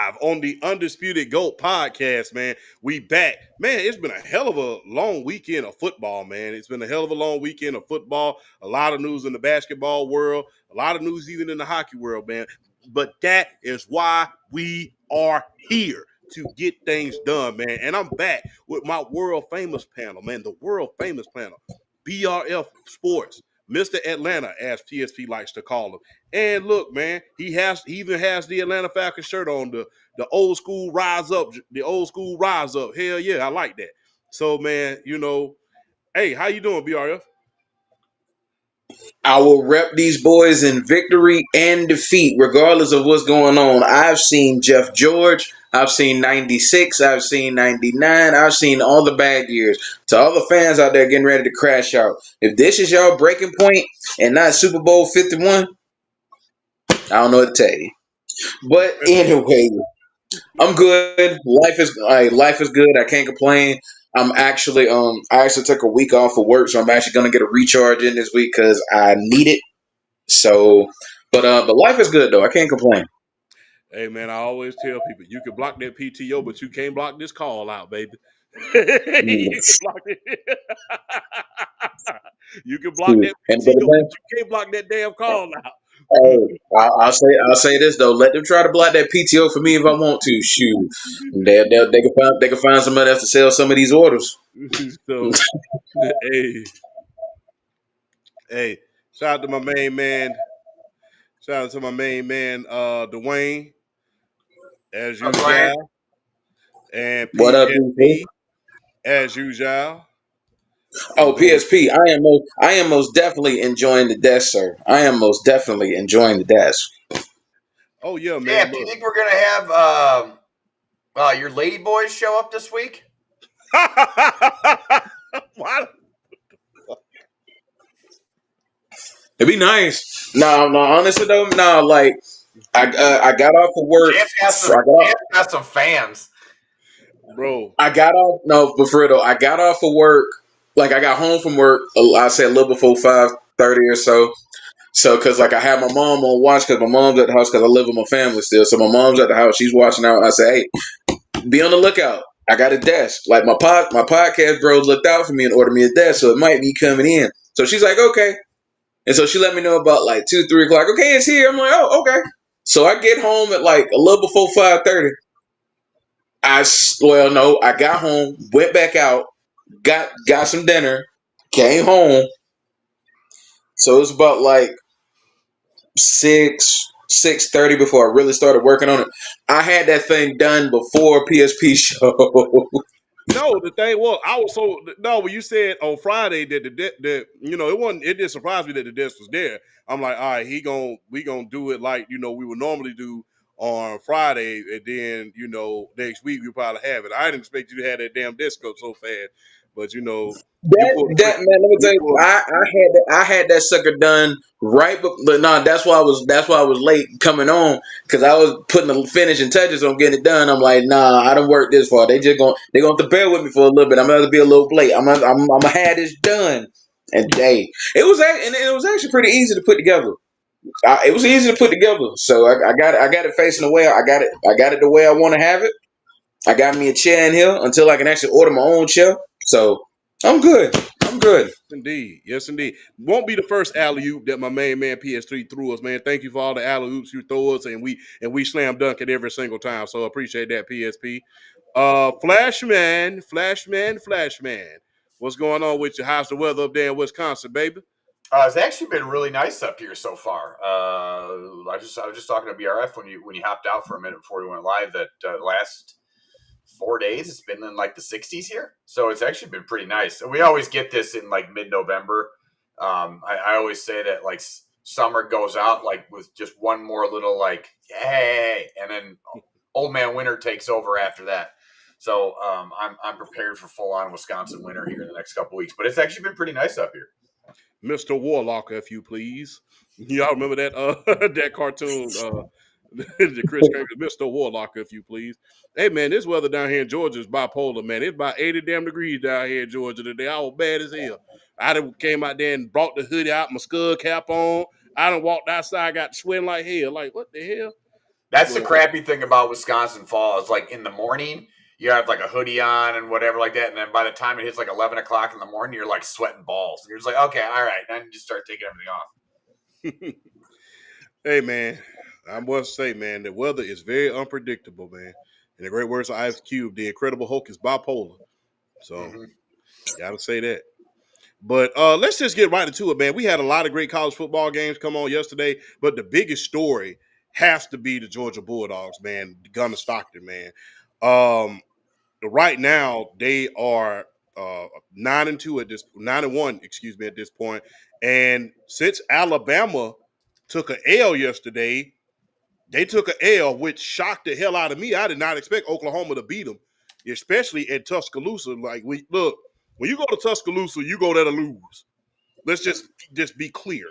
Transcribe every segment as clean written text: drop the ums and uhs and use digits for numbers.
live on the Undisputed Goat Podcast, man. We back. Man, it's been a hell of a long weekend of football, man. It's been a hell of a long weekend of football. A lot of news in the basketball world, a lot of news even in the hockey world, man. But that is why we are here, to get things done, man. And I'm back with my world famous panel, man. The world famous panel. BRF Sports, Mr. Atlanta, as PSP likes to call him. And look, man, he even has the Atlanta Falcons shirt on, the old school rise up, Hell yeah, I like that. So, man, hey, how you doing, BRF? I will rep these boys in victory and defeat, regardless of what's going on. I've seen Jeff George. I've seen 96. I've seen 99. I've seen all the bad years. To all the fans out there getting ready to crash out, if this is y'all breaking point and not Super Bowl 51, I don't know what to tell you. But anyway, I'm good. Life is good. I can't complain. I actually took a week off of work, so I'm actually gonna get a recharge in this week because I need it. So, but life is good though. I can't complain. Hey, man, I always tell people, you can block that PTO, but you can't block this call out, baby. You can Yes. block it. You can block that And PTO, but you can't block that damn call out. I'll say this though. Let them try to block that PTO for me if I want to. Shoot, they can find somebody else to sell some of these orders. So, hey, shout out to my main man. Shout out to my main man, Dwayne, as usual, and What up, PSP, people? as usual. Oh, And then, PSP. I am most definitely enjoying the desk, sir. I am most definitely enjoying the desk. oh yeah, Yeah, man, do you look. think we're gonna have your lady boys show up this week? Why? It'd be nice. No, honestly though, no. Like I got off of work. Jeff got some fans. Bro. I got off. No, but for real though, I got off of work. Like I got home from work. I said a little before 5:30 or so. So, cause like I had my mom on watch, cause my mom's at the house, cause I live with my family still. So my mom's at the house. She's watching out. I say, hey, be on the lookout. I got a desk. Like my podcast bros looked out for me and ordered me a desk, so it might be coming in. So she's like, okay. And so she let me know about like 2-3 o'clock. Okay, it's here. I'm like, oh, okay. So I get home at like a little before 5:30. No, I got home, went back out, got some dinner, came home. So it was about like 6:30 before I really started working on it. I had that thing done before PSP show. No, the thing was, I was so no. When you said on Friday that it wasn't. It didn't surprise me that the desk was there. I'm like, all right, we gonna do it like we would normally do on Friday, and then next week we probably have it. I didn't expect you to have that damn desk up so fast, but you pulled a trick. That man, let me You tell you, pulled. I had that sucker done right, but no, that's why I was late coming on because I was putting the finishing touches on getting it done. I'm like, nah, I don't work this far. They gonna have to bear with me for a little bit. I'm gonna have to be a little late. I'm gonna have this done. And hey, it was actually pretty easy to put together. It was easy to put together. So I got it facing the way I got it the way I want to have it. I got me a chair in here until I can actually order my own chair. So I'm good. I'm good. Indeed, yes, indeed. Won't be the first alley oop that my main man PS3 threw us, man. Thank you for all the alley oops you throw us, and we slam dunk it every single time. So I appreciate that, PSP. Flashman. What's going on with you? How's the weather up there in Wisconsin, baby? It's actually been really nice up here so far. I was just talking to BRF when you hopped out for a minute before we went live that last 4 days it's been in like the 60s here, so it's actually been pretty nice. And we always get this in like mid-November. I always say that like summer goes out like with just one more little like hey, and then old man winter takes over after that. So I'm prepared for full on Wisconsin winter here in the next couple weeks. But it's actually been pretty nice up here. Mr. Warlock, if you please. Y'all remember that that cartoon, the Chris Kirk, Mr. Warlock, if you please. Hey man, this weather down here in Georgia is bipolar, man. It's about 80 damn degrees down here in Georgia today. I was bad as hell. I done came out there and brought the hoodie out, my skull cap on. I done walked outside, got sweating like hell. Like, what the hell? That's the But crappy thing about Wisconsin fall is like in the morning you have like a hoodie on and whatever like that, and then by the time it hits like 11 o'clock in the morning, you're like sweating balls. And you're just like, okay, all right, now you just start taking everything off. hey, man, I must say, man, the weather is very unpredictable, man. In the great words of Ice Cube, the Incredible Hulk is bipolar. So, Mm-hmm. gotta say that. But let's just get right into it, man. We had a lot of great college football games come on yesterday, but the biggest story has to be the Georgia Bulldogs, man. Gunner Stockton, man. Um, right now they are 9-2 at this 9-1, excuse me, at this point. And since Alabama took an L yesterday, they took an L, which shocked the hell out of me. I did not expect Oklahoma to beat them, especially at Tuscaloosa. Like we look, when you go to Tuscaloosa, you go there to lose. Let's just be clear.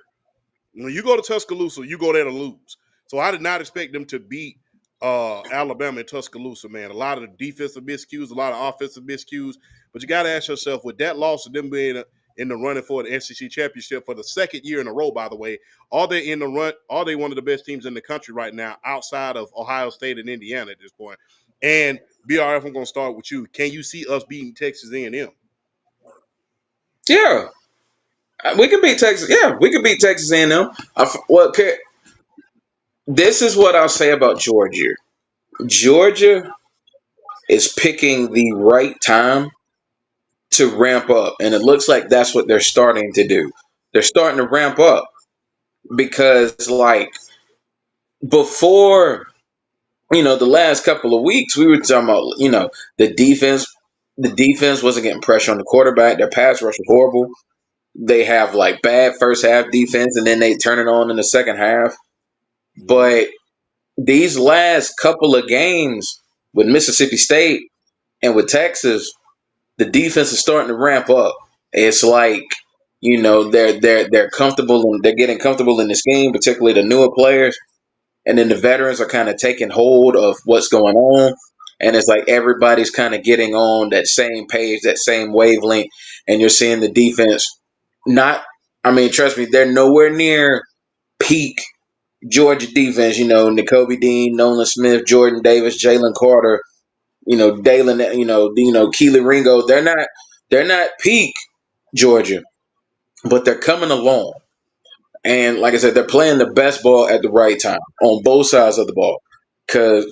When you go to Tuscaloosa, you go there to lose. So I did not expect them to beat Alabama and Tuscaloosa, man. A lot of the defensive miscues, a lot of offensive miscues. But you got to ask yourself, with that loss of them being in the running for the SEC championship for the second year in a row, by the way, are they in the run? Are they one of the best teams in the country right now outside of Ohio State and Indiana at this point? And BRF, I'm going to start with you. Can you see us beating Texas A&M? Yeah, we can beat Texas. Yeah, we can beat Texas A&M. Well, this is what I'll say about Georgia. Georgia is picking the right time to ramp up, and it looks like that's what they're starting to do. They're starting to ramp up because, like, before, the last couple of weeks, we were talking about, the defense. The defense wasn't getting pressure on the quarterback. Their pass rush was horrible. They have like bad first half defense, and then they turn it on in the second half. Mm-hmm. But these last couple of games with Mississippi State and with Texas, the defense is starting to ramp up. It's like, they're comfortable and they're getting comfortable in this game, particularly the newer players, and then the veterans are kind of taking hold of what's going on. And it's like everybody's kind of getting on that same page, that same wavelength, and you're seeing the defense not. I mean, trust me, they're nowhere near peak Georgia defense. N'Kobe Dean, Nolan Smith, Jordan Davis, Jalen Carter, Dalen, Keely Ringo. They're not peak Georgia, but they're coming along. And like I said, they're playing the best ball at the right time on both sides of the ball. Cause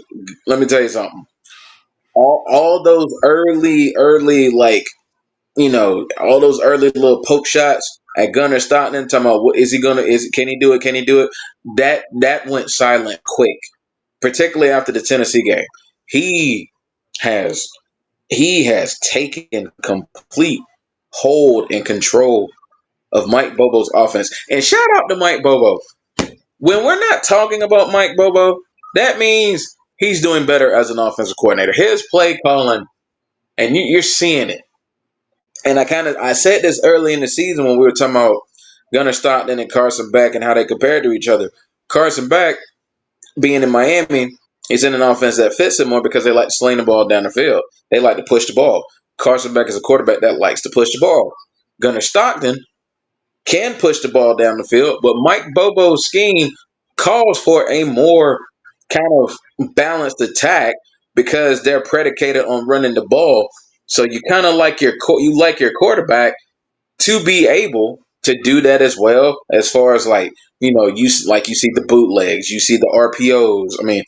let me tell you something. All those early, like, all those early little poke shots at Gunner Stockton, talking about what is he gonna can he do it? Can he do it? That went silent quick, particularly after the Tennessee game. He has he has taken complete hold and control of Mike Bobo's offense. And shout out to Mike Bobo. When we're not talking about Mike Bobo, that means he's doing better as an offensive coordinator. His play calling, and you're seeing it. And I said this early in the season when we were talking about Gunnar Stockton and Carson Beck and how they compared to each other. Carson Beck, being in Miami, is in an offense that fits him more because they like to sling the ball down the field. They like to push the ball. Carson Beck is a quarterback that likes to push the ball. Gunnar Stockton can push the ball down the field, but Mike Bobo's scheme calls for a more kind of balanced attack because they're predicated on running the ball. So you kind of like your quarterback to be able to do that as well. As far as like you see the bootlegs, you see the RPOs. I mean,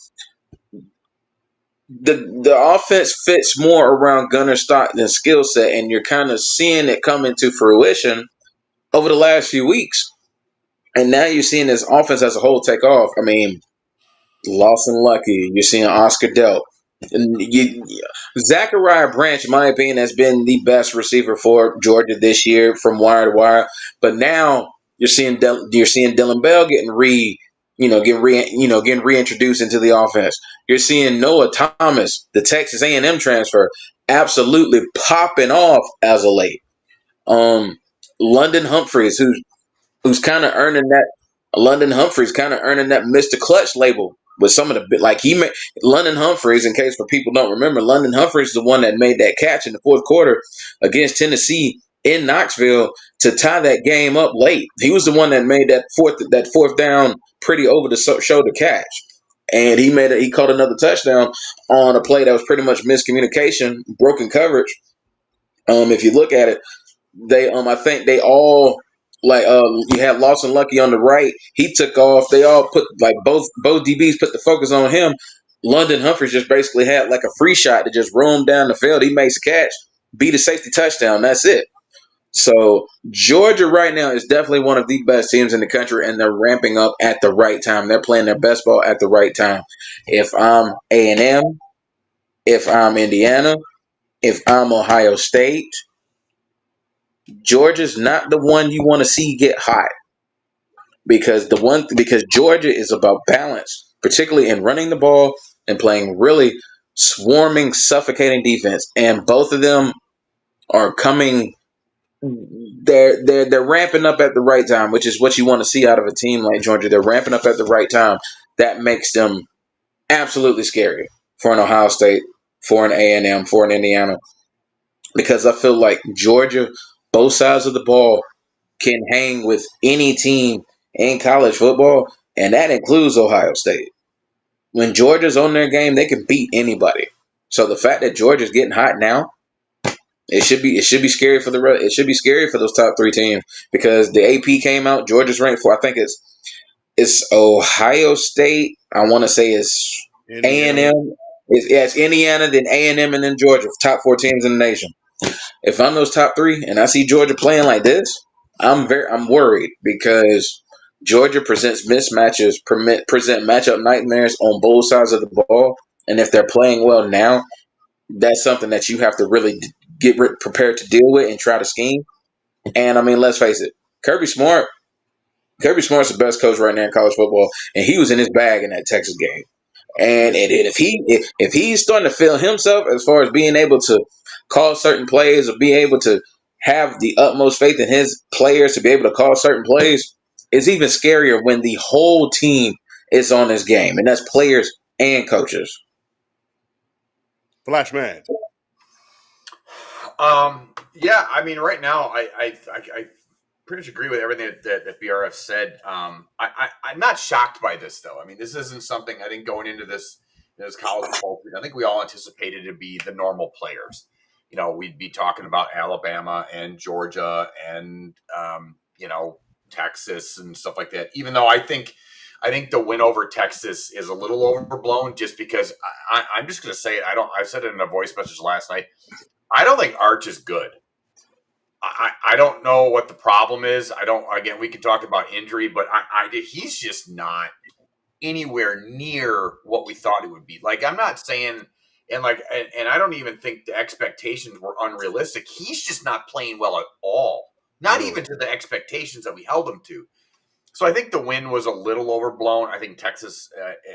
the offense fits more around Gunnar Stockton's skill set, and you're kind of seeing it come into fruition over the last few weeks. And now you're seeing this offense as a whole take off. I mean, Lawson Lucky, you're seeing Oscar Delp. Zachariah Branch, in my opinion, has been the best receiver for Georgia this year from wire to wire. But now you're seeing Dylan Bell getting reintroduced into the offense. You're seeing Noah Thomas, the Texas A&M transfer, absolutely popping off as of late. London Humphreys, who's kind of earning that London Humphreys kind of earning that Mr. Clutch label with some of the like he made London Humphreys. In case for people don't remember, London Humphreys is the one that made that catch in the fourth quarter against Tennessee in Knoxville to tie that game up late. He was the one that made that fourth down pretty over the shoulder catch. and he caught another touchdown on a play that was pretty much miscommunication, broken coverage. If you look at it, they I think they all like you had Lawson Lucky on the right. He took off. They all put like both DBs put the focus on him. London Humphries just basically had like a free shot to just roam down the field. He makes a catch, beat a safety touchdown. That's it. So Georgia right now is definitely one of the best teams in the country, and they're ramping up at the right time. They're playing their best ball at the right time. If I'm A&M, if I'm Indiana, if I'm Ohio State, Georgia's not the one you want to see get hot because Georgia is about balance, particularly in running the ball and playing really swarming, suffocating defense. And both of them are coming. They're ramping up at the right time, which is what you want to see out of a team like Georgia. They're ramping up at the right time. That makes them absolutely scary for an Ohio State, for an A&M, for an Indiana, because I feel like Georgia, both sides of the ball, can hang with any team in college football, and that includes Ohio State. When Georgia's on their game, they can beat anybody. So the fact that Georgia's getting hot now, it should be scary for it should be scary for those top three teams because the AP came out. Georgia's ranked for I think it's Ohio State. I want to say it's Indiana. A&M. It's Indiana, then A&M, and then Georgia. Top four teams in the nation. If I'm those top three and I see Georgia playing like this, I'm worried because Georgia presents mismatches, present matchup nightmares on both sides of the ball, and if they're playing well now, that's something that you have to really prepared to deal with and try to scheme. And I mean, let's face it, Kirby Smart. Kirby Smart's the best coach right now in college football, and he was in his bag in that Texas game. And if he's starting to feel himself as far as being able to call certain plays or be able to have the utmost faith in his players to be able to call certain plays, it's even scarier when the whole team is on this game, and that's players and coaches. Flashman. Yeah, I mean, right now, I pretty much agree with everything that BRF said. I'm not shocked by this, though. I mean, this isn't something I think going into this college football. I think we all anticipated to be the normal players. You know, we'd be talking about Alabama and Georgia and Texas and stuff like that. Even though I think the win over Texas is a little overblown, just because I'm just going to say it. I said it in a voice message last night. I don't think Arch is good. I don't know what the problem is. I don't. Again, we can talk about injury, but he's just not anywhere near what we thought he would be. Like, I'm not saying, and I don't even think the expectations were unrealistic. He's just not playing well at all. Not even to the expectations that we held him to. So I think the win was a little overblown. I think Texas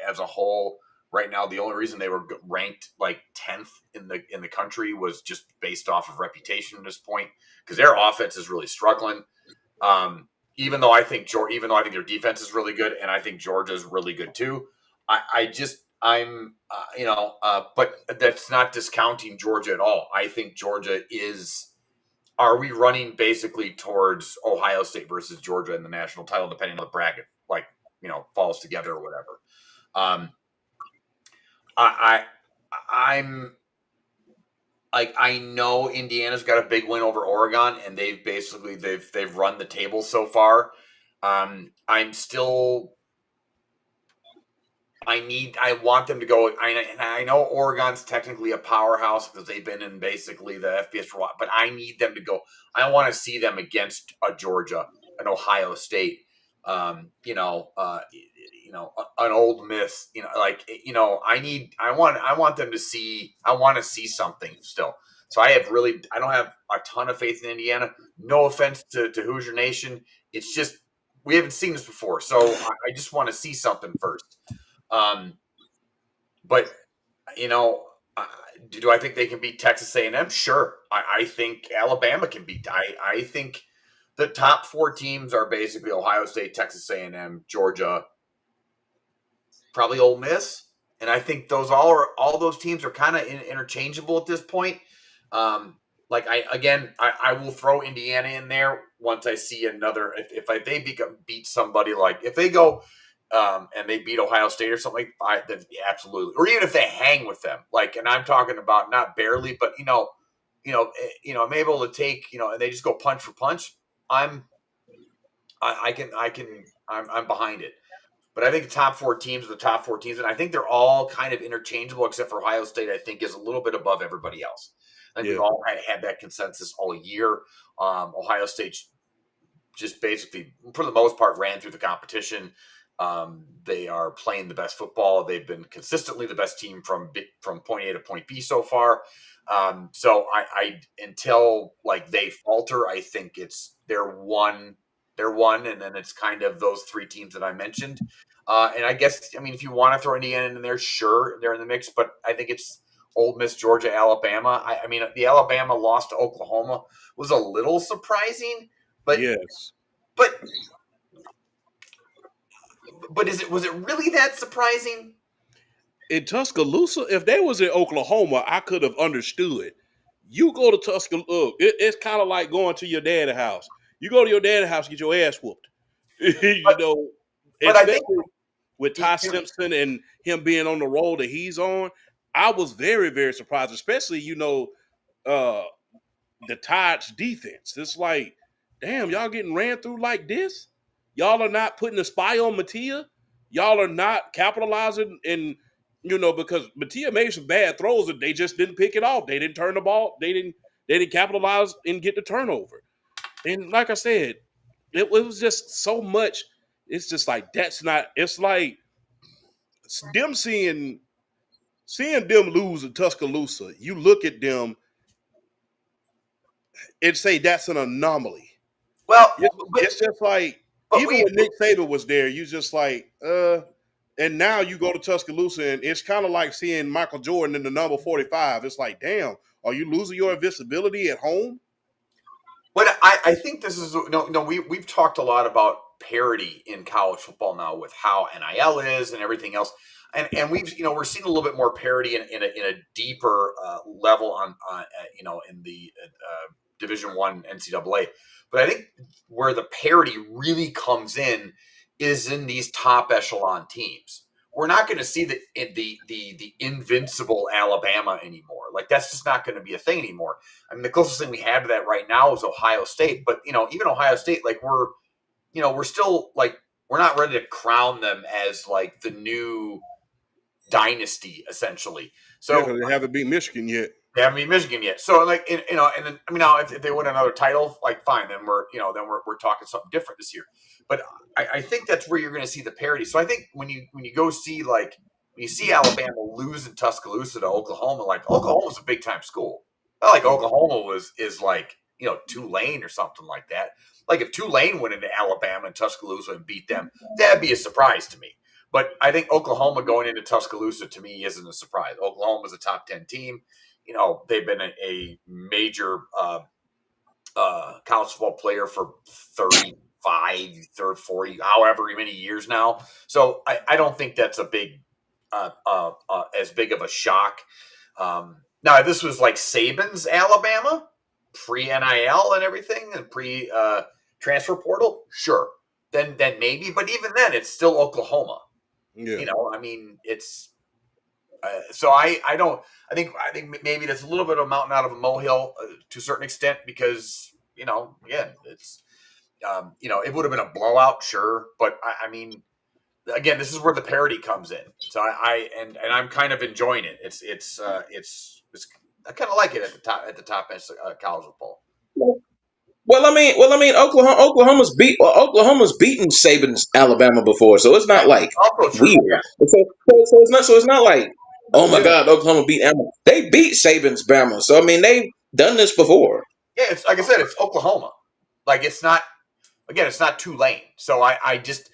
as a whole right now, the only reason they were ranked like 10th in the country was just based off of reputation at this point, because their offense is really struggling. Even though I think their defense is really good, and I think Georgia's really good too. But that's not discounting Georgia at all. I think Georgia is. Are we running basically towards Ohio State versus Georgia in the national title, depending on the bracket, falls together or whatever? I'm like, I know Indiana's got a big win over Oregon, and they've run the table so far. I'm still. I want them to go. I know Oregon's technically a powerhouse because they've been in basically the FBS for a while, but I need them to go. I want to see them against a Georgia, an Ohio State, an Old Miss. I want them to see. I want to see something still. So I don't have a ton of faith in Indiana. No offense to Hoosier Nation. It's just we haven't seen this before, so I just want to see something first. But do I think they can beat Texas A&M? Sure. I think Alabama can beat. I think the top four teams are basically Ohio State, Texas A&M, Georgia, probably Ole Miss, and I think all those teams are kind of interchangeable at this point. I will throw Indiana in there once I see another. If they beat somebody, like if they go and they beat Ohio State or something like that, then absolutely. Or even if they hang with them, like, and I'm talking about not barely, but I'm able to take, and they just go punch for punch. I'm behind it. But I think the top four teams are the top four teams, and I think they're all kind of interchangeable, except for Ohio State. I think is a little bit above everybody else. I think Yeah. we've all had that consensus all year. Ohio State just basically, for the most part, ran through the competition. They are playing the best football. They've been consistently the best team from point A to point B so far. So I until like they falter, I think they're one, and then it's kind of those three teams that I mentioned. And I guess, I mean, if you want to throw Indiana in there, sure, they're in the mix, but I think it's Ole Miss, Georgia, Alabama. I mean, the Alabama loss to Oklahoma was a little surprising, but Yes. but was it really that surprising? In Tuscaloosa, if they was in Oklahoma, I could have understood. You go to Tuscaloosa, it's kind of like going to your dad's house. You go to your dad's house, get your ass whooped. But, but I think Especially with Ty Simpson and him being on the role that he's on. I was very, very surprised, especially, the Tide's defense. It's like, damn, y'all getting ran through like this? Y'all are not putting a spy on Mattia. Y'all are not capitalizing because Mattia made some bad throws and they just didn't pick it off. They didn't turn the ball. They didn't capitalize and get the turnover. And like I said, it was just so much. It's just like, that's not, it's like them seeing them lose in Tuscaloosa. You look at them and say that's an anomaly. well, It's just like, even when Nick Saban was there, you just like, and now you go to Tuscaloosa and it's kind of like seeing Michael Jordan in the number 45. It's like, damn, are you losing your invincibility at home? But I think this is we've talked a lot about parity in college football now with how NIL is and everything else, and we're seeing a little bit more parity in a deeper level on in the Division I NCAA. But I think where the parity really comes in is in these top echelon teams. We're not going to see the invincible Alabama anymore. Like, that's just not going to be a thing anymore. I mean, the closest thing we have to that right now is Ohio State. But even Ohio State, like, we're still like, we're not ready to crown them as like the new dynasty, essentially. So Yeah, 'cause they haven't beat Michigan yet. they haven't beat Michigan yet. So like, and then, I mean, now if they win another title, like, fine, then we're talking something different this year. But I think that's where you're going to see the parity. So I think when you go see, like, when you see Alabama lose in Tuscaloosa to Oklahoma, like, Oklahoma's a big time school. Not like Oklahoma is like, Tulane or something like that. Like, if Tulane went into Alabama and Tuscaloosa and beat them, that'd be a surprise to me. But I think Oklahoma going into Tuscaloosa, to me, isn't a surprise. Oklahoma's a top 10 team. They've been a major college football player for 35, 40, however many years now. So I don't think that's a big, as big of a shock. Now, if this was like Saban's Alabama, pre-NIL and everything, and pre-transfer portal, sure. Then maybe. But even then, it's still Oklahoma. Yeah. I mean, it's so I think maybe that's a little bit of a mountain out of a molehill to a certain extent, because again, it's it would have been a blowout, sure, but I mean, again, this is where the parity comes in. So I'm kind of enjoying it. It's I kind of like it at the top end of college football. Well, I mean, Oklahoma's beaten Saban's Alabama before, so it's not like Also true. weird. Yeah. So it's not like, oh my Yeah. God, Oklahoma beat Alabama. They beat Saban's Bama, so I mean, they've done this before. Yeah, it's like I said, it's Oklahoma. Like, it's not, again, it's not Tulane. So I just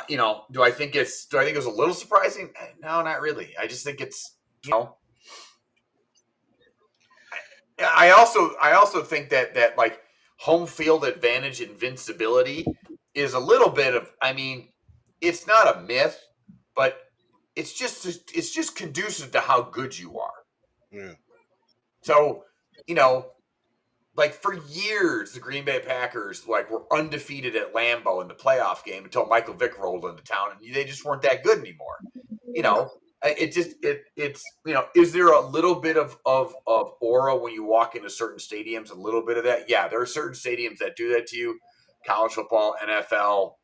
do I think it was a little surprising? No, not really. I just think it's I also think that like, home field advantage invincibility is a little bit of, I mean, it's not a myth, but it's just conducive to how good you are. Yeah. So, like for years, the Green Bay Packers like were undefeated at Lambeau in the playoff game until Michael Vick rolled into town, and they just weren't that good anymore. You know, it's is there a little bit of aura when you walk into certain stadiums? A little bit of that, yeah. There are certain stadiums that do that to you. College football, NFL.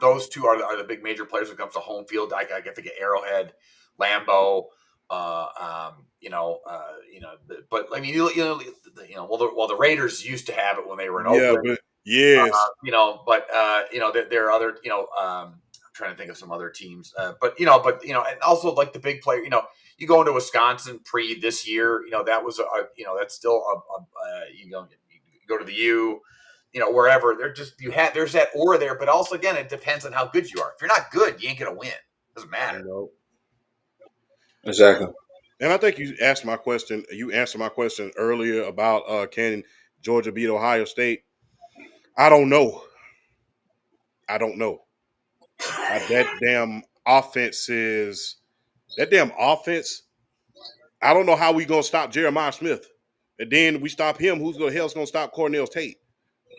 Those two are the big major players when it comes to home field. I get to get Arrowhead, Lambeau. But I mean, well, the Raiders used to have it when they were in Yeah, Oakland. but yes, There are other, I'm trying to think of some other teams, and also like the big player, you go into Wisconsin pre this year, that was that's still you go to the U, wherever they're just there's that aura there, but also again, it depends on how good you are. If you're not good, you ain't gonna win. It doesn't matter. Exactly. and I think you asked my question. You answered my question earlier about can Georgia beat Ohio State? I don't know. I don't know. That damn offense is that damn offense. I don't know how we gonna stop Jeremiah Smith, and then we stop him. Who's the hell's gonna stop Cornell Tate?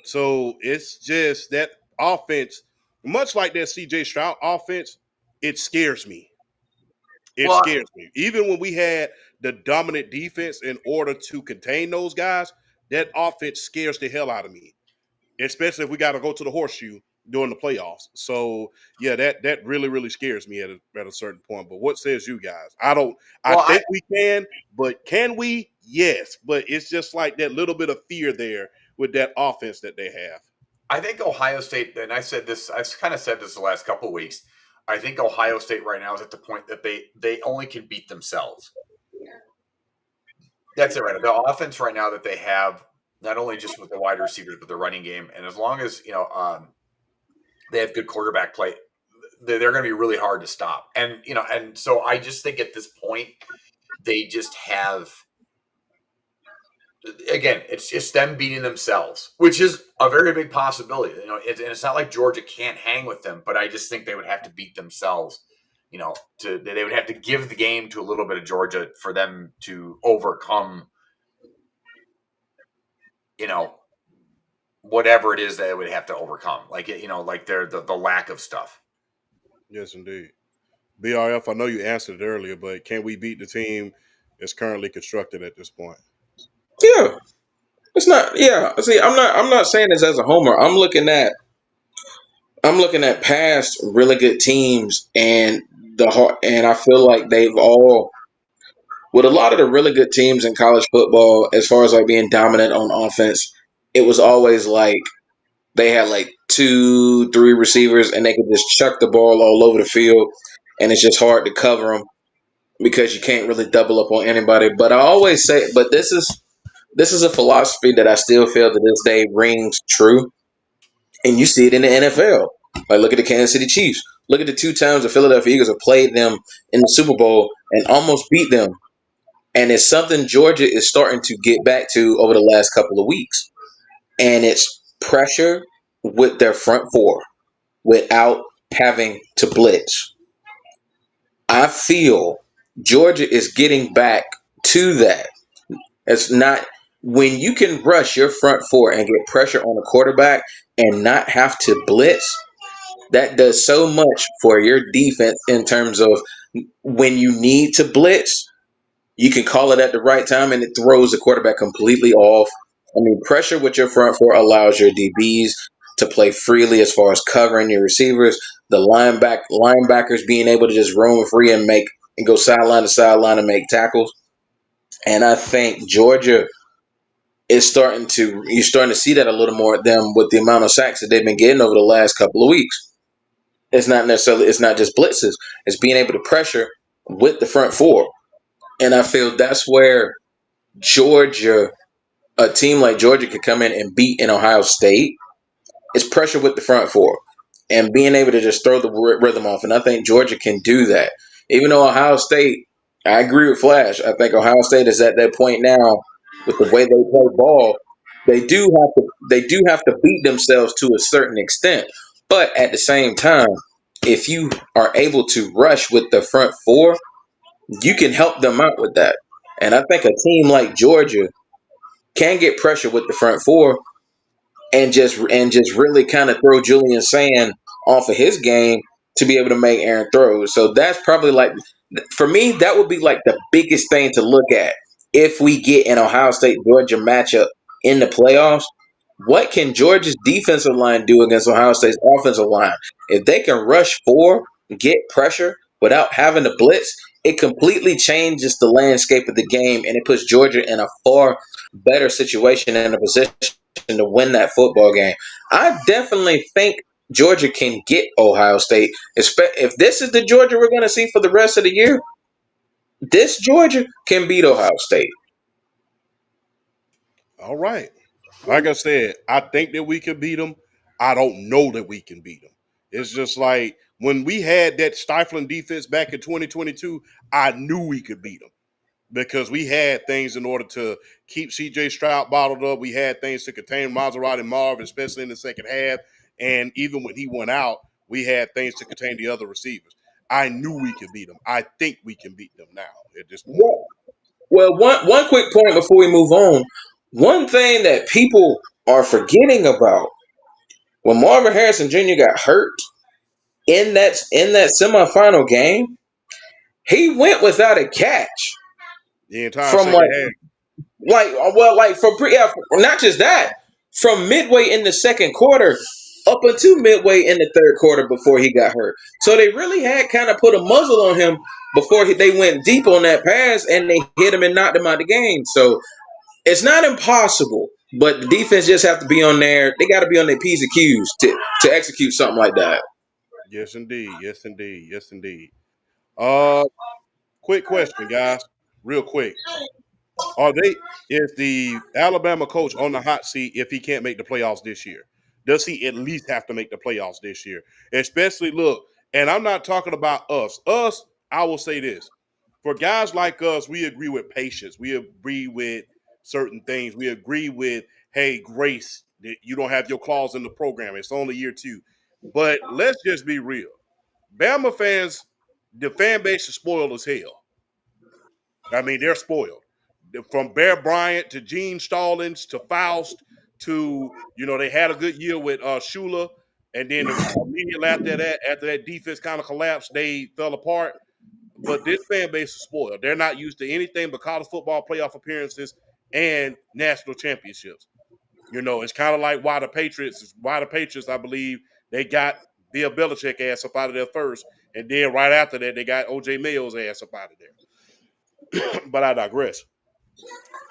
So it's just that offense, much like that CJ Stroud offense, it scares me. It Well, scares me. Even when we had the dominant defense in order to contain those guys, that offense scares the hell out of me. Especially if we got to go to the horseshoe during the playoffs. So yeah, that really really scares me at a certain point. But what says you guys? I don't. I well, think we can, but can we? Yes, but it's just like that little bit of fear there with that offense that they have. I think Ohio State, and I said this, I've kind of said this the last couple of weeks. I think Ohio State right now is at the point that they only can beat themselves. That's it, right? The offense right now that they have, not only just with the wide receivers, but the running game, and as long as they have good quarterback play, they're going to be really hard to stop. And so I just think at this point they just have. Again, it's just them beating themselves, which is a very big possibility. And it's not like Georgia can't hang with them, but I just think they would have to beat themselves. They would have to give the game to a little bit of Georgia for them to overcome, whatever it is that they would have to overcome, like the lack of stuff. Yes, indeed. BRF, I know you answered it earlier, but can we beat the team that's currently constructed at this point? Yeah. It's not. Yeah. See, I'm not saying this as a homer. I'm looking at past really good teams and I feel like they've all with a lot of the really good teams in college football, as far as like being dominant on offense, it was always like they had like two, three receivers and they could just chuck the ball all over the field, and it's just hard to cover them because you can't really double up on anybody. But I always say, but this is a philosophy that I still feel to this day rings true, and you see it in the NFL. Like look at the Kansas City Chiefs. Look at the two times the Philadelphia Eagles have played them in the Super Bowl and almost beat them. And it's something Georgia is starting to get back to over the last couple of weeks. And it's pressure with their front four without having to blitz. I feel Georgia is getting back to that. It's not when you can rush your front four and get pressure on the quarterback and not have to blitz. That does so much for your defense in terms of when you need to blitz, you can call it at the right time and it throws the quarterback completely off. I mean, pressure with your front four allows your DBs to play freely as far as covering your receivers, the linebackers being able to just roam free and go sideline to sideline and make tackles. And I think Georgia is you're starting to see that a little more at them with the amount of sacks that they've been getting over the last couple of weeks. It's not just blitzes, it's being able to pressure with the front four. And I feel that's where Georgia, a team like Georgia could come in and beat in Ohio State. It's pressure with the front four and being able to just throw the rhythm off. And I think Georgia can do that. Even though Ohio State, I agree with Flash. I think Ohio State is at that point now with the way they play ball. They do have to beat themselves to a certain extent. But at the same time, if you are able to rush with the front four, you can help them out with that. And I think a team like Georgia can get pressure with the front four and just really kind of throw Julian Sand off of his game to be able to make Aaron throws. So that's probably like for me, that would be like the biggest thing to look at if we get an Ohio State Georgia matchup in the playoffs. What can Georgia's defensive line do against Ohio State's offensive line? If they can rush four, get pressure without having to blitz, it completely changes the landscape of the game and it puts Georgia in a far better situation and a position to win that football game. I definitely think Georgia can get Ohio State. If this is the Georgia we're going to see for the rest of the year, this Georgia can beat Ohio State. All right. Like I said, I think that we can beat them. I don't know that we can beat them. It's just like when we had that stifling defense back in 2022, I knew we could beat them because we had things in order to keep C.J. Stroud bottled up. We had things to contain Maserati Marv, especially in the second half. And even when he went out, we had things to contain the other receivers. I knew we could beat them. I think we can beat them now at this point. Well, one quick point before we move on. One thing that people are forgetting about when Marvin Harrison Jr. got hurt in that semifinal game, he went without a catch The entire from second half. not just that, from midway in the second quarter up until midway in the third quarter before he got hurt. So they really had kind of put a muzzle on him before they went deep on that pass and they hit him and knocked him out of the game. So it's not impossible, but the defense just have to be on there. They got to be on their P's and Q's to execute something like that. Yes, indeed. Yes, indeed. Yes, indeed. Uh, quick question, guys. Real quick. Are they is the Alabama coach on the hot seat if he can't make the playoffs this year? Does he at least have to make the playoffs this year? Especially look, and I'm not talking about us. Us, I will say this. For guys like us, we agree with patience. We agree with certain things. We agree with, hey, grace. That you don't have your clause in the program. It's only year two. But let's just be real. Bama fans, the fan base is spoiled as hell. I mean, they're spoiled. From Bear Bryant to Gene Stallings to Faust to, they had a good year with Shula. And then immediately after that defense kind of collapsed, they fell apart. But this fan base is spoiled. They're not used to anything but college football playoff appearances and national championships. It's kind of like why the Patriots, I believe, they got Bill Belichick ass up out of there first. And then right after that, they got O.J. Mayo's ass up out of there. But I digress.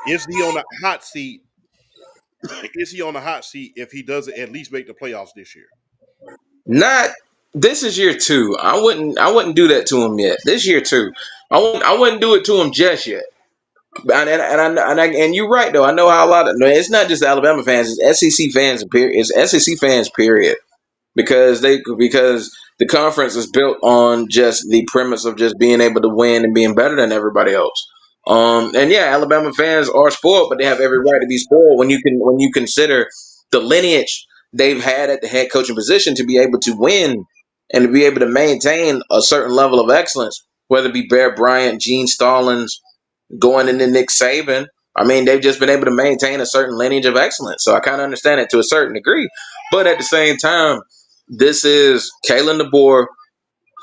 Is he on the hot seat? Is he on the hot seat if he doesn't at least make the playoffs this year? Not this is year two. I wouldn't do that to him yet. This year two. I wouldn't do it to him just yet. And you're right though. I know how a lot of it's not just Alabama fans. It's SEC fans. Period. It's SEC fans. Period. Because the conference is built on just the premise of just being able to win and being better than everybody else. And yeah, Alabama fans are spoiled, but they have every right to be spoiled when you consider the lineage they've had at the head coaching position to be able to win and to be able to maintain a certain level of excellence, whether it be Bear Bryant, Gene Stallings, going into Nick Saban. I mean, they've just been able to maintain a certain lineage of excellence. So I kind of understand it to a certain degree. But at the same time, this is Kalen DeBoer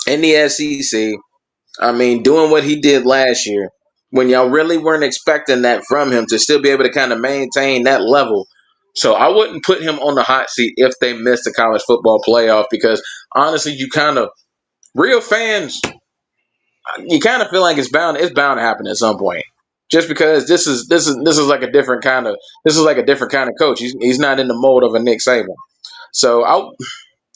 in the SEC. I mean, doing what he did last year when y'all really weren't expecting that from him to still be able to kind of maintain that level. So I wouldn't put him on the hot seat if they missed the college football playoff because honestly, real fans, you kind of feel like it's bound to happen at some point. Just because this is like a different kind of coach. He's not in the mold of a Nick Saban. So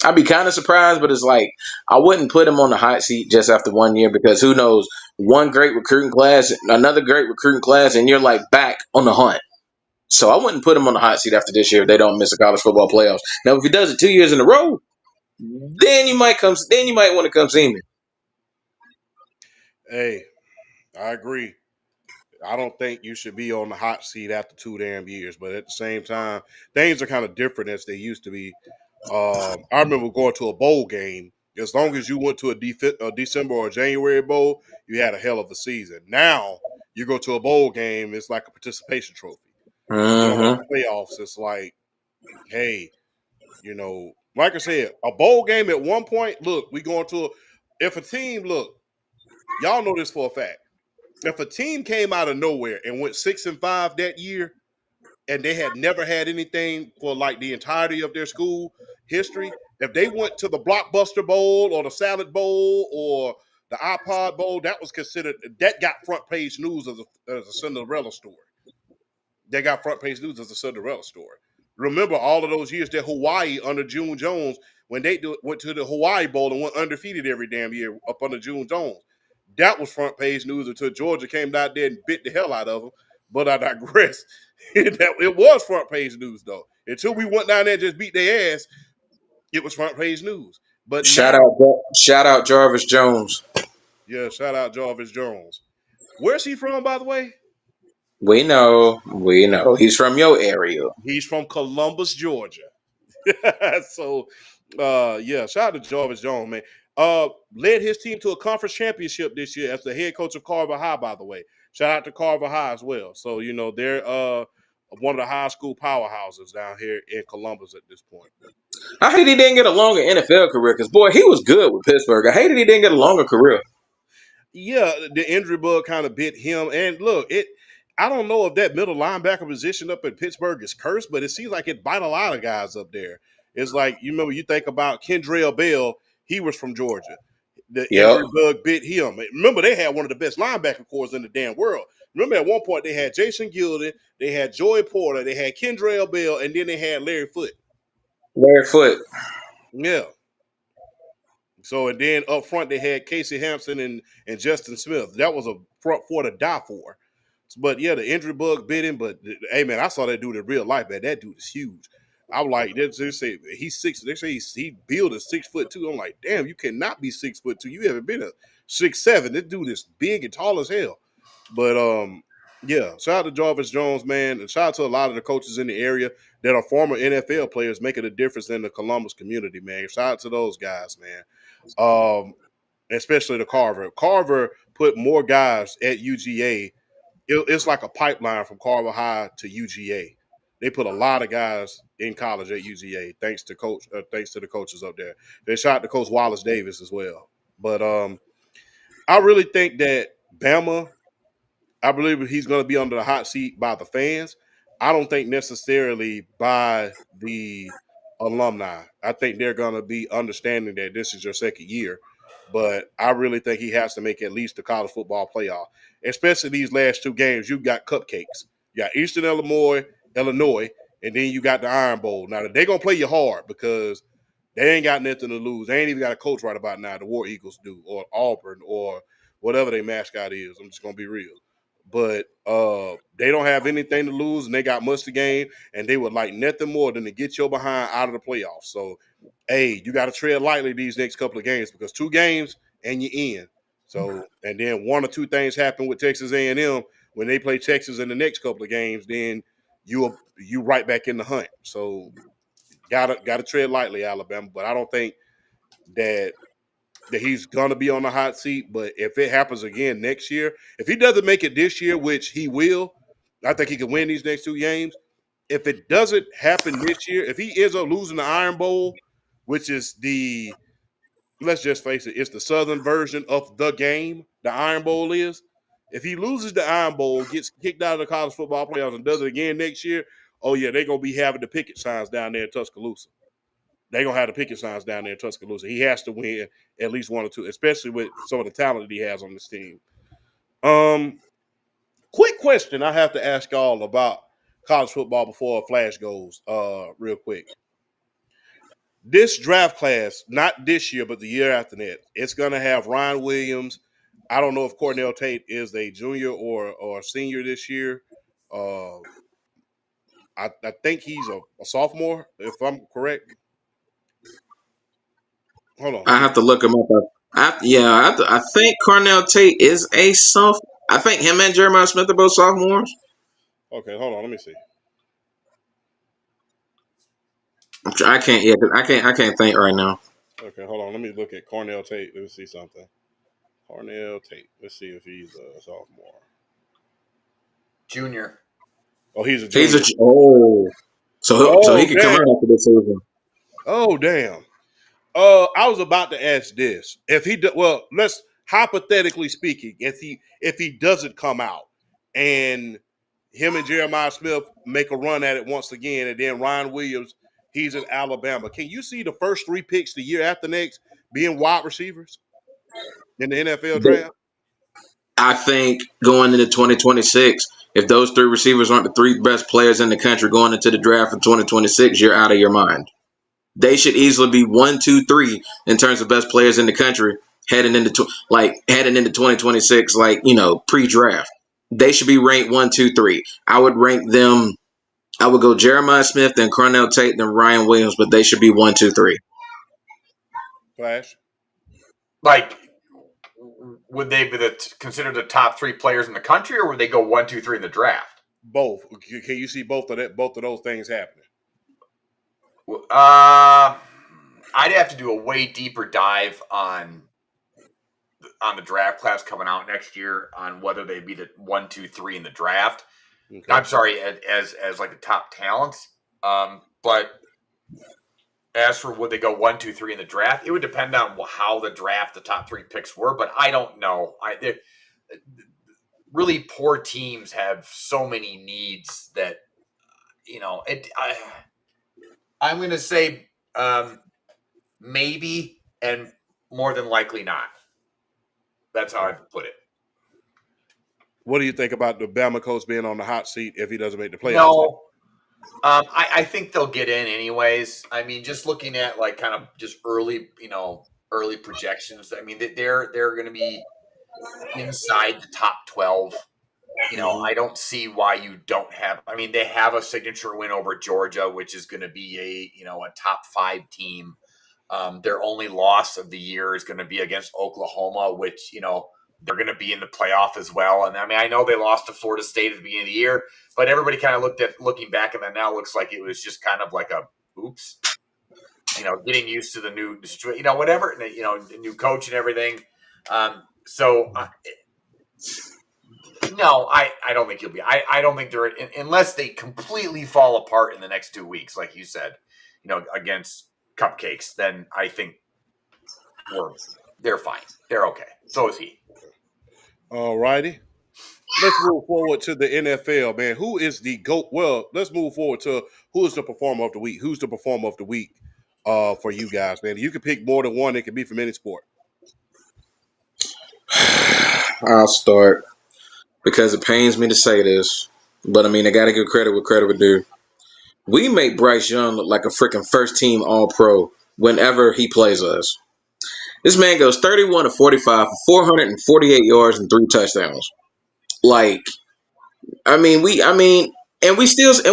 I'd be kind of surprised, but it's like I wouldn't put him on the hot seat just after 1 year because who knows, one great recruiting class, another great recruiting class, and you're like back on the hunt. So I wouldn't put him on the hot seat after this year if they don't miss the college football playoffs. Now, if he does it 2 years in a row, then you might come. Then you might want to come see me. Hey, I agree. I don't think you should be on the hot seat after 2 damn years, but at the same time, things are kind of different as they used to be. I remember going to a bowl game. As long as you went to a December or a January bowl, you had a hell of a season. Now you go to a bowl game, it's like a participation trophy. Playoffs, it's like, hey, like I said, a bowl game at one point. Look, we going to if a team y'all know this for a fact. If a team came out of nowhere and went 6-5 that year, and they had never had anything for like the entirety of their school history, if they went to the Blockbuster Bowl or the Salad Bowl or the iPod Bowl, that got front page news as a Cinderella story. They got front page news as a Cinderella story. Remember all of those years that Hawaii under June Jones, when they went to the Hawaii Bowl and went undefeated every damn year up under June Jones. That was front page news until Georgia came out there and bit the hell out of them. But I digress. It was front page news though. Until we went down there and just beat their ass, it was front page news. But now, Shout out Jarvis Jones. yeah, shout out Jarvis Jones. Where's he from, by the way? We know. He's from your area. He's from Columbus, Georgia. So, yeah, shout out to Jarvis Jones, man. Led his team to a conference championship this year as the head coach of Carver High, by the way. Shout out to Carver High as well. So, they're one of the high school powerhouses down here in Columbus at this point. I hate he didn't get a longer NFL career because, boy, he was good with Pittsburgh. I hated he didn't get a longer career. Yeah, the injury bug kind of bit him. And look, I don't know if that middle linebacker position up in Pittsburgh is cursed, but it seems like it bite a lot of guys up there. It's like, you think about Kendrell Bell, he was from Georgia. The Yep. injury bug bit him. Remember, they had one of the best linebacker corps in the damn world. Remember, at one point, they had Jason Gilden, they had Joey Porter, they had Kendrell Bell, and then they had Larry Foote. Larry Foote. Yeah. So, and then up front, they had Casey Hampson and Justin Smith. That was a front four to die for. But yeah, the injury bug bit him. But hey, man, I saw that dude in real life, man. That dude is huge. I'm like, they say he's 6. They say he built a 6'2". I'm like, damn, you cannot be 6'2". You haven't been a 6'7". This dude is big and tall as hell. But yeah, shout out to Jarvis Jones, man, and shout out to a lot of the coaches in the area that are former NFL players making a difference in the Columbus community, man. Shout out to those guys, man. Especially the Carver. Carver put more guys at UGA. It's like a pipeline from Carver High to UGA. They put a lot of guys in college at UGA, thanks to the coaches up there. They shout out to Coach Wallace Davis as well. But I really think that Bama, I believe he's going to be under the hot seat by the fans. I don't think necessarily by the alumni. I think they're going to be understanding that this is your second year. But I really think he has to make at least the college football playoff. Especially these last two games, you got cupcakes. You got Eastern Illinois, and then you got the Iron Bowl. Now, they're going to play you hard because they ain't got nothing to lose. They ain't even got a coach right about now. The War Eagles do, or Auburn, or whatever their mascot is. I'm just going to be real. But they don't have anything to lose, and they got much to gain, and they would like nothing more than to get your behind out of the playoffs. So, hey, you got to tread lightly these next couple of games because 2 games and you're in. So, and then 1 or 2 things happen with Texas A&M when they play Texas in the next couple of games, then you right back in the hunt. So, gotta tread lightly, Alabama. But I don't think that he's gonna be on the hot seat. But if it happens again next year, if he doesn't make it this year, which he will, I think he can win these next 2 games. If it doesn't happen this year, if he ends up losing the Iron Bowl, which is let's just face it, it's the Southern version of the game, the Iron Bowl is. If he loses the Iron Bowl, gets kicked out of the college football playoffs and does it again next year, oh yeah, they're gonna be having the picket signs down there in Tuscaloosa. They're gonna have the picket signs down there in Tuscaloosa. He has to win at least 1 or 2, especially with some of the talent that he has on this team. Quick question I have to ask y'all about college football before a flash goes, real quick. This draft class, not this year, but the year after that, it's gonna have Ryan Williams. I don't know if Cornell Tate is a junior or a senior this year. Uh, I think he's a sophomore, if I'm correct. Hold on, I let me. have to look him up. I think Cornell Tate is a soft. I think him and Jeremiah Smith are both sophomores. Okay, hold on, let me see. I can't. Yeah, I can't think right now. Okay, hold on, let me look at Cornell Tate. Let me see something. Cornell Tate. Let's see if he's a sophomore. Junior. Oh, he's a He's a junior. so he Oh could come damn. out after this season. Oh damn. I was about to ask this. If he well, let's hypothetically speaking, if he doesn't come out and him and Jeremiah Smith make a run at it once again, and then Ryan Williams, he's in Alabama. Can you see the first 3 picks the year after next being wide receivers in the NFL draft? I think going into 2026, if those three receivers aren't the three best players in the country going into the draft for 2026, you're out of your mind. They should easily be 1, 2, 3 in terms of best players in the country heading into 2026, pre-draft. They should be ranked 1, 2, 3. I would rank them. I would go Jeremiah Smith, then Cornell Tate, then Ryan Williams, but they should be 1, 2, 3. Flash. Like, would they be considered the top 3 players in the country, or would they go 1, 2, 3 in the draft? Both. Can you see both of those things happening? I'd have to do a way deeper dive on the draft class coming out next year on whether they'd be the 1, 2, 3 in the draft. Okay. I'm sorry, as like the top talents. But as for would they go 1, 2, 3 in the draft, it would depend on how the top 3 picks were. But I don't know. Really poor teams have so many needs that I'm going to say maybe and more than likely not. That's how I'd put it. What do you think about the Bama coach being on the hot seat if he doesn't make the playoffs? No. I think they'll get in anyways. I mean, just looking at like kind of just early projections. I mean, they're going to be inside the top 12. I don't see why you don't have. I mean, they have a signature win over Georgia, which is going to be a top 5 team. Their only loss of the year is going to be against Oklahoma, which they're going to be in the playoff as well. And I mean, I know they lost to Florida State at the beginning of the year, but everybody kind of looking back at that now looks like it was just kind of like a oops, getting used to the new, whatever, the new coach and everything. No, I don't think he'll be. I don't think they're unless they completely fall apart in the next 2 weeks, like you said, against Cupcakes. Then I think they're fine. They're okay. So is he. All righty. Let's move forward to the NFL, man. Who is the GOAT? Well, let's move forward to who is the performer of the week. Who's the performer of the week for you guys, man? You can pick more than one. It can be from any sport. I'll start because it pains me to say this, but I mean, I got to give credit where credit would due. We make Bryce Young look like a freaking first-team All-Pro whenever he plays us. This man goes 31 of 45 for 448 yards and 3 touchdowns. And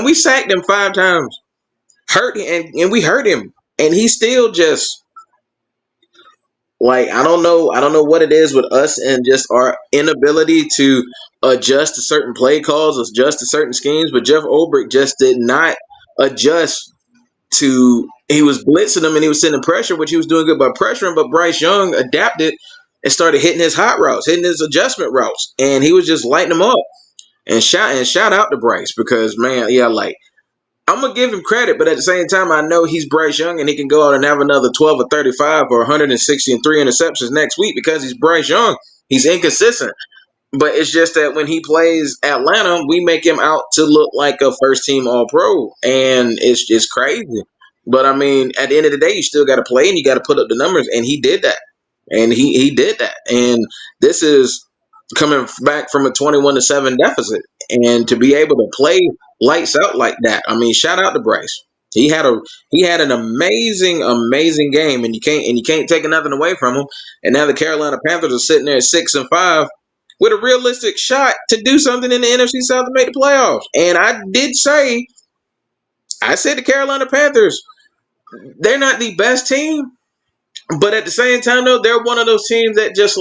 we sacked him 5 times. And we hurt him. And he still just I don't know what it is with us and just our inability to adjust to certain play calls, adjust to certain schemes, but Jeff Ulbrich just did not adjust he was blitzing him and he was sending pressure, which he was doing good by pressuring, but Bryce Young adapted and started hitting his hot routes, hitting his adjustment routes, and he was just lighting them up. And shout out to Bryce because, man, yeah, I'm going to give him credit, but at the same time, I know he's Bryce Young and he can go out and have another 12 or 35 or 160 and 3 interceptions next week because he's Bryce Young. He's inconsistent. But it's just that when he plays Atlanta, we make him out to look like a first-team All-Pro, and it's crazy. But, I mean, at the end of the day, you still got to play and you got to put up the numbers, and he did that. And he did that. And this is coming back from a 21-7 deficit. And to be able to play lights out like that, I mean, shout out to Bryce. He had an amazing game, and you can't take nothing away from him. And now the Carolina Panthers are sitting there at 6-5 with a realistic shot to do something in the NFC South to make the playoffs. And I said the Carolina Panthers, they're not the best team, but at the same time, though, they're one of those teams that just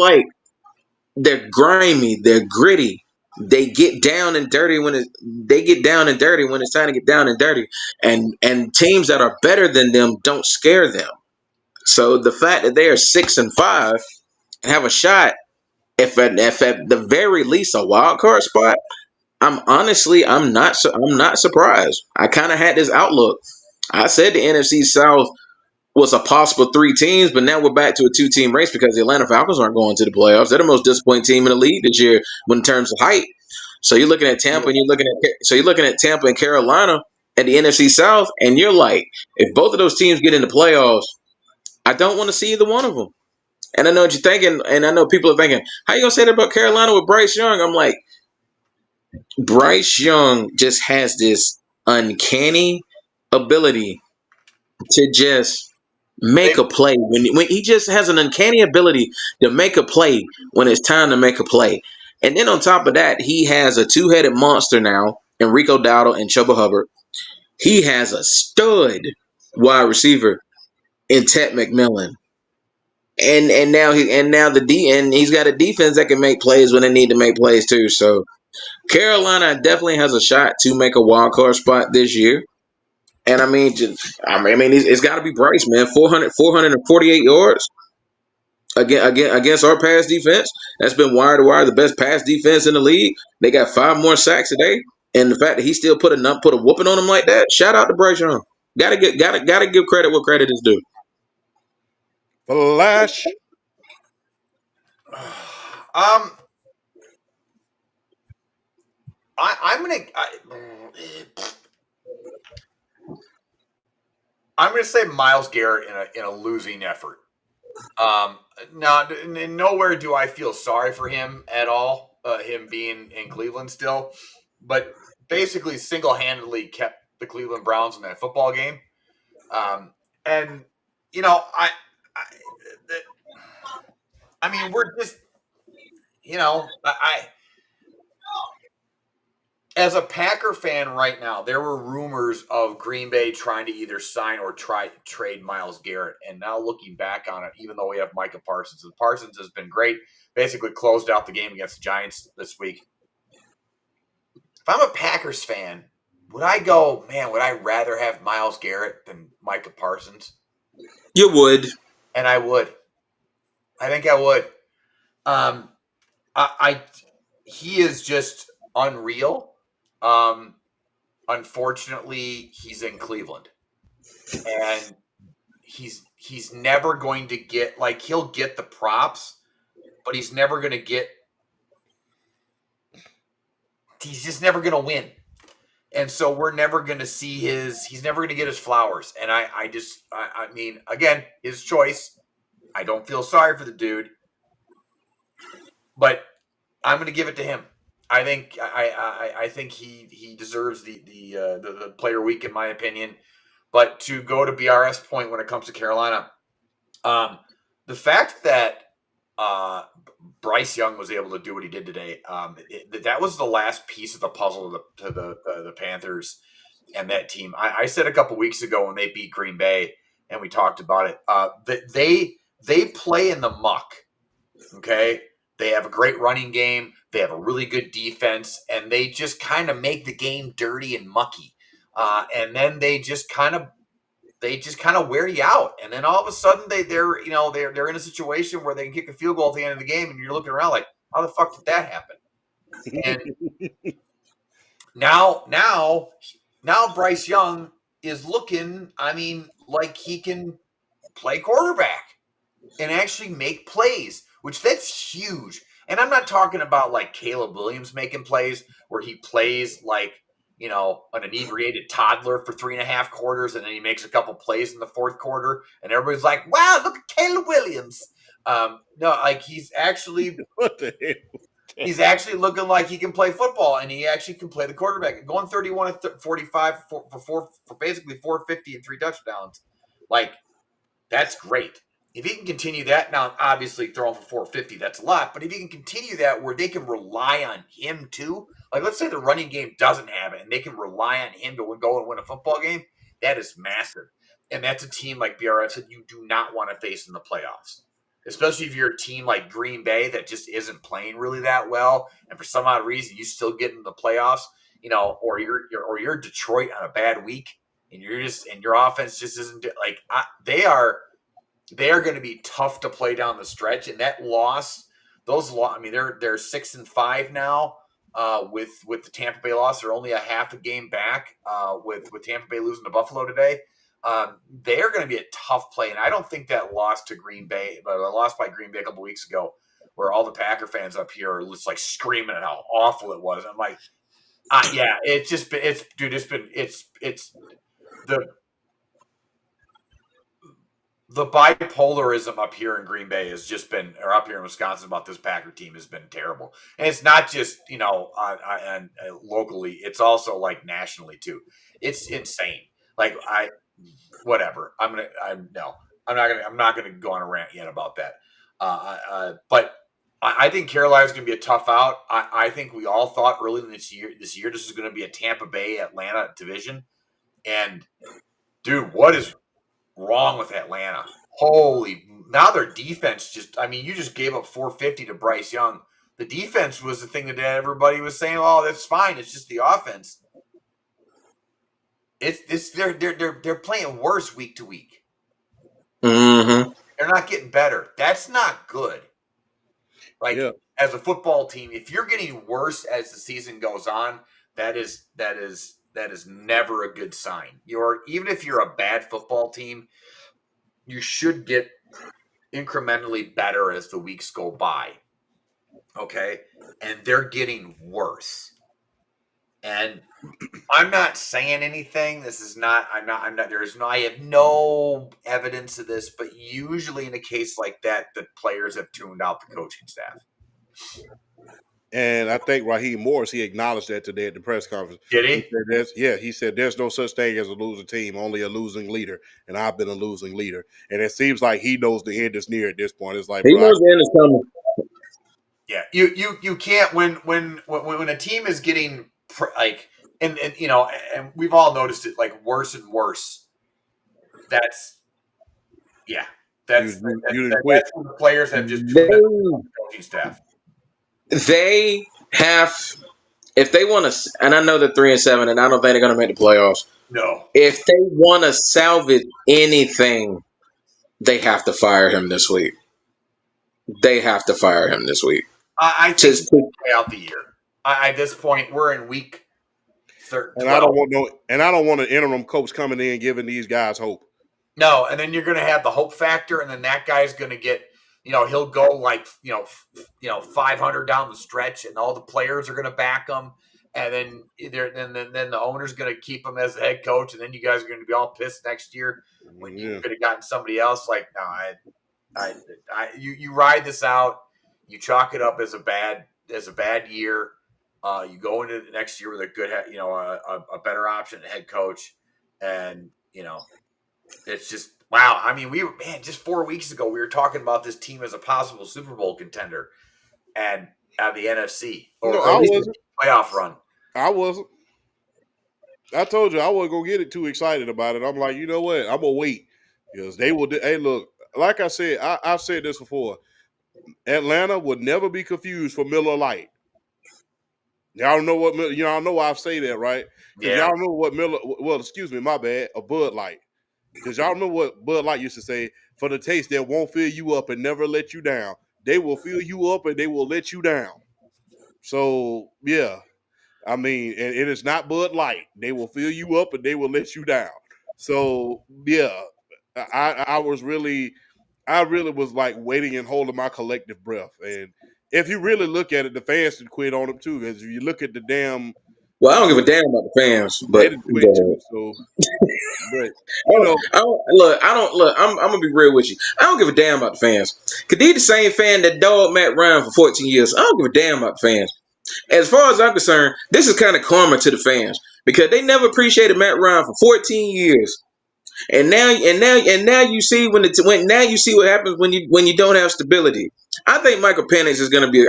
they're grimy, they're gritty. They get down and dirty when it's time to get down and dirty. And teams that are better than them don't scare them. So the fact that they are 6-5 and have a shot, if at the very least a wild card spot, I'm not surprised. I kind of had this outlook. I said the NFC South was a possible three teams, but now we're back to a two-team race because the Atlanta Falcons aren't going to the playoffs. They're the most disappointing team in the league this year in terms of height. So you're looking at Tampa, and you're looking at Tampa and Carolina at the NFC South, and you're like, if both of those teams get into playoffs, I don't want to see either one of them. And I know what you're thinking, and I know people are thinking, how you gonna say that about Carolina with Bryce Young? I'm like, Bryce Young just has this uncanny ability to just They, make a play when he just has an uncanny ability to make a play when it's time to make a play. And then on top of that, he has a two-headed monster now, Enrico Dowdle and Chuba Hubbard. He has a stud wide receiver in Ted McMillan. And he's got a defense that can make plays when they need to make plays too. So Carolina definitely has a shot to make a wild card spot this year. And it's got to be Bryce, man. 448 yards against our pass defense. That's been wire to wire the best pass defense in the league. They got 5 more sacks today, and the fact that he still put a whooping on him like that. Shout out to Bryce Young. Gotta give credit what credit is due. Flash. um, I'm gonna say Myles Garrett in a losing effort. Now, nowhere do I feel sorry for him at all. Him being in Cleveland still, but basically single-handedly kept the Cleveland Browns in that football game. And you know, I mean, we're just, I as a Packer fan right now, there were rumors of Green Bay trying to either sign or try to trade Myles Garrett. And now looking back on it, even though we have Micah Parsons, and Parsons has been great, basically closed out the game against the Giants this week. If I'm a Packers fan, would I go, man, would I rather have Myles Garrett than Micah Parsons? You would. And I would. I think I would. He is just unreal. Unfortunately, he's in Cleveland, and he's never going to get, like, he'll get the props, but he's never going to get. He's just never going to win, and so we're never going to see his. He's never going to get his flowers, and I mean, again, his choice. I don't feel sorry for the dude, but I'm going to give it to him. I think he deserves the player week, in my opinion. But to go to BRS point when it comes to Carolina, the fact that Bryce Young was able to do what he did today, that was the last piece of the puzzle to the Panthers and that team. I said a couple weeks ago when they beat Green Bay, and we talked about it, that they play in the muck. Okay, they have a great running game. They have a really good defense, and they just kind of make the game dirty and mucky. And then they just kind of wear you out. And then all of a sudden they're in a situation where they can kick a field goal at the end of the game, and you're looking around like, how the fuck did that happen? And now Bryce Young is looking, I mean, like he can play quarterback and actually make plays, which that's huge. And I'm not talking about like Caleb Williams making plays where he plays like, an inebriated toddler for 3.5 quarters, and then he makes a couple plays in the fourth quarter, and everybody's like, wow, look at Caleb Williams. No, like he's actually What the hell? he's actually looking like he can play football, and he actually can play the quarterback. Going 31-45 for basically 450 and 3 touchdowns. Like, that's great. If he can continue that, now obviously throwing for 450, that's a lot, but if he can continue that where they can rely on him too, like let's say the running game doesn't have it and they can rely on him to go and win a football game, that is massive. And that's a team like BRF that you do not want to face in the playoffs, especially if you're a team like Green Bay that just isn't playing really that well, and for some odd reason you still get in the playoffs, or you're Detroit on a bad week, and your offense just isn't like they are going to be tough to play down the stretch. And that loss, I mean, they're 6-5 now. with the Tampa Bay loss. They're only a half a game back with Tampa Bay losing to Buffalo today. They're going to be a tough play, and I don't think that loss to Green Bay, but a loss by Green Bay a couple weeks ago, where all the Packer fans up here are just like screaming at how awful it was. I'm like, yeah, it's the bipolarism up here in Green Bay has just been, or up here in Wisconsin about this Packer team has been terrible. And it's not just, and locally, it's also like nationally too. It's insane. Like whatever. I'm not gonna go on a rant yet about that. But I think Carolina's going to be a tough out. I think we all thought early in this year this is going to be a Tampa Bay Atlanta division. And dude, what is wrong with Atlanta? Now their defense you just gave up 450 to Bryce Young. The defense was the thing that everybody was saying, oh, that's fine. It's just the offense. They're playing worse week to week. Mm-hmm. They're not getting better. That's not good. As a football team, if you're getting worse as the season goes on, that is never a good sign. Even if you're a bad football team, you should get incrementally better as the weeks go by. Okay? And they're getting worse. And I'm not saying anything. I have no evidence of this, but usually in a case like that, the players have tuned out the coaching staff. And I think Raheem Morris, he acknowledged that today at the press conference. Did he? He said there's no such thing as a losing team, only a losing leader. And I've been a losing leader. And it seems like he knows the end is near at this point. It's like he knows the end is coming. Yeah, you can't when a team is getting and we've all noticed it like worse and worse. That's when the players have just tuned out the coaching staff. They have, if they want to, and I know they're 3-7, and I don't think they're going to make the playoffs. No. If they want to salvage anything, they have to fire him this week. I think play out the year. At this point, we're in week 13. And I don't want an interim coach coming in giving these guys hope. No, and then you're going to have the hope factor, and then that guy's going to get. He'll go like 500 down the stretch, and all the players are going to back him, and then the owner's going to keep him as the head coach, and then you guys are going to be all pissed next year when you could have gotten somebody else. Like, no, you ride this out, you chalk it up as a bad year. You go into the next year with a good, a better option at head coach, and it's just. Wow, I mean, just 4 weeks ago, we were talking about this team as a possible Super Bowl contender and at the NFC or I wasn't. Playoff run. I wasn't. I told you I wasn't going to get too excited about it. I'm like, you know what? I'm going to wait because they will do. Hey, look, like I said, I've said this before. Atlanta would never be confused for Miller Lite. Y'all know what, y'all know why I say that, right? Because y'all know what a Bud Light. Because y'all remember what Bud Light used to say, for the taste that won't fill you up and never let you down. They will fill you up and they will let you down. So, yeah. I mean, and it is not Bud Light. They will fill you up and they will let you down. So, yeah. I really was like waiting and holding my collective breath. And if you really look at it, the fans did quit on them too. Because if you look at the damn... Well, I don't give a damn about the fans, but I'm gonna be real with you. I don't give a damn about the fans. Cause they the same fan that dogged Matt Ryan for 14 years. I don't give a damn about the fans. As far as I'm concerned, this is kind of karma to the fans because they never appreciated Matt Ryan for 14 years. And now you see now you see what happens when you don't have stability. I think Michael Penix is going to be.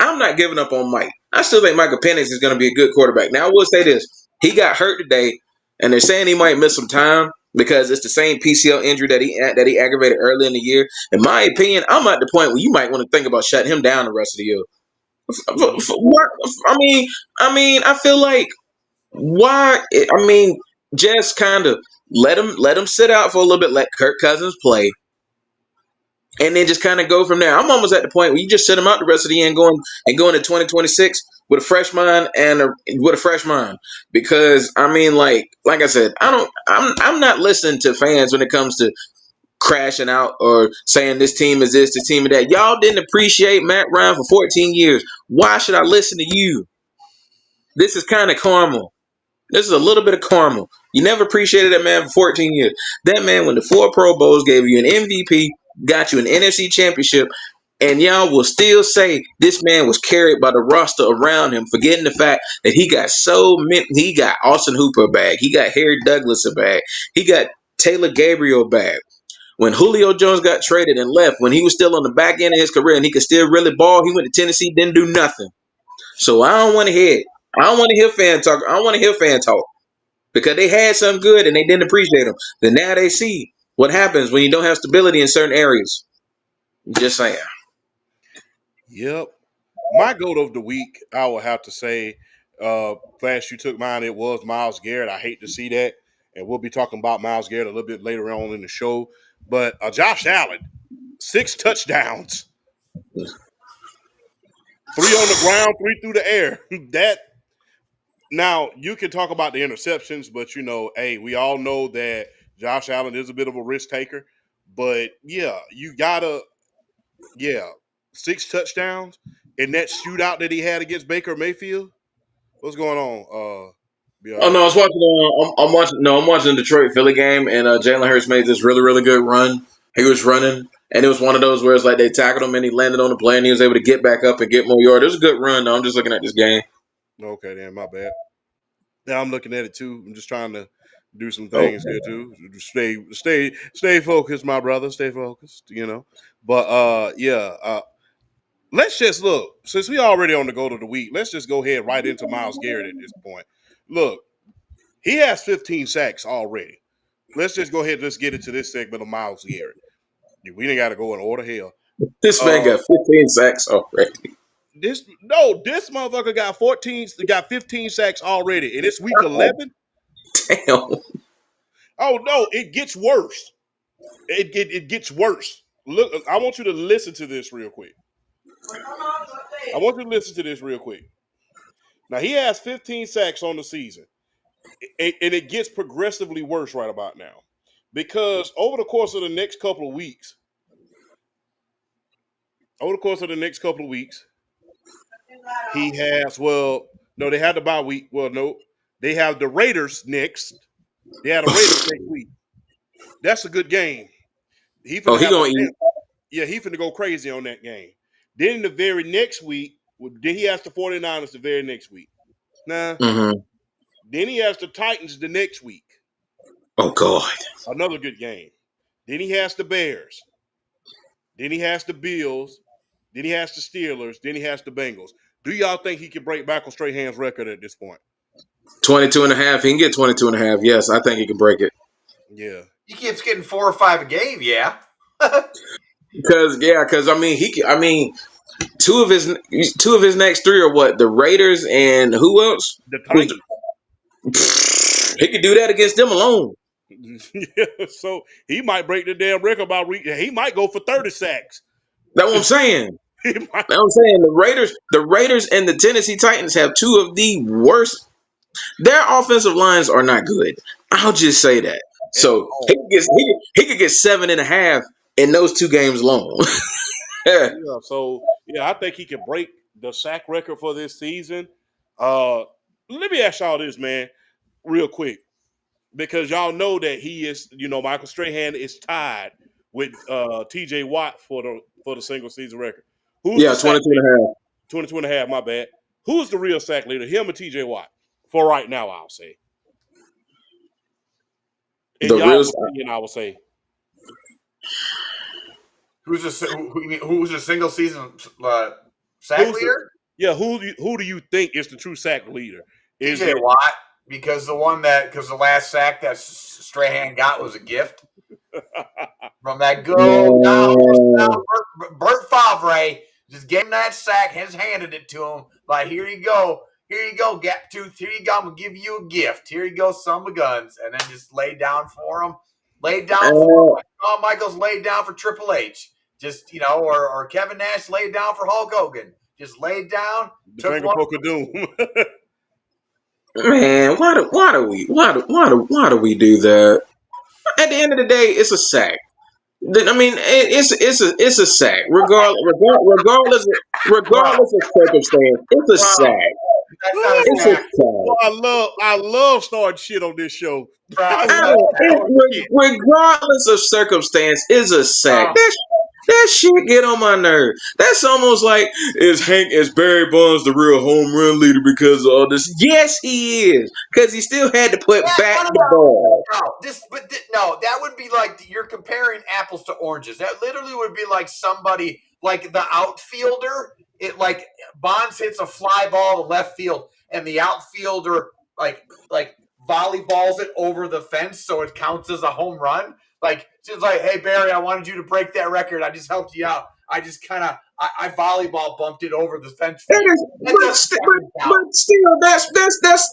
I'm not giving up on Mike. I still think Michael Penix is going to be a good quarterback. Now I will say this: he got hurt today, and they're saying he might miss some time because it's the same PCL injury that he aggravated early in the year. In my opinion, I'm at the point where you might want to think about shutting him down the rest of the year. What? I feel like why? Just kind of let him sit out for a little bit, let Kirk Cousins play, and then just kind of go from there. I'm almost at the point where you just sit him out the rest of the year and go into 2026 with a fresh mind with a fresh mind. Because I mean, like I said, I'm not listening to fans when it comes to crashing out or saying this team is this team is that. Y'all didn't appreciate Matt Ryan for 14 years. Why should I listen to you? This is kind of caramel. This is a little bit of caramel. You never appreciated that man for 14 years. That man went to 4 Pro Bowls, gave you an MVP, got you an NFC championship, and y'all will still say this man was carried by the roster around him, forgetting the fact that he got so many. He got Austin Hooper back. He got Harry Douglas back. He got Taylor Gabriel back. When Julio Jones got traded and left, when he was still on the back end of his career and he could still really ball, he went to Tennessee, didn't do nothing. So I don't want to hear it. I don't want to hear fan talk. I don't want to hear fan talk because they had something good and they didn't appreciate them. Then now they see what happens when you don't have stability in certain areas. Just saying. Yep. My goat of the week, I will have to say, Flash, you took mine. It was Myles Garrett. I hate to see that. And we'll be talking about Myles Garrett a little bit later on in the show. But Josh Allen, 6 touchdowns, 3 on the ground, 3 through the air. That now you can talk about the interceptions, but hey, we all know that Josh Allen is a bit of a risk taker. But yeah, you gotta, 6 touchdowns in that shootout that he had against Baker Mayfield. What's going on? Be all Oh right. no, I was watching. I'm watching. No, I'm watching the Detroit Philly game, and Jalen Hurts made this really, really good run. He was running, and it was one of those where it's like they tackled him, and he landed on the play, and he was able to get back up and get more yards. It was a good run. Though. I'm just looking at this game. Okay, then my bad. Now I'm looking at it too. I'm just trying to do some Oh, things here too. Stay focused, my brother. Stay focused. But let's just look. Since we already on the goal of the week, let's just go ahead right into Myles Garrett at this point. Look, he has 15 sacks already. Let's just go ahead and let's get into this segment of Myles Garrett. We didn't got to go in order. Hell, this man got 15 sacks already. this motherfucker got 15 sacks already, and it's week 11. Damn. Oh no, it gets worse. It gets worse. Look, I want you to listen to this real quick. Now he has 15 sacks on the season, and it gets progressively worse right about now, because over the course of the next couple of weeks, he has they had the bye week. Well, no, they have the Raiders next. They had a Raiders next week. That's a good game. He Oh, finna he have gonna eat. he finna go crazy on that game. Then the very next week, then he has the 49ers the very next week. Nah. Mm-hmm. Then he has the Titans the next week. Oh God. Another good game. Then he has the Bears. Then he has the Bills. Then he has the Steelers. Then he has the Bengals. Do y'all think he can break Michael Strahan's record at this point? 22 and a half. He can get 22 and a half. Yes, I think he can break it. Yeah. He keeps getting 4 or 5 a game. Yeah. Because I mean, two of his next 3 are what? The Raiders and who else? The Titans. He could do that against them alone. Yeah, so he might break the damn record by he might go for 30 sacks. That's what I'm saying. He might. That's what I'm saying. The Raiders and the Tennessee Titans have 2 of the worst. Their offensive lines are not good. I'll just say that. So he could get 7.5 in those 2 games alone. Yeah, so I think he can break the sack record for this season. Let me ask y'all this, man, real quick, because y'all know that he is, Michael Strahan is tied with TJ Watt for the single season record. Who's the sack 22 and a half. 22 and a half, my bad. Who's the real sack leader, him or TJ Watt? For right now, I'll say. In y'all's opinion, I will say. Who's a single season sack leader? Who do you think is the true sack leader? Is TJ Watt, because the last sack that Strahan got was a gift from that Bert Favre. Just gave him that sack, has handed it to him. Like, here you go, Gap Tooth. Here you go. I'm gonna give you a gift. Here you go, son of guns, and then just laid down for him. Michaels laid down for Triple H. Just or Kevin Nash laid down for Hulk Hogan. just laid down, The took finger one. poke of doom. Man, why do we do that? At the end of the day, it's a sack. I mean, it's a sack. Bro, Regardless of circumstance, it's a bro, sack. that's not a It's a sack. Well, sack. I love starting shit on this show. Bro, I it's I not love a sack. don't. starting shit. Regardless of circumstance, is a sack. Bro, That shit get on my nerve. That's almost like is Barry Bonds the real home run leader because of all this? Yes, he is, because he still had to put yeah, back no, no, the no. ball. No, that would be like you're comparing apples to oranges. That literally would be like somebody like the outfielder. It like Bonds hits a fly ball to left field, and the outfielder like volleyballs it over the fence, so it counts as a home run. Like just like, hey Barry, I wanted you to break that record. I just helped you out. I just kind of I volleyball bumped it over the fence for That you. is, That doesn't fucking count. but still,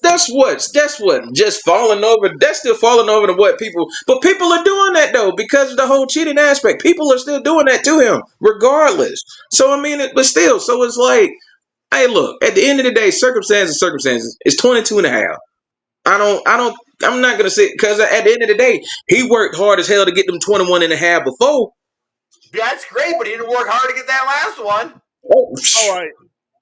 that's what just falling over. That's still falling over to what people. But people are doing that though because of the whole cheating aspect. People are still doing that to him, regardless. So I mean, but still, so it's like, hey, look. At the end of the day, circumstances. It's 22 and a half. I'm not gonna say because at the end of the day, he worked hard as hell to get them 21 and a half before. That's great, but he didn't work hard to get that last one. Oh, All right.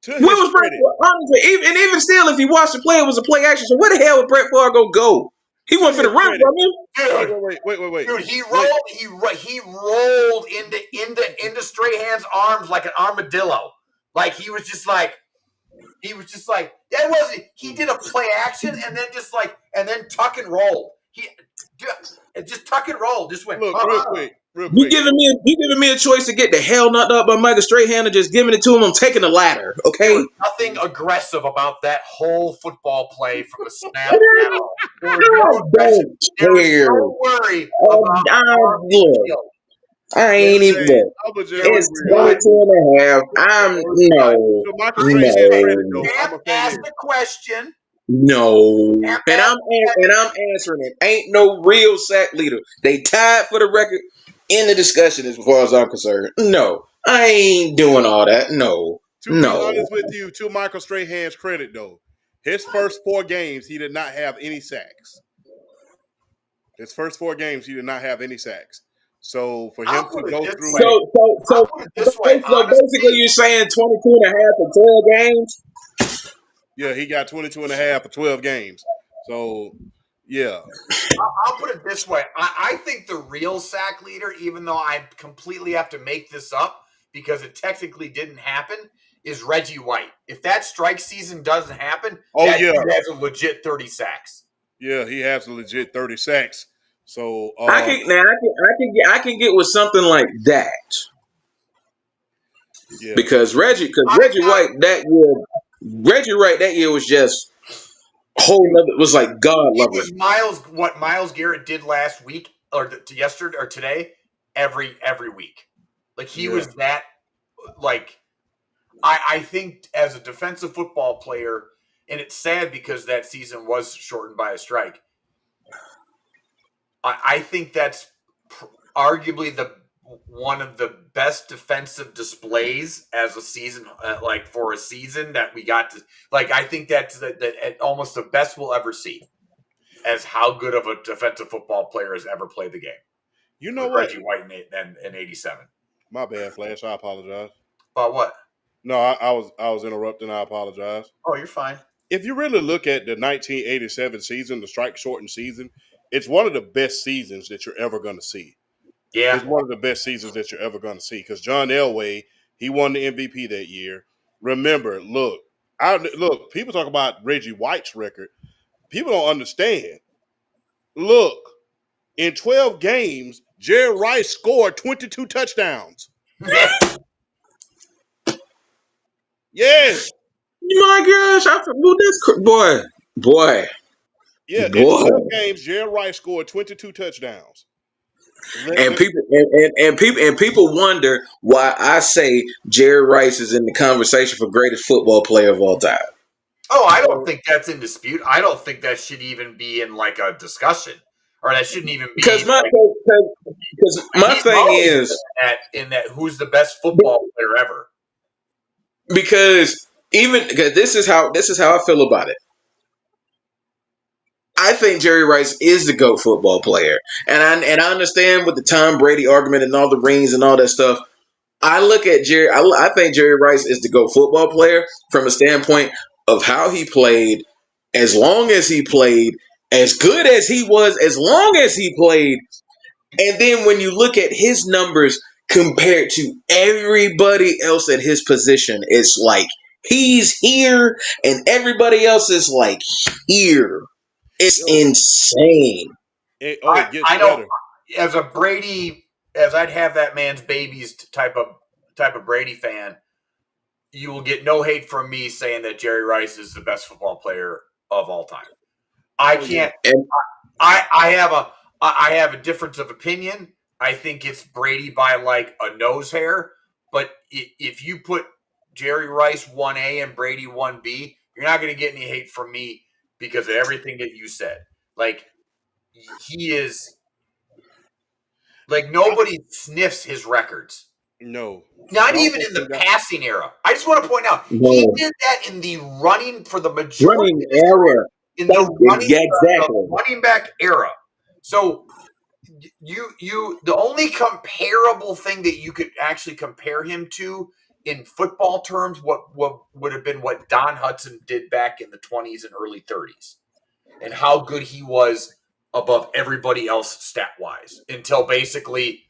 To where his was Brett credit, Favre? Honestly, even still, if you watch the play, it was a play action. So where the hell would Brett Favre go? He to wasn't his finna run credit. from him. Wait. Dude, he Wait. rolled into Strahan's arms like an armadillo. Like he was just like that wasn't. He did a play action and then tuck and roll. Just tuck and roll. Just went. Look, real You quick. giving me a choice to get the hell knocked out by Michael Strahan and just giving it to him. I'm taking the ladder, There was okay? nothing aggressive about that whole football play from the snap I down. There was no aggression. There don't was care. no worry about harm being Look, killed. I ain't even look. I'm gonna just There be was It's real. 22 and a half. I'm no, To Michael Strahan's credit, no. though, I'm Champ gonna say asked this. the question. No, Champ and asked I'm answering it. Ain't no real sack leader. They tied for the record in the discussion as far as I'm concerned. No, I ain't doing all that. No, To be no. honest with you, to Michael Strahan's credit, though, his first 4 games, he did not have any sacks. His first 4 games, he did not have any sacks. So for him I'll to put it go this through, way. I'll put it this way. So basically, you're saying 22 and a half for 12 games? yeah, he got 22 and a half for 12 games. So, yeah. I'll put it this way. I think the real sack leader, even though I completely have to make this up because it technically didn't happen, is Reggie White. If that strike season doesn't happen, that dude has a legit 30 sacks. Yeah, he has a legit 30 sacks. So I can get with something like that. Yeah. Because Reggie White that year was just whole nother, was like God He level. was what Myles Garrett did last week or yesterday or today every week. Like he was that like I think as a defensive football player, and it's sad because that season was shortened by a strike. I think that's arguably one of the best defensive displays as a season, like for a season that we got to. Like I think that's almost the best we'll ever see, as how good of a defensive football player has ever played the game. You know what? Reggie White in '87. My bad, Flash. I apologize. But what? No, I was interrupting. I apologize. Oh, you're fine. If you really look at the 1987 season, the strike shortened season, it's one of the best seasons that you're ever going to see. Yeah, It's one of the best seasons that you're ever going to see because John Elway, he won the MVP that year. Remember, look, people talk about Reggie White's record. People don't understand. Look, in 12 games, Jerry Rice scored 22 touchdowns. Yes. My gosh, boy. Yeah, in 12 games, Jerry Rice scored 22 touchdowns. And people wonder why I say Jerry Rice is in the conversation for greatest football player of all time. Oh, I don't think that's in dispute. I don't think that should even be in like a discussion, or that shouldn't even be. Because my thing is in that who's the best football player ever. because this is how I feel about it. I think Jerry Rice is the GOAT football player, and I understand with the Tom Brady argument and all the rings and all that stuff. I look at Jerry. I think Jerry Rice is the GOAT football player from a standpoint of how he played, as long as he played, as good as he was, as long as he played. And then when you look at his numbers compared to everybody else at his position, it's like he's here and everybody else is like here. It's Yo, insane. it gets I know better. as a Brady, as I'd have that man's babies type of Brady fan, you will get no hate from me saying that Jerry Rice is the best football player of all time. I Oh yeah. can't. And I have a difference of opinion. I think it's Brady by like a nose hair. But if you put Jerry Rice 1A and Brady 1B, you're not going to get any hate from me because of everything that you said. Like he is like nobody sniffs his records. No. Not And even also in too the that passing era. I just want to point out he no, did that in the running for the majority running of his career error. in the Yeah, exactly. running back era. So the only comparable thing that you could actually compare him to in football terms, what would have been what Don Hudson did back in the 20s and early 30s, and how good he was above everybody else stat wise until basically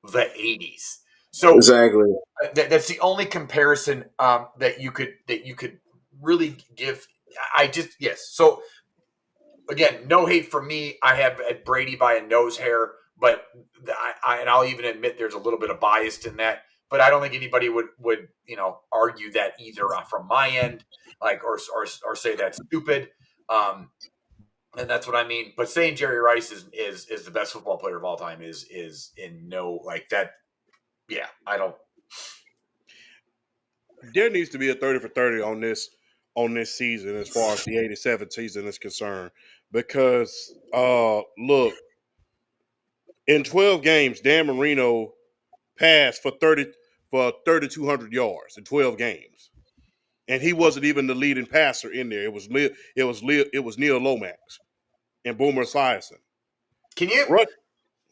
the 80s. So Exactly. that's the only comparison that you could really give. I just yes. So again, no hate from me. I have Brady by a nose hair, but and I'll even admit there's a little bit of bias in that. But I don't think anybody would argue that either from my end, like or say that's stupid. And that's what I mean. But saying Jerry Rice is the best football player of all time is in no like that. Yeah, I don't. there needs to be a 30 for 30 on this season as far as the 87 season is concerned. Because look, in 12 games, Dan Marino passed for 3,200 yards in 12 games. And he wasn't even the leading passer in there. It was Neil Lomax and Boomer Esiason. Can you Rush,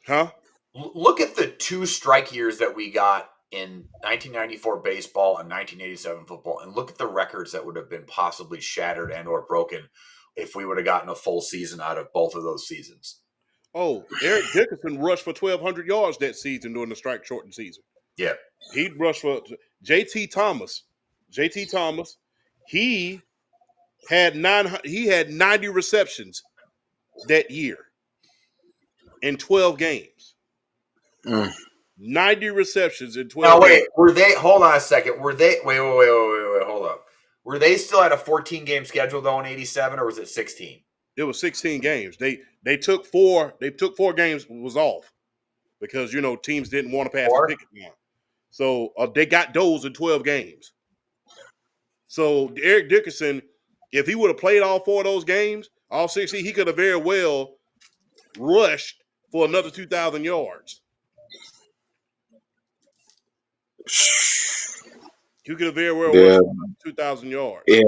huh? look at the two strike years that we got in 1994 baseball and 1987 football, and look at the records that would have been possibly shattered and or broken if we would have gotten a full season out of both of those seasons. Oh, Eric Dickerson rushed for 1,200 yards that season during the strike shortened season. Yeah. He rushed for JT Thomas. JT Thomas, he he had 90 receptions that year in 12 games. Mm. 90 receptions in Now 12 wait, games. were they? Hold on a second. Were they? Wait. Hold up. Were they still at a 14 game schedule though in '87, or was it 16? It was 16 games. They took four games was off because teams didn't want to pass the Four. picket line. So they got those in 12 games. So Eric Dickerson, if he would have played all four of those games, all 16, he could have very well rushed for another 2,000 yards. He could have very well Yeah, rushed for another 2,000 yards. yeah.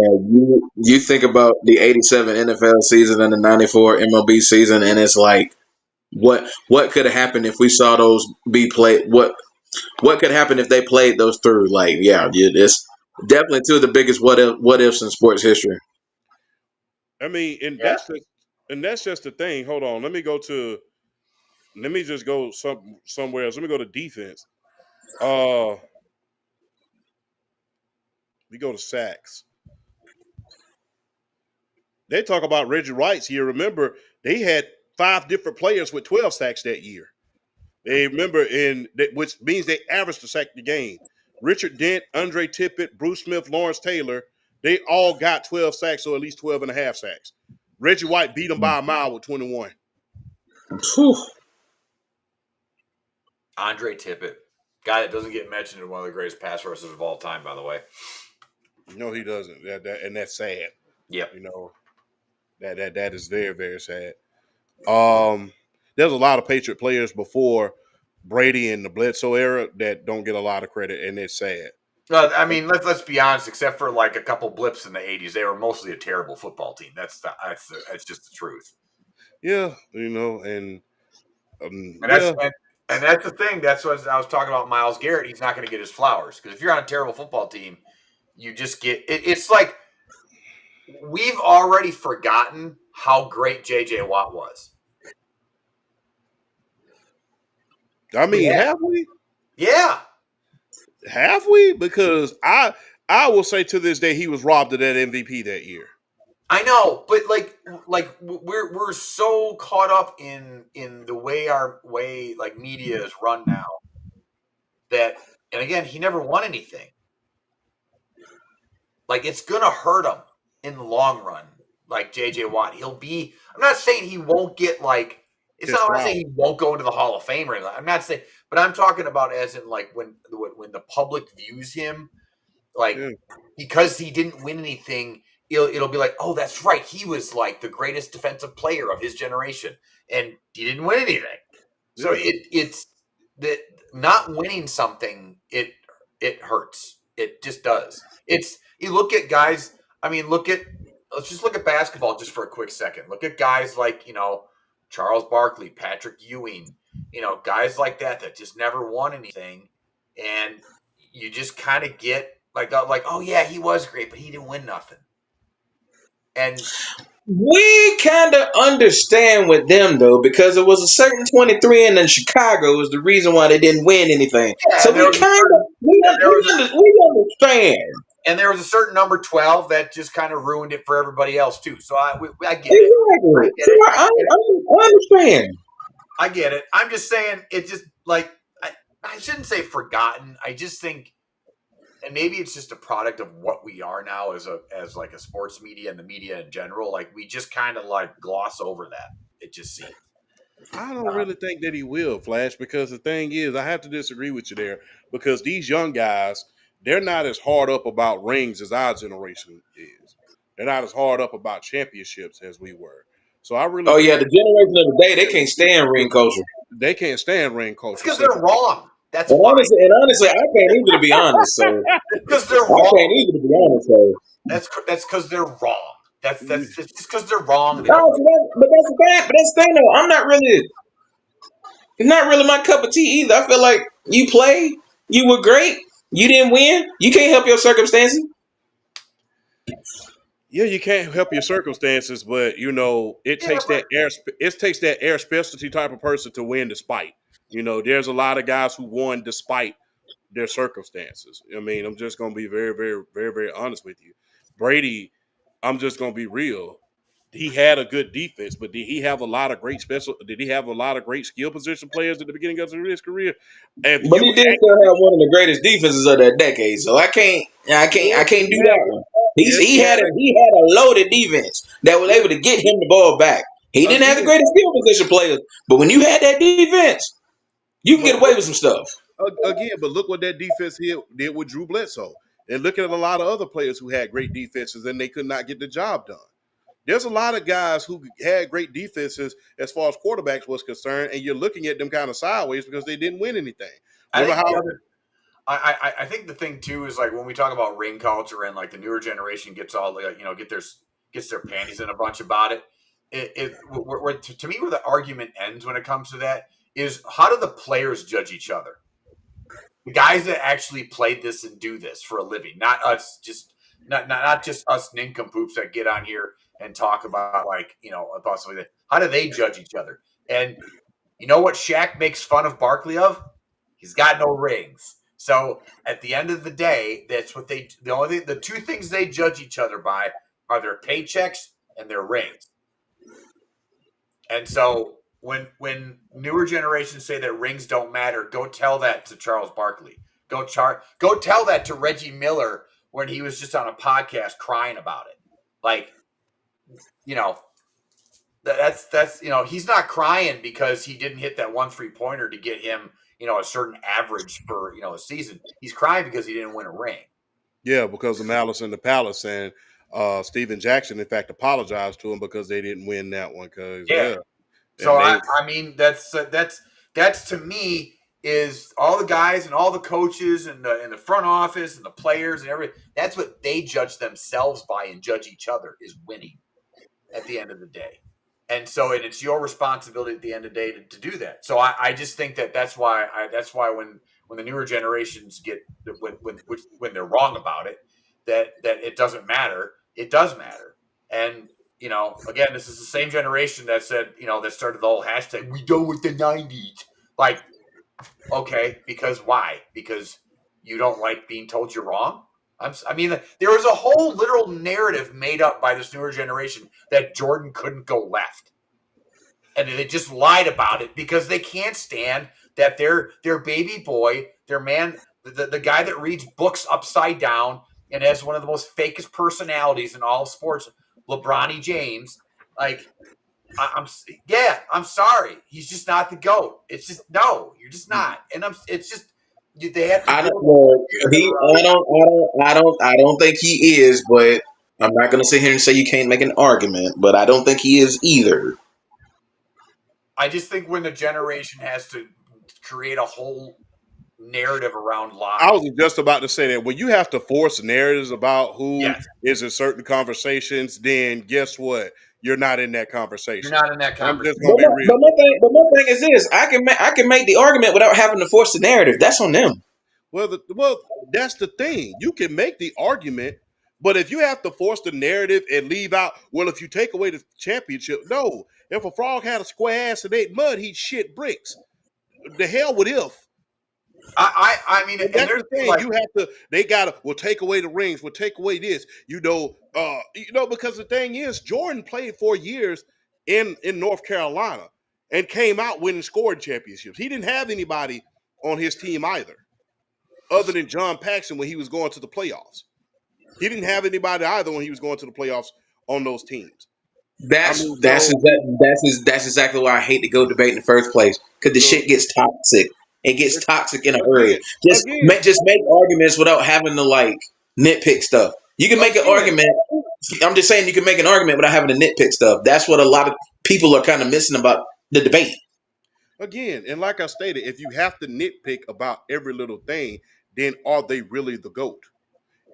You think about the '87 NFL season and the '94 MLB season, and it's like, what could have happened if we saw those be played? What could happen if they played those through? Like, yeah, it's definitely two of the biggest what ifs in sports history. I mean, Yeah. and that's just the thing. Hold on, let me just go somewhere else. Let me go to defense. Uh, we go to sacks. They talk about Reggie Rice here. Remember, they had 5 different players with 12 sacks that year. They remember which means they averaged a sack a game. Richard Dent, Andre Tippett, Bruce Smith, Lawrence Taylor, they all got 12 sacks or at least 12 and a half sacks. Reggie White beat them by a mile with 21. Whew. Andre Tippett, guy that doesn't get mentioned in one of the greatest pass rushers of all time, by the way. No, he doesn't. And that's sad. Yep. You know, that is very, very sad. There's a lot of Patriot players before Brady and the Bledsoe era that don't get a lot of credit, and it's sad. I mean, let's be honest. Except for like a couple blips in the '80s, they were mostly a terrible football team. That's just the truth. Yeah, and And yeah, that's the thing. That's what I was talking about. Myles Garrett. He's not going to get his flowers because if you're on a terrible football team, you just get. It's like we've already forgotten how great J.J. Watt was. I mean, Yeah. have we? Yeah. Have we? Because I will say to this day he was robbed of that MVP that year. I know, but like we're so caught up in the way our like media is run now that, and again, he never won anything. Like it's gonna hurt him in the long run. Like JJ Watt, he'll be. I'm not saying he won't get like. It's His not. I'm not flowers. saying he won't go into the Hall of Fame or anything. I'm not saying, but I'm talking about as in like when the public views him, like Yeah. because he didn't win anything, it'll be like, oh, that's right, he was like the greatest defensive player of his generation, and he didn't win anything. So Yeah. it's that not winning something, it hurts. It just does. It's you look at guys. I mean, let's just look at basketball just for a quick second. Look at guys like Charles Barkley, Patrick Ewing, guys like that just never won anything, and you just kind of get like oh yeah, he was great, but he didn't win nothing. And We kind of understand with them though, because it was a certain 23 and in Chicago was the reason why they didn't win anything. yeah, So and there we was a kind of certain, and there was a, we understand. and there was a certain number 12 that just kind of ruined it for everybody else too. So I get it. Exactly. I understand. I get it. I'm just saying it just like I shouldn't say forgotten. I just think, and maybe it's just a product of what we are now as like a sports media and the media in general. Like we just kind of like gloss over that. It just seems. I don't really think that he will, Flash, because the thing is, I have to disagree with you there because these young guys, they're not as hard up about rings as our generation is. They're not as hard up about championships as we were. So I really Oh yeah, think the generation of the day they can't stand ring culture. they can't stand ring It's culture because they're simply. wrong. That's And why. honestly, I can't either to be honest. So Because they're I can't wrong. either to be honest. So That's because they're wrong. That's just because they're wrong. They don't. no, but that's the thing. But that's the thing though. I'm not really. It's not really my cup of tea either. I feel like you play, you were great, you didn't win, you can't help your circumstances. Yeah, you can't help your circumstances, but it Yeah, takes but that air specialty type of person to win despite. There's a lot of guys who won despite their circumstances. I mean, I'm just gonna be very, very, very, very honest with you. Brady, I'm just gonna be real. He had a good defense, but did he have a lot of great did he have a lot of great skill position players at the beginning of his career? If But you he did still have one of the greatest defenses of that decade, so I yeah, can't do that one. yeah, He had a loaded defense that was yeah. able to get him the ball back. He didn't have the Again, greatest skill position players, but when you had that defense, you can but get away with some stuff. but look what that defense here did with Drew Bledsoe. And look at a lot of other players who had great defenses and they could not get the job done. There's a lot of guys who had great defenses as far as quarterbacks was concerned, and you're looking at them kind of sideways because they didn't win anything. I Remember think the how other. I think the thing too is like when we talk about ring culture and like the newer generation gets all like gets their panties in a bunch about it. To me where the argument ends when it comes to that is how do the players judge each other? The guys that actually played this and do this for a living, not us, just not just us nincompoops that get on here and talk about like about something that. How do they judge each other? And you know what Shaq makes fun of Barkley of? He's got no rings. So at the end of the day, that's what the two things they judge each other by are their paychecks and their rings. And so when newer generations say that rings don't matter, go tell that to Charles Barkley. Go tell that to Reggie Miller when he was just on a podcast crying about it. Like, that's he's not crying because he didn't hit that 1 3-pointer to get him a certain average for a season. He's crying because he didn't win a ring. Yeah, because of Malice in the Palace, and Steven Jackson, in fact, apologized to him because they didn't win that one. Because Yeah. So and they I mean that's to me is all the guys and all the coaches and the front office and the players and everything. That's what they judge themselves by and judge each other is winning at the end of the day. And so it's your responsibility at the end of the day to do that. So I just think that's why when the newer generations get when they're wrong about it, that it doesn't matter. It does matter. And again, this is the same generation that said, that started the whole hashtag, we go with the 90s. Like, okay, because why? Because you don't like being told you're wrong? I mean, there was a whole literal narrative made up by this newer generation that Jordan couldn't go left. And they just lied about it because they can't stand that their baby boy, their man, the guy that reads books upside down and has one of the most fakest personalities in all of sports, LeBron James, like, I'm sorry. He's just not the GOAT. It's just, no, you're just not. And it's just, they have to. I don't think he is, but I'm not gonna sit here and say you can't make an argument, but I don't think he is either. I just think when the generation has to create a whole narrative around lies. I was just about to say that when you have to force narratives about who is in certain conversations, then guess what? You're not in that conversation. You're not in that conversation. But my thing is this: I can make the argument without having to force the narrative. That's on them. Well, that's the thing. You can make the argument, but if you have to force the narrative and leave out, well, if you take away the championship, no. If a frog had a square ass and ate mud, he'd shit bricks. The hell with if. I mean, and that's the thing. Like, you have to. They gotta. We'll take away the rings. We'll take away this. Because the thing is, Jordan played 4 years in North Carolina and came out winning scoring championships. He didn't have anybody on his team either, other than John Paxson when he was going to the playoffs. He didn't have anybody either when he was going to the playoffs on those teams. That's exactly why I hate the GOAT debate in the first place, because the shit gets toxic. It gets toxic in a hurry. Just make arguments without having to like nitpick stuff. You can make an argument. I'm just saying you can make an argument without having to nitpick stuff. That's what a lot of people are kind of missing about the debate. Again, and like I stated, if you have to nitpick about every little thing, then are they really the GOAT?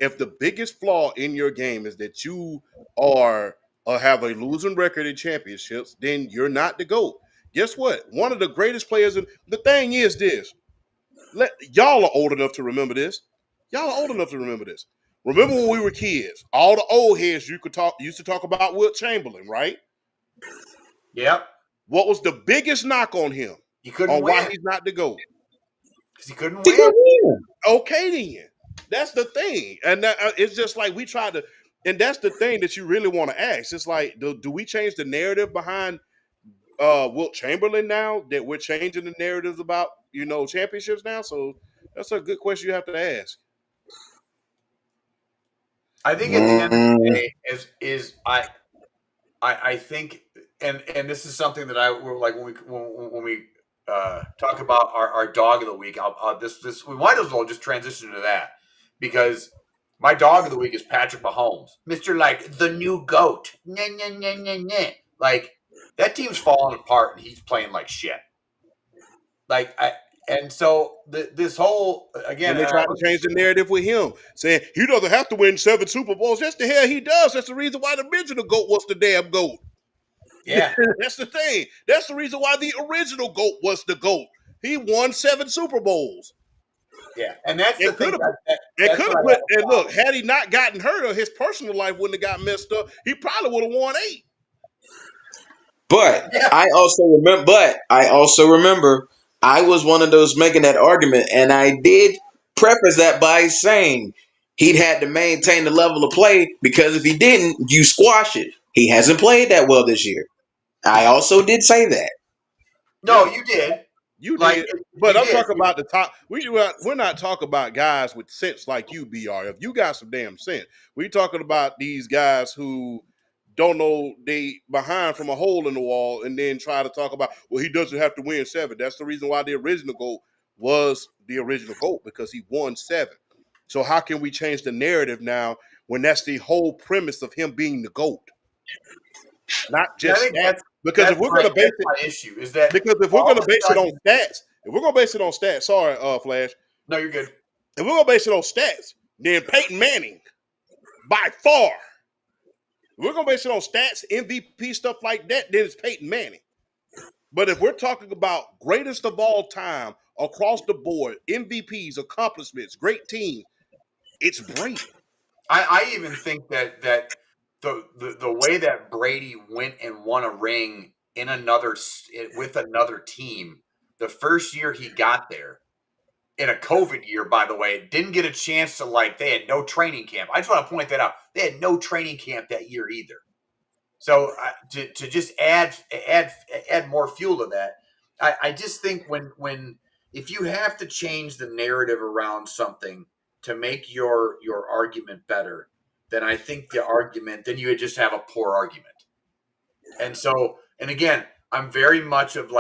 If the biggest flaw in your game is that you are have a losing record in championships, then you're not the GOAT. Guess what? One of the greatest players in the thing is this. Y'all are old enough to remember this. Remember when we were kids? All the old heads used to talk about Wilt Chamberlain, right? Yep. What was the biggest knock on him? He couldn't win. Why he's not the GOAT? Because he couldn't win. Okay, then. That's the thing. And it's just like we try to, and that's the thing that you really want to ask. It's like, do we change the narrative behind Wilt Chamberlain now that we're changing the narratives about, championships now? So that's a good question you have to ask. I think at the end of the day I think, and this is something that I like when we talk about our dog of the week. We might as well just transition to that, because my dog of the week is Patrick Mahomes, Mr. Like the new GOAT. Nah, nah, nah, nah, nah. Like, that team's falling apart and he's playing like shit. And so this whole, again, and they try to change the narrative with him, saying he doesn't have to win 7 Super Bowls. Yes, the hell he does. That's the reason why the original GOAT was the damn GOAT. Yeah, that's the thing. That's the reason why the original GOAT was the GOAT. He won 7 Super Bowls. Yeah, and that's the thing. And look, had he not gotten hurt or his personal life wouldn't have got messed up, he probably would have won 8. But yeah. I also remember I was one of those making that argument, and I did preface that by saying he'd had to maintain the level of play, because if he didn't, you squash it. He hasn't played that well this year. I also did say that. No, you did. You did. But I'm talking about the top. We're not talking about guys with sense like you, BR. If you got some damn sense, we're talking about these guys who don't know they behind from a hole in the wall and then try to talk about, well, he doesn't have to win 7. That's the reason why the original GOAT was the original GOAT, because he won 7. So how can we change the narrative now when that's the whole premise of him being the GOAT? Not just that. Because if we're going to base it, issue is that because if we're going to base it on stats, If we're gonna base it on stats, sorry, Flash. No, you're good. If we're gonna base it on stats, then Peyton Manning, by far. If we're gonna base it on stats, MVP, stuff like that, then it's Peyton Manning. But if we're talking about greatest of all time across the board, MVPs, accomplishments, great teams, it's Brady. I even think that the way that Brady went and won a ring with another team, the first year he got there, in a COVID year, by the way, didn't get a chance to they had no training camp. I just want to point that out. They had no training camp that year either. So to just add more fuel to that, I just think when if you have to change the narrative around something to make your argument better, then I think then you would just have a poor argument. And so, and again, I'm very much of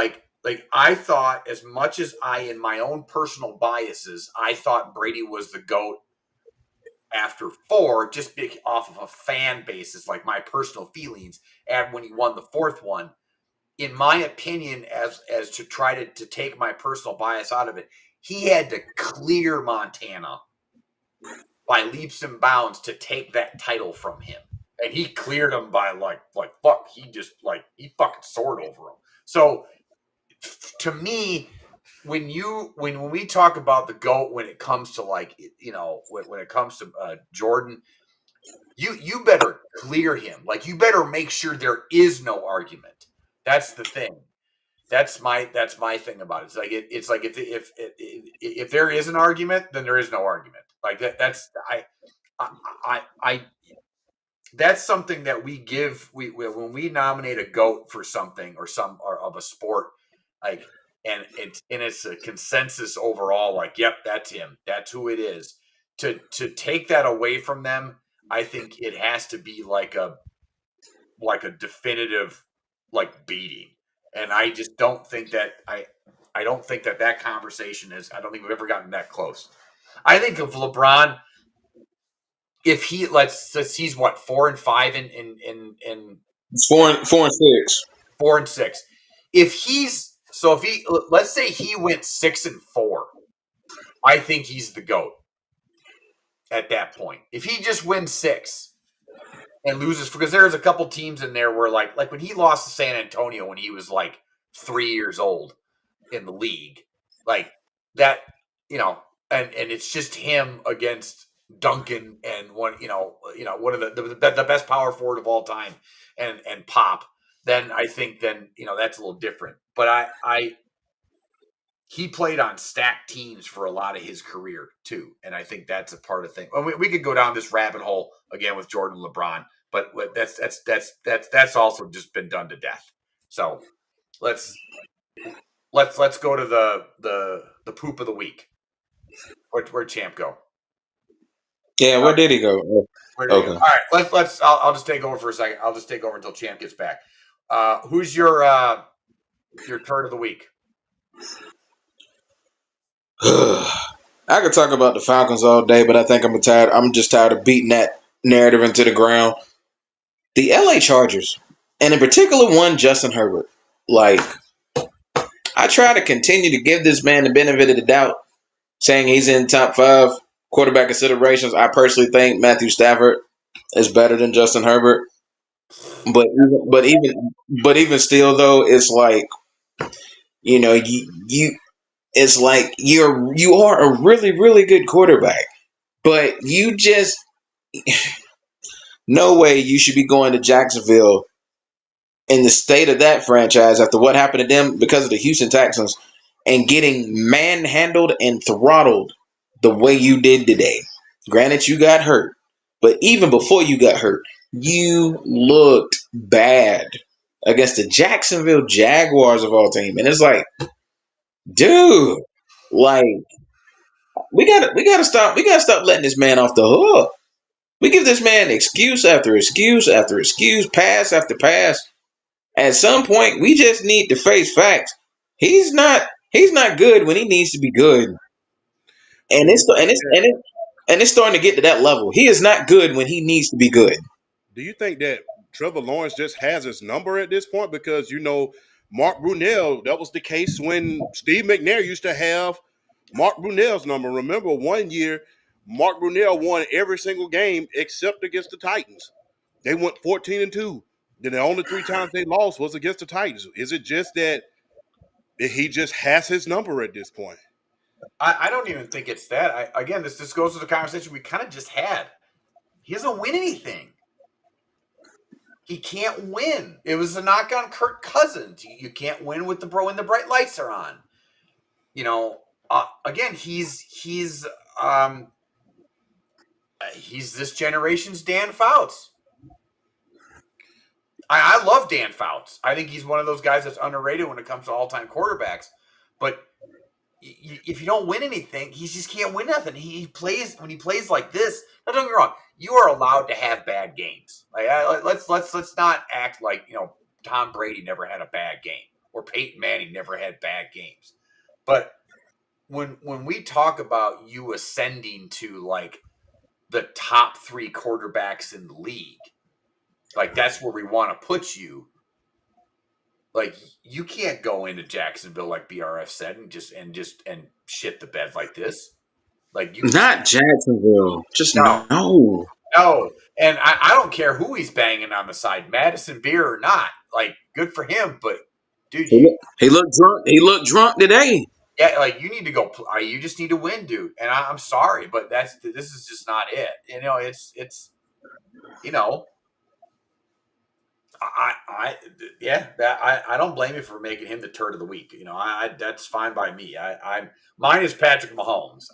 I thought, as much as in my own personal biases, I thought Brady was the GOAT after 4, just off of a fan basis, like my personal feelings, and when he won the 4th one. In my opinion, as to try to take my personal bias out of it, he had to clear Montana by leaps and bounds to take that title from him. And he cleared him by fuck. He fucking soared over him. So to me, when we talk about the GOAT, when it comes to when it comes to Jordan, you better clear him. You better make sure there is no argument. That's the thing. That's my thing about it. It's like if there is an argument, then there is no argument. That's something that we give when we nominate a GOAT for something or of a sport, and it's a consensus overall, yep, that's him, that's who it is. To take that away from them, I think it has to be like a definitive beating. And I just don't think that I don't think that conversation is. I don't think we've ever gotten that close. I think of LeBron, if he's 4 and 5 in 4 and 6. 4 and 6. If let's say he went 6 and 4, I think he's the GOAT at that point. If he just wins 6 and loses, because there's a couple teams in there where like when he lost to San Antonio when he was 3 years old in the league, that, and it's just him against Duncan and one of the best power forward of all time and Pop, then I think that's a little different. But he played on stacked teams for a lot of his career too, and I think that's a part of the thing. We could go down this rabbit hole again with Jordan, LeBron, but that's also just been done to death. So let's go to the poop of the week. Where'd Champ go? Yeah, where did he go? Okay. All right, let's. I'll just take over for a second. I'll just take over until Champ gets back. Who's your turn of the week? I could talk about the Falcons all day, but I think I'm tired. I'm just tired of beating that narrative into the ground. The LA Chargers, and in particular one Justin Herbert. I try to continue to give this man the benefit of the doubt, saying he's in top 5 quarterback considerations. I personally think Matthew Stafford is better than Justin Herbert. But even still though, it's you are a really, really good quarterback, but you just no way you should be going to Jacksonville in the state of that franchise after what happened to them because of the Houston Texans and getting manhandled and throttled the way you did today. Granted, you got hurt, but even before you got hurt, you looked bad against the Jacksonville Jaguars of all teams. And it's dude, we gotta stop letting this man off the hook. We give this man excuse after excuse after excuse, pass after pass. At some point, we just need to face facts. He's not good when he needs to be good, and it's starting to get to that level. He is not good when he needs to be good. Do you think that Trevor Lawrence just has his number at this point? Because Mark Brunell, that was the case when Steve McNair used to have Mark Brunell's number. Remember, one year, Mark Brunell won every single game except against the Titans. They went 14-2. Then the only 3 times they lost was against the Titans. Is it just that he just has his number at this point? I don't even think it's that. Again, this goes to the conversation we kind of just had. He doesn't win anything. He can't win. It was a knock on Kirk Cousins. You can't win with when the bright lights are on. Again, he's this generation's Dan Fouts. I love Dan Fouts. I think he's one of those guys that's underrated when it comes to all-time quarterbacks. But if you don't win anything, he just can't win nothing. When he plays like this. Now, don't get me wrong. You are allowed to have bad games. Let's not act like Tom Brady never had a bad game or Peyton Manning never had bad games. But when we talk about you ascending to like the top 3 quarterbacks in the league, like that's where we want to put you. Like you can't go into Jacksonville like BRF said and just shit the bed like this. Like you Not Jacksonville. Just no. No. And I don't care who he's banging on the side, Madison Beer or not. Like good for him, but dude, he looked drunk. He looked drunk today. Yeah, like you need to go. You just need to win, dude. And I'm sorry, but this is just not it. It's I don't blame you for making him the turd of the week. That's fine by me. Mine is Patrick Mahomes.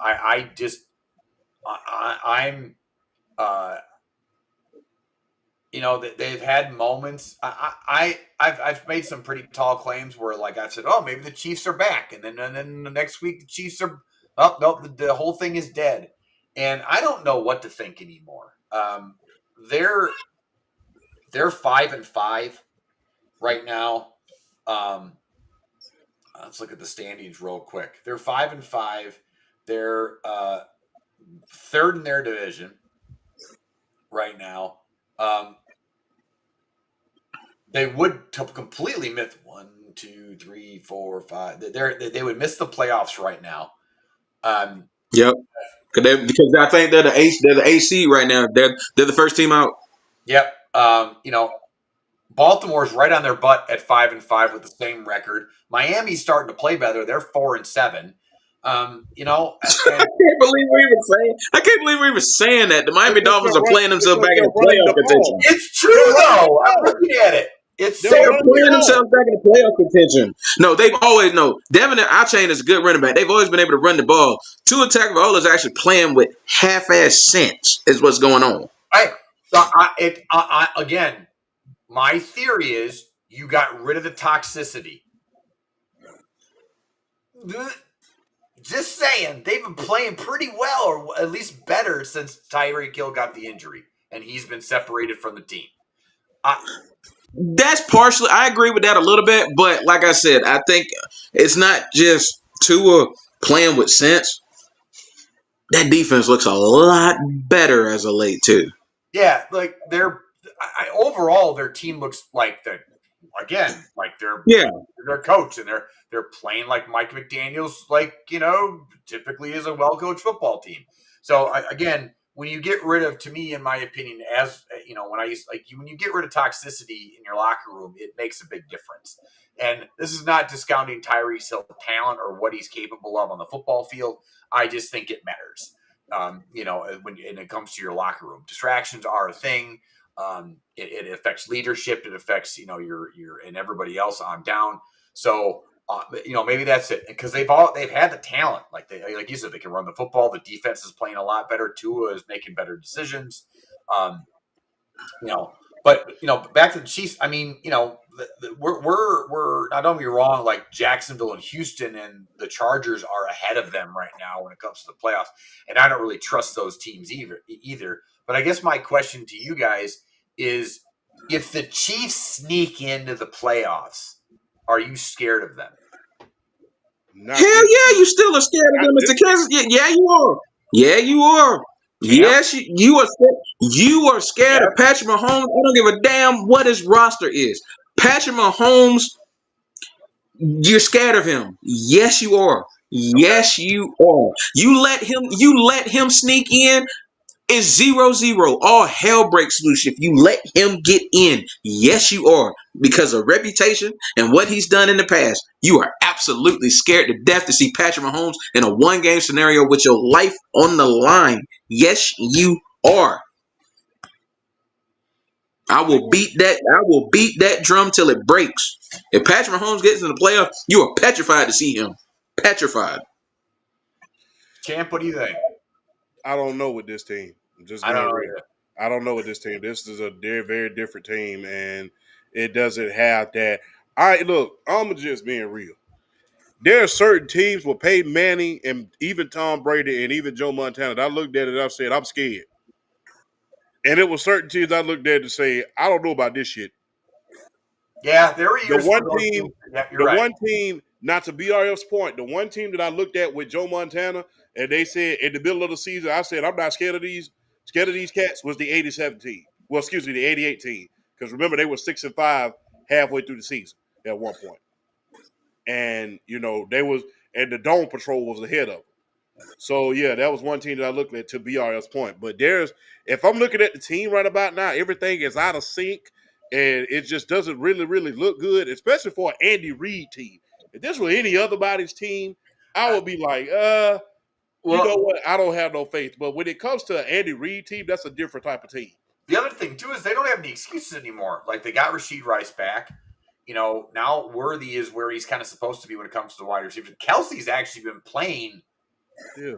They've had moments. I've made some pretty tall claims where like I said, oh, maybe the Chiefs are back, and then the next week the Chiefs are the whole thing is dead, and I don't know what to think anymore. They're 5-5 right now. Let's look at the standings real quick. They're 5-5. They're third in their division right now. They would completely miss 1, 2, 3, 4, 5. They would miss the playoffs right now. Yep. Because I think they're the AC right now. They're the first team out. Yep. Baltimore's right on their butt at 5-5 with the same record. Miami's starting to play better. They're 4-7. I can't believe we were saying that. The Miami Dolphins are playing themselves back in the playoff contention. It's true though. I'm looking at it. They're playing themselves back in the playoff contention. No, they've always Devin Achane is a good running back. They've always been able to run the ball. Tua Tagovailoa is actually playing with half-ass sense. Is what's going on. Again, my theory is you got rid of the toxicity. Just saying, they've been playing pretty well, or at least better, since Tyreek Hill got the injury, and he's been separated from the team. That's partially, I agree with that a little bit, but like I said, I think it's not just Tua playing with sense. That defense looks a lot better as of late too. Yeah, like overall their team looks like their coach, and they're playing like Mike McDaniel's, typically is a well-coached football team. So again, when you get rid of, to me, in my opinion, when you get rid of toxicity in your locker room, it makes a big difference. And this is not discounting Tyreek Hill's talent or what he's capable of on the football field. I just think it matters. When it comes to your locker room, distractions are a thing. It affects leadership. It affects, your and everybody else on down. So, maybe that's it, because they've had the talent. Like you said, they can run the football. The defense is playing a lot better. Tua is making better decisions. But back to the Chiefs. I mean, we're not, don't be wrong. Like Jacksonville and Houston and the Chargers are ahead of them right now when it comes to the playoffs, and I don't really trust those teams either. But I guess my question to you guys is, if the Chiefs sneak into the playoffs, are you scared of them? Hell yeah, you still are scared of them, Mr. Kansas. Yeah, you are. Yeah, you are. Yes, you are. You are scared of Patrick Mahomes. I don't give a damn what his roster is. Patrick Mahomes You're scared of him. Yes, you are. Yes, you are. You let him sneak in. It's 0-0. All hell breaks loose if you let him get in. Yes, you are. Because of reputation and what he's done in the past. You are absolutely scared to death to see Patrick Mahomes in a one-game scenario with your life on the line. Yes, you are. I will beat that drum till it breaks. If Patrick Mahomes gets in the playoffs, you are petrified to see him. Petrified. Champ, what do you think? I don't know with this team. I'm just I don't being know real. either. I don't know with this team. This is a very, very different team, and it doesn't have that. I'm just being real. There are certain teams with Peyton Manning and even Tom Brady and even Joe Montana that I looked at it and I said, I'm scared. And it was certain teams I looked at to say, I don't know about this shit. Yeah, there were The years one for those team, two. Yeah, you're the right. one team, not to BRF's point, the one team that I looked at with Joe Montana, and they said in the middle of the season, I said, I'm not scared of these cats, was the 87 team. Well, excuse me, the 88 team. Because remember, they were 6-5 halfway through the season at one point. And, and the Dome Patrol was ahead of them. So yeah, that was one team that I looked at to BRL's point. But if I'm looking at the team right about now, everything is out of sync, and it just doesn't really, really look good, especially for an Andy Reid team. If this were any other body's team, I would be like, you know Well, what? I don't have no faith. But when it comes to an Andy Reid team, that's a different type of team. the other thing too is they don't have any excuses anymore. Like they got Rashid Rice back. Now Worthy is where he's kind of supposed to be when it comes to the wide receivers. Kelsey's actually been playing Yeah,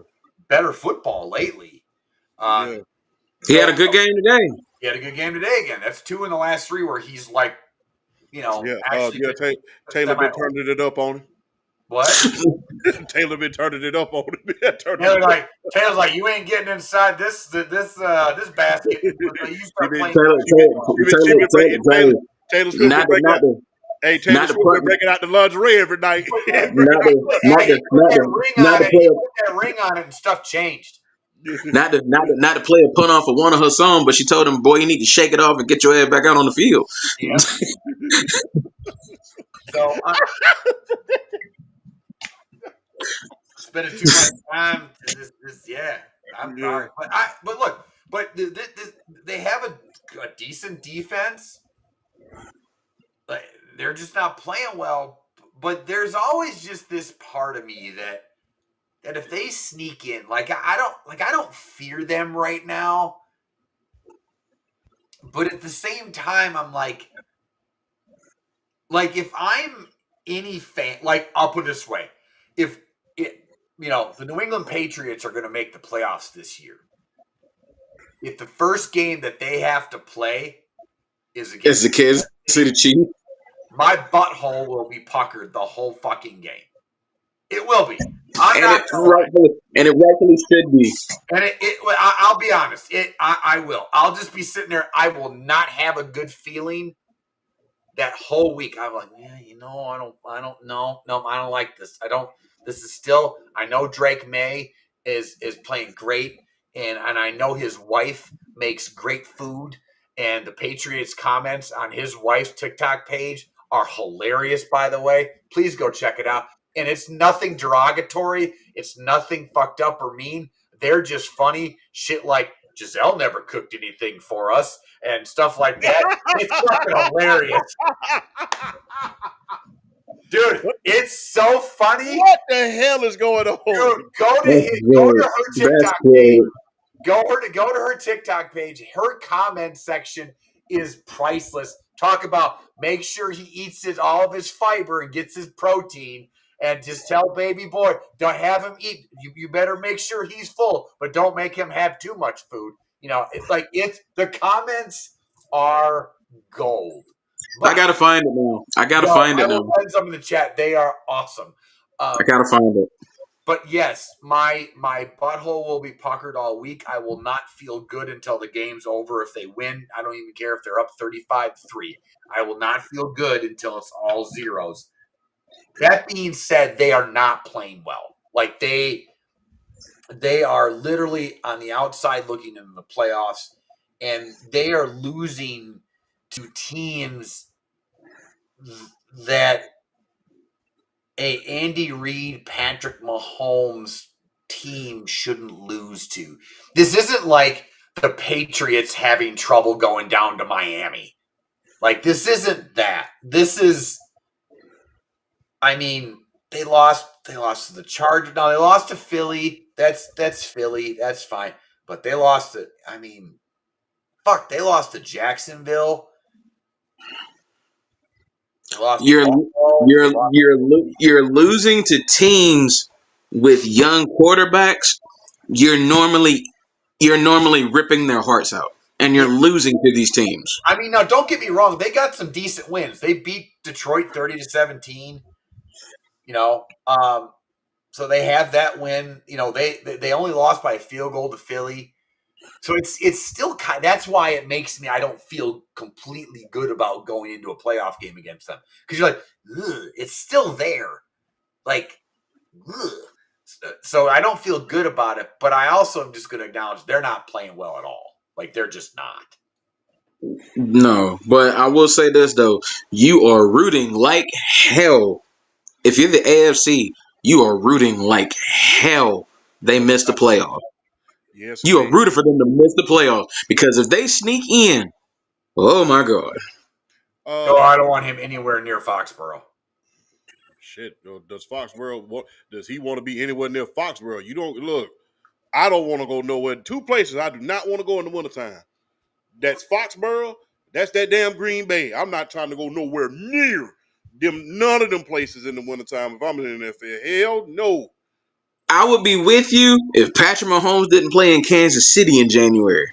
better football lately. yeah, He had So a good game today. he had a good game today again. That's 2 in the last 3 where he's like, yeah. actually Yeah, been Taylor been turning it up on him. What? Taylor been turning it up on him. Taylor's like, you ain't getting inside this basket until you He start been playing. Taylor, Taylor Swift been not breaking out. the Hey, Taylor not the Swift been breaking out the lingerie every night. He put that, not the not he the put not that the ring not on the it. He player put that ring on it, and stuff changed. not the player put on for one of her songs, but she told him, "Boy, you need to shake it off and get your ass back out on the field." Yep. So spending too much time. I'm Yeah. sorry, but look, they have a decent defense. Like they're just not playing well. But there's always just this part of me that if they sneak in, I don't fear them right now. But at the same time, I'm like if I'm any fan, like I'll put it this way, if it, the New England Patriots are going to make the playoffs this year, if the first game that they have to play is It's the against Kansas City Chiefs, my butthole will be puckered the whole fucking game. It will be. I'm and not gonna lie. it rightfully should be. And I'll be honest. I will. I'll just be sitting there. I will not have a good feeling that whole week. I'm like, yeah, I don't know. No, I don't like this. I don't. This is still. I know Drake May is playing great, and I know his wife makes great food, and the Patriots comments on his wife's TikTok page are hilarious. By the way, please go check it out. And it's nothing derogatory. It's nothing fucked up or mean. They're just funny shit like Giselle never cooked anything for us and stuff like that. It's fucking hilarious. Dude, it's so funny. What the hell is going on? Dude, go to her TikTok page. Go to her TikTok page. Her comment section is priceless. Talk about make sure he eats all of his fiber and gets his protein. And just tell baby boy, don't have him eat. You better make sure he's full, but don't make him have too much food. It's the comments are gold. I gotta find it now. I will find some in the chat. They are awesome. I gotta find it. But yes, my butthole will be puckered all week. I will not feel good until the game's over. If they win, I don't even care if they're up 35-3. I will not feel good until it's all zeros. That being said, they are not playing well. Like they are literally on the outside looking into the playoffs, and they are losing to teams that a Andy Reid, Patrick Mahomes team shouldn't lose to. This isn't like the Patriots having trouble going down to Miami. Like, this isn't that. This is, I mean, they lost to the Chargers. No, they lost to Philly. That's Philly. That's fine. But they lost to, I mean, fuck, they lost to Jacksonville. They lost to You're Buffalo. you're you're losing to teams with young quarterbacks. You're normally ripping their hearts out, and you're Yeah. losing to these teams. I mean, now don't get me wrong. They got some decent wins. They beat Detroit 30-17. You know, so they have that win. You know, they only lost by a field goal to Philly. So it's still kind. That's why it makes me. I don't feel completely good about going into a playoff game against them because you're like, ugh, it's still there. Like, ugh. So I don't feel good about it. But I also am just going to acknowledge they're not playing well at all. Like, they're just not. No, but I will say this though: you are rooting like hell. If you're the AFC, you are rooting like hell. They missed the playoffs. Yes, You are indeed. rooting for them to miss the playoffs because if they sneak in, oh my god, No, I don't want him anywhere near Foxborough. Shit, does Foxborough does he want to be anywhere near Foxborough? You don't look. I don't want to go nowhere. Two places I do not want to go in the wintertime. That's Foxborough. That's that damn Green Bay. I'm not trying to go nowhere near them. None of them places in the wintertime. If I'm in the NFL, hell no. I would be with you if Patrick Mahomes didn't play in Kansas City in January.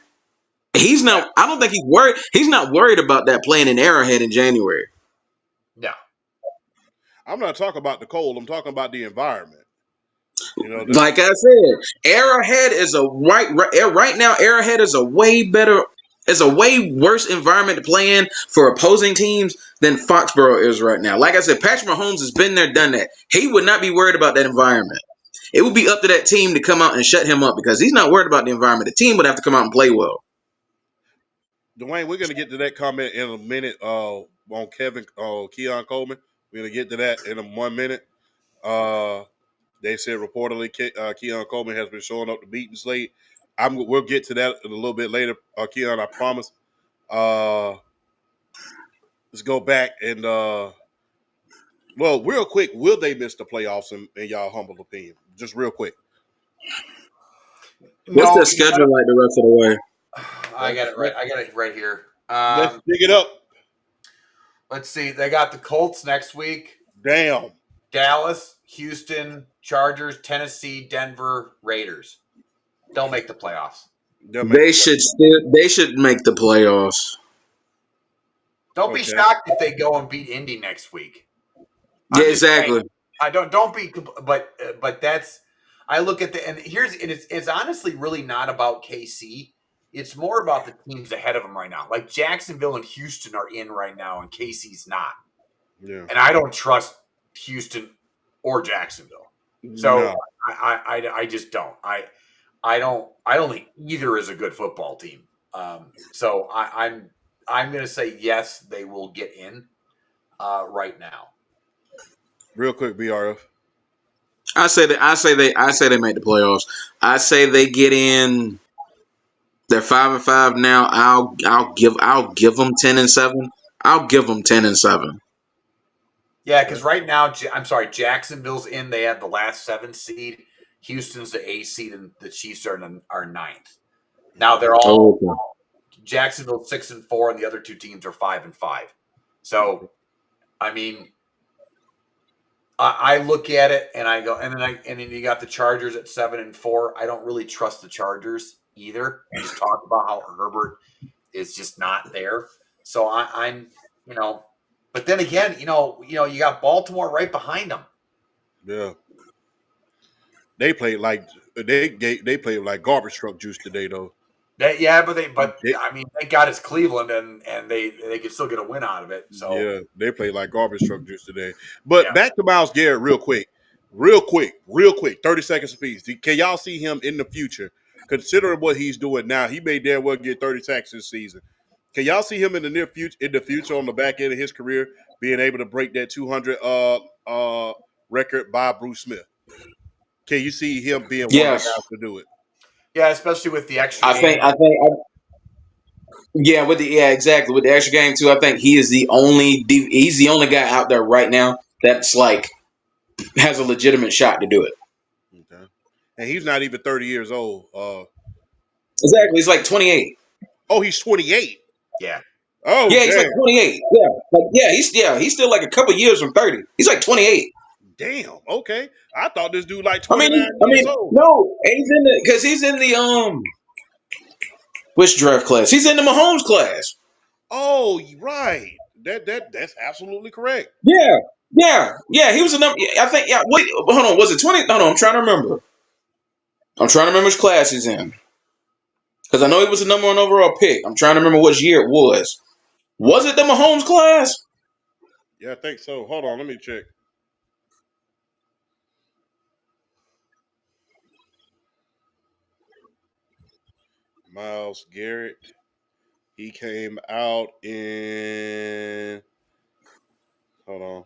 He's Yeah. not. I don't think he's worried. He's not worried about that playing in Arrowhead in January. No. I'm not talking about the cold. I'm talking about the environment. You know, Like I said, Arrowhead is a right now. Arrowhead is a way better, is a way worse environment to play in for opposing teams than Foxborough is right now. Like I said, Patrick Mahomes has been there, done that. He would not be worried about that environment. It would be up to that team to come out and shut him up because he's not worried about the environment. The team would have to come out and play well. Dwayne, we're gonna get to that comment in a minute. On Keon Coleman, we're gonna get to that in 1 minute. They said reportedly Keon Coleman has been showing up to beating Slate. We'll get to that a little bit later, Keon. I promise. Let's go back and well, real quick. Will they miss the playoffs in y'all humble opinion? Just real quick. What's No, their schedule like the rest of the way? I got it right. I got it right here. Let's dig it up. Let's see. They got the Colts next week. Damn. Dallas, Houston, Chargers, Tennessee, Denver, Raiders. They'll make the playoffs. They should make the playoffs. Don't be shocked if they go and beat Indy next week. Yeah, exactly. I don't be, but that's. I look at it's honestly really not about KC. It's more about the teams ahead of them right now. Like Jacksonville and Houston are in right now, and KC's not. Yeah. And I don't trust Houston or Jacksonville. So No. I just don't. I don't think either is a good football team. So I'm going to say yes, they will get in right now. Real quick, BRF. I say they make the playoffs. I say they get in. They're 5-5 now. I'll give them 10-7. I'll give them 10-7. Yeah, because right now, I'm sorry, Jacksonville's in. They have the last 7 seed. Houston's the 8 seed, and the Chiefs are 9th. Now they're all Jacksonville 6-4, and the other 2 teams are 5-5. So, I mean, I look at it and I go, and then you got the Chargers at 7-4. I don't really trust the Chargers either. We just talked about how Herbert is just not there. So I'm, but then again, you got Baltimore right behind them. Yeah. They played like they played like garbage truck juice today though. I mean, thank God it's Cleveland and they can still get a win out of it. So yeah, they played like garbage truck juice today. But back to Myles Garrett real quick. 30 seconds apiece. Can y'all see him in the future? Considering what he's doing now, he may damn well get 30 sacks this season. Can y'all see him in the future on the back end of his career being able to break that 200 record by Bruce Smith. Can you see him being one of the Yes, guys to do it? Yeah, especially with the extra I game. think. Yeah, exactly with the extra game too. I think he is the only. He's the only guy out there right now that's like has a legitimate shot to do it. Okay. And he's not even 30 years old. Exactly, he's like 28. Oh, he's 28. Yeah. Oh, Yeah, he's like damn. 28. Yeah, he's still like a couple years from 30. He's like 28. Damn. Okay. I thought this dude like I mean, 29 years old. no, he's in the which draft class? He's in the Mahomes class. Oh, right. That's absolutely correct. Yeah. He was a number. I think. Yeah. Wait. Hold on. Was it 20? Hold on. I'm trying to remember. Which class he's in because I know he was the number one overall pick. I'm trying to remember which year it was. Was it the Mahomes class? Yeah, I think so. Hold on, let me check. Miles Garrett. He came out in. Hold on.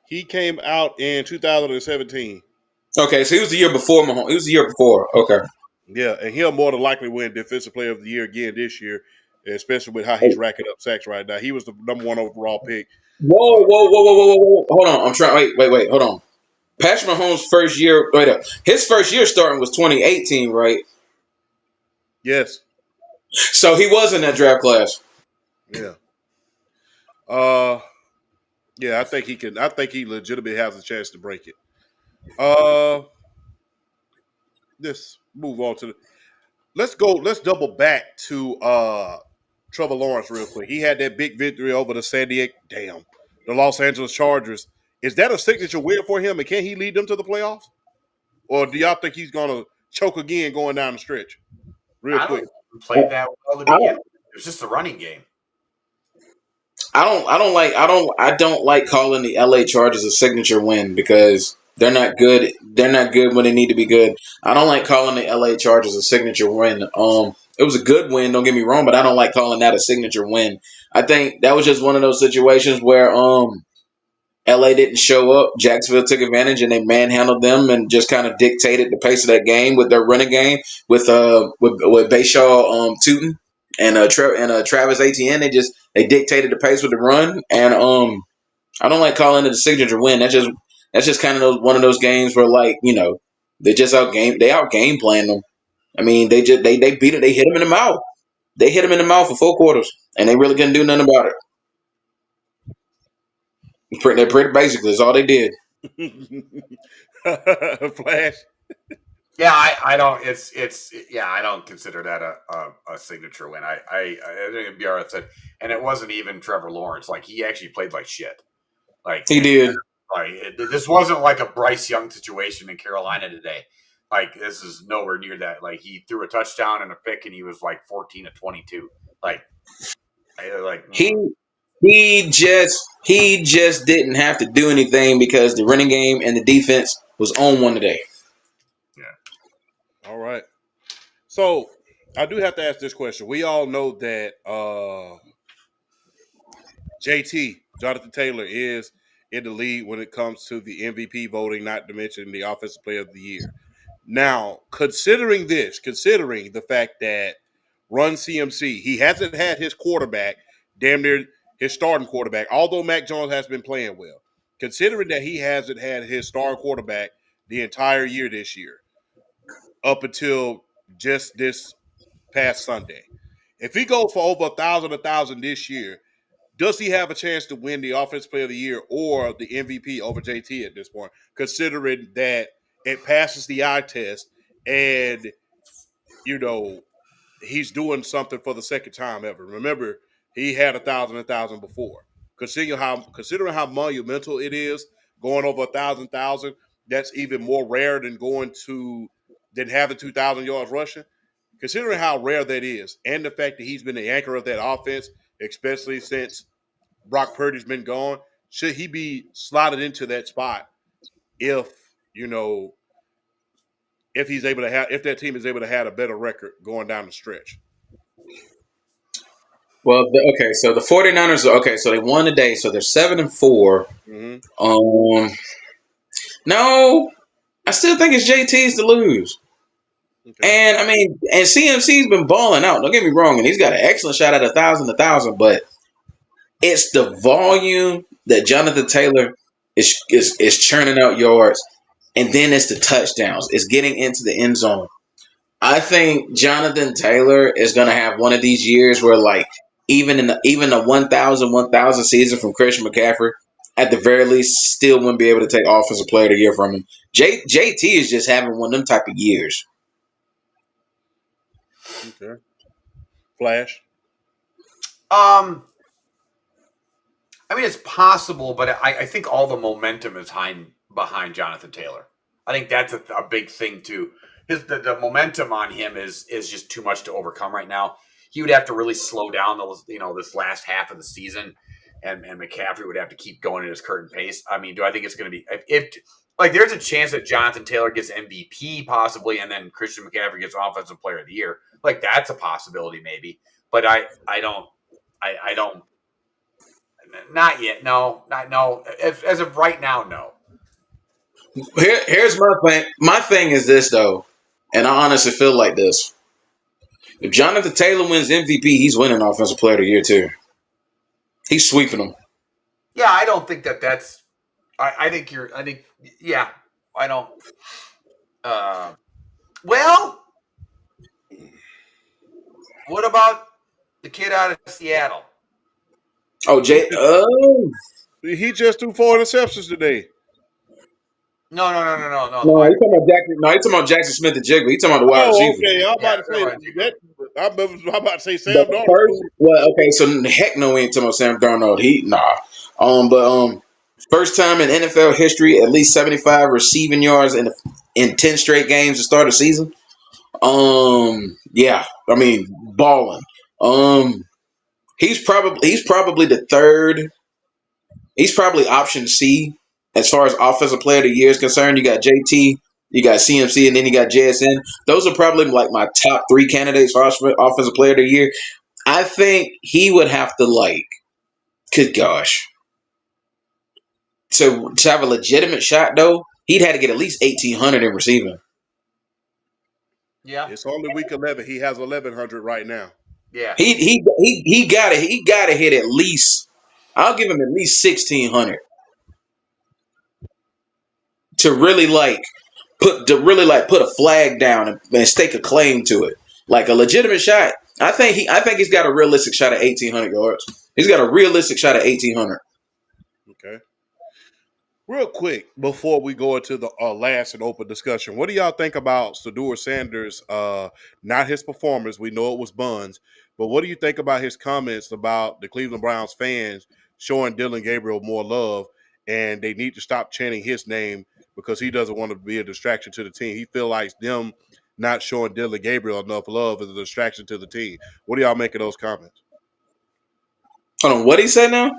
He came out in 2017. Okay, so he was the year before Mahomes. He was the year before. Okay. Yeah, and he'll more than likely win Defensive Player of the Year again this year, especially with how he's racking up sacks right now. He was the number one overall pick. Whoa. Hold on. I'm trying. Wait. Hold on. Patrick Mahomes' first year. Wait up. His first year starting was 2018, right? Yes. So he was in that draft class. Yeah. Uh. Yeah, I think he can. I think he legitimately has a chance to break it. Uh. Let's move on to the. Let's go. Let's double back to Trevor Lawrence real quick. He had that big victory over the Los Angeles Chargers. Is that a signature win for him? And can he lead them to the playoffs? Or do y'all think he's gonna choke again going down the stretch? Real I quick. don't play that well to I begin don't. with. It was just a running game. I don't like calling the LA Chargers a signature win because they're not good. They're not good when they need to be good. I don't like calling the LA Chargers a signature win. It was a good win, don't get me wrong, but I don't like calling that a signature win. I think that was just one of those situations where LA didn't show up. Jacksonville took advantage and they manhandled them and just kind of dictated the pace of that game with their running game with Bayshaw Tootin and Travis Etienne. They dictated the pace with the run and I don't like calling it a signature win. That's just kind of one of those games where they out game plan them. I mean they beat it. They hit them in the mouth. They hit them in the mouth for 4 quarters and they really couldn't do nothing about it. Pretty basically is all they did. Flash. Yeah, I don't. It's yeah. I don't consider that a signature win. I think BRS said, and it wasn't even Trevor Lawrence. Like he actually played like shit. Like He did. this wasn't like a Bryce Young situation in Carolina today. Like this is nowhere near that. Like he threw a touchdown and a pick, and he was like 14 of 22. Like He he just didn't have to do anything because the running game and the defense was on one today. yeah. All right. So I do have to ask this question. We all know that JT, Jonathan Taylor, is in the lead when it comes to the MVP voting, not to mention the Offensive Player of the Year. Now, considering the fact that Run CMC, he hasn't had his quarterback, damn near his starting quarterback, although Mac Jones has been playing well. Considering that he hasn't had his starting quarterback the entire year this year, up until just this past Sunday. If he goes for over a thousand this year, does he have a chance to win the Offensive Player of the Year or the MVP over JT at this point? Considering that it passes the eye test, and you know he's doing something for the second time ever. Remember, he had a thousand before. Considering how monumental it is, going over a thousand, that's even more rare than having 2,000 yards rushing. Considering how rare that is, and the fact that he's been the anchor of that offense, especially since Brock Purdy's been gone, should he be slotted into that spot if you know if that team is able to have a better record going down the stretch? Well, okay, so the 49ers, okay, so they won today, so they're 7-4. Mm-hmm. Um, no, I still think it's JT's to lose. Okay. And I mean, and CMC's been balling out. Don't get me wrong, and he's got an excellent shot at 1,000, but it's the volume that Jonathan Taylor is churning out yards, and then it's the touchdowns. It's getting into the end zone. I think Jonathan Taylor is going to have one of these years where, like, even the 1,000 season from Christian McCaffrey, at the very least, still wouldn't be able to take Offensive Player of the Year from him. JT is just having one of them type of years. Okay. Flash. I mean, it's possible, but I think all the momentum is behind Jonathan Taylor. I think that's a big thing too. The momentum on him is just too much to overcome right now. He would have to really slow down this last half of the season, and McCaffrey would have to keep going at his current pace. I mean, do I think it's going to be if like there's a chance that Jonathan Taylor gets MVP possibly, and then Christian McCaffrey gets Offensive Player of the Year? Like that's a possibility maybe, but I don't. Not yet. No, not no. As of right now, no. Here's my thing. My thing is this though, and I honestly feel like this. If Jonathan Taylor wins MVP, he's winning Offensive Player of the Year too. He's sweeping them. Yeah, I don't think that's. I think you're. I think yeah. I don't. Uh, well, what about the kid out of Seattle? Oh, Jay. He just threw 4 interceptions today. No. No, he's talking about Jackson. No, he's talking about Jackson Smith and Jigba. He's talking about the wide Oh, receiver. okay. I'm Yeah, about to say that. I'm about to say The Sam Darnold first, threw. well, okay, so heck no, we ain't talking about Sam Darnold. But first time in NFL history, at least 75 receiving yards in 10 straight games to start a season. Yeah, I mean, balling. Um, he's probably the third. He's probably option C as far as offensive player of the year is concerned. You got JT, you got CMC, and then you got JSN. Those are probably like my top three candidates for offensive player of the year. I think he would have to like, good gosh, to have a legitimate shot though, he'd have to get at least 1,800 in receiving. yeah, It's only week 11. He has 1,100 right now. yeah, He gotta hit at least. I'll give him at least 1,600 to really like put a flag down and stake a claim to it, like a legitimate shot. I think he's got a realistic shot at 1,800 yards. He's got a realistic shot at 1,800. Okay. Real quick, before we go into the last and open discussion, what do y'all think about Shedeur Sanders? Not his performance. We know it was buns, but what do you think about his comments about the Cleveland Browns fans showing Dylan Gabriel more love, and they need to stop chanting his name because he doesn't want to be a distraction to the team. He feels like them not showing Dylan Gabriel enough love is a distraction to the team. What do y'all make of those comments? Hold on, what he said now?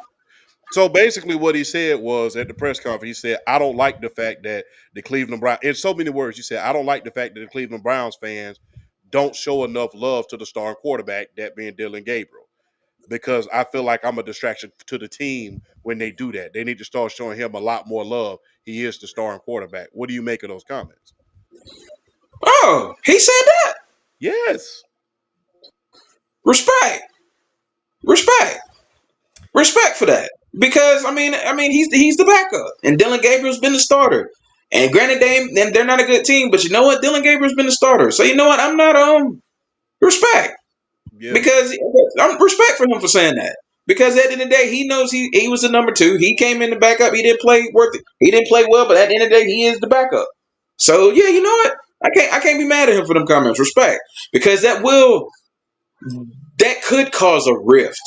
So basically, what he said was at the press conference, he said, I don't like the fact that the Cleveland Browns, in so many words, he said, I don't like the fact that the Cleveland Browns fans don't show enough love to the starting quarterback, that being Dylan Gabriel, because I feel like I'm a distraction to the team when they do that. They need to start showing him a lot more love. He is the starting quarterback. What do you make of those comments? Oh, he said that. Yes. Respect, respect, respect for that. Because I mean, he's the backup, and Dylan Gabriel's been the starter. And granted, they're not a good team, but you know what? Dylan Gabriel's been the starter, so you know what? I'm not respect. Yeah. Because I'm respect for him for saying that. Because at the end of the day, he knows he was the number two. He came in the backup. He didn't play worth it. He didn't play well, but at the end of the day, he is the backup. So yeah, you know what? I can't be mad at him for them comments. Respect. Because that could cause a rift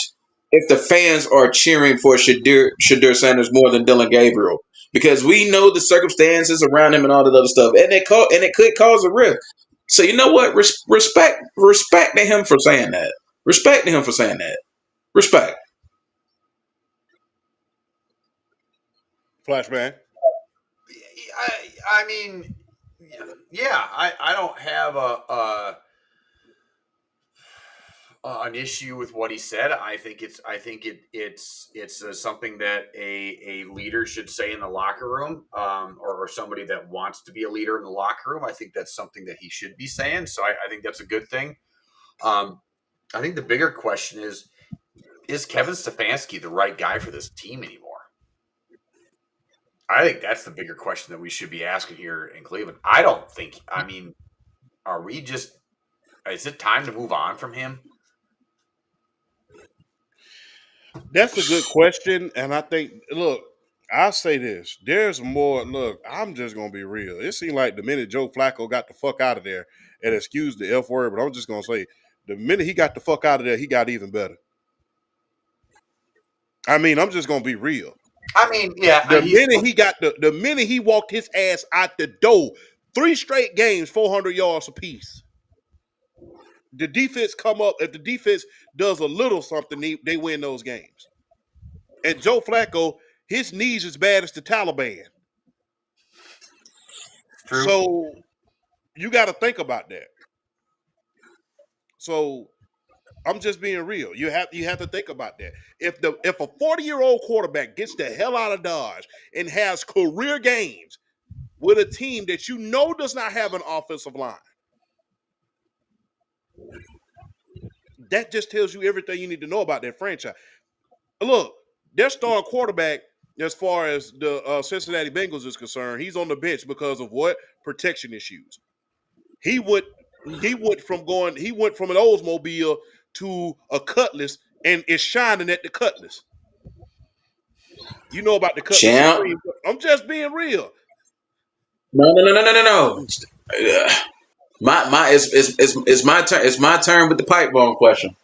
if the fans are cheering for Shedeur Sanders more than Dylan Gabriel. Because we know the circumstances around him and all that other stuff. And it could cause a rift. So you know what? Respect to him for saying that. Respect to him for saying that. Respect. Flashbang. I mean, yeah. I don't have an issue with what he said. I think it's something that a leader should say in the locker room, or somebody that wants to be a leader in the locker room. I think that's something that he should be saying. So I think that's a good thing. I think the bigger question is Kevin Stefanski the right guy for this team anymore? I think that's the bigger question that we should be asking here in Cleveland. I don't think. I mean, are we just? Is it time to move on from him? That's a good question, and I think look, I'll say this: there's more. Look, I'm just gonna be real. It seemed like the minute Joe Flacco got the fuck out of there, and excuse the F word, but I'm just gonna say the minute he got the fuck out of there, he got even better. I mean, I'm just gonna be real. I mean, yeah. The minute he walked his ass out the door, 3 straight games, 400 yards apiece. The defense come up. If the defense does a little something, they win those games. And Joe Flacco, his knees as bad as the Taliban. True. So you got to think about that. So I'm just being real. You have to think about that. If a 40-year-old quarterback gets the hell out of Dodge and has career games with a team that you know does not have an offensive line, that just tells you everything you need to know about that franchise. Look, their starting quarterback, as far as the Cincinnati Bengals is concerned, he's on the bench because of what? Protection issues. He went from an Oldsmobile to a Cutlass and is shining at the Cutlass. You know about the Cutlass Champ. Supreme. I'm just being real. No. It's my turn. It's my turn with the pipe bomb question.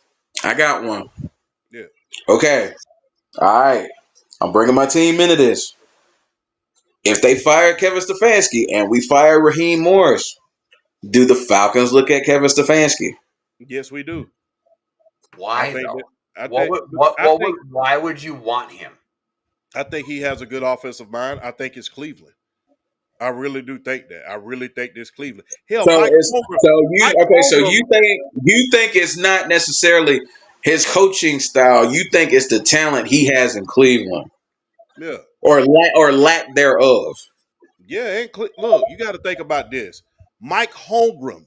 I got one. Yeah. Okay. All right. I'm bringing my team into this. If they fire Kevin Stefanski and we fire Raheem Morris, do the Falcons look at Kevin Stefanski? Yes, we do. Why though? Why would you want him? I think he has a good offensive mind. I think it's Cleveland. I really do think that. I really think this Cleveland. Hell, So Holmgren, you think it's not necessarily his coaching style. You think it's the talent he has in Cleveland, yeah, or lack thereof. yeah. And look, you got to think about this. Mike Holmgren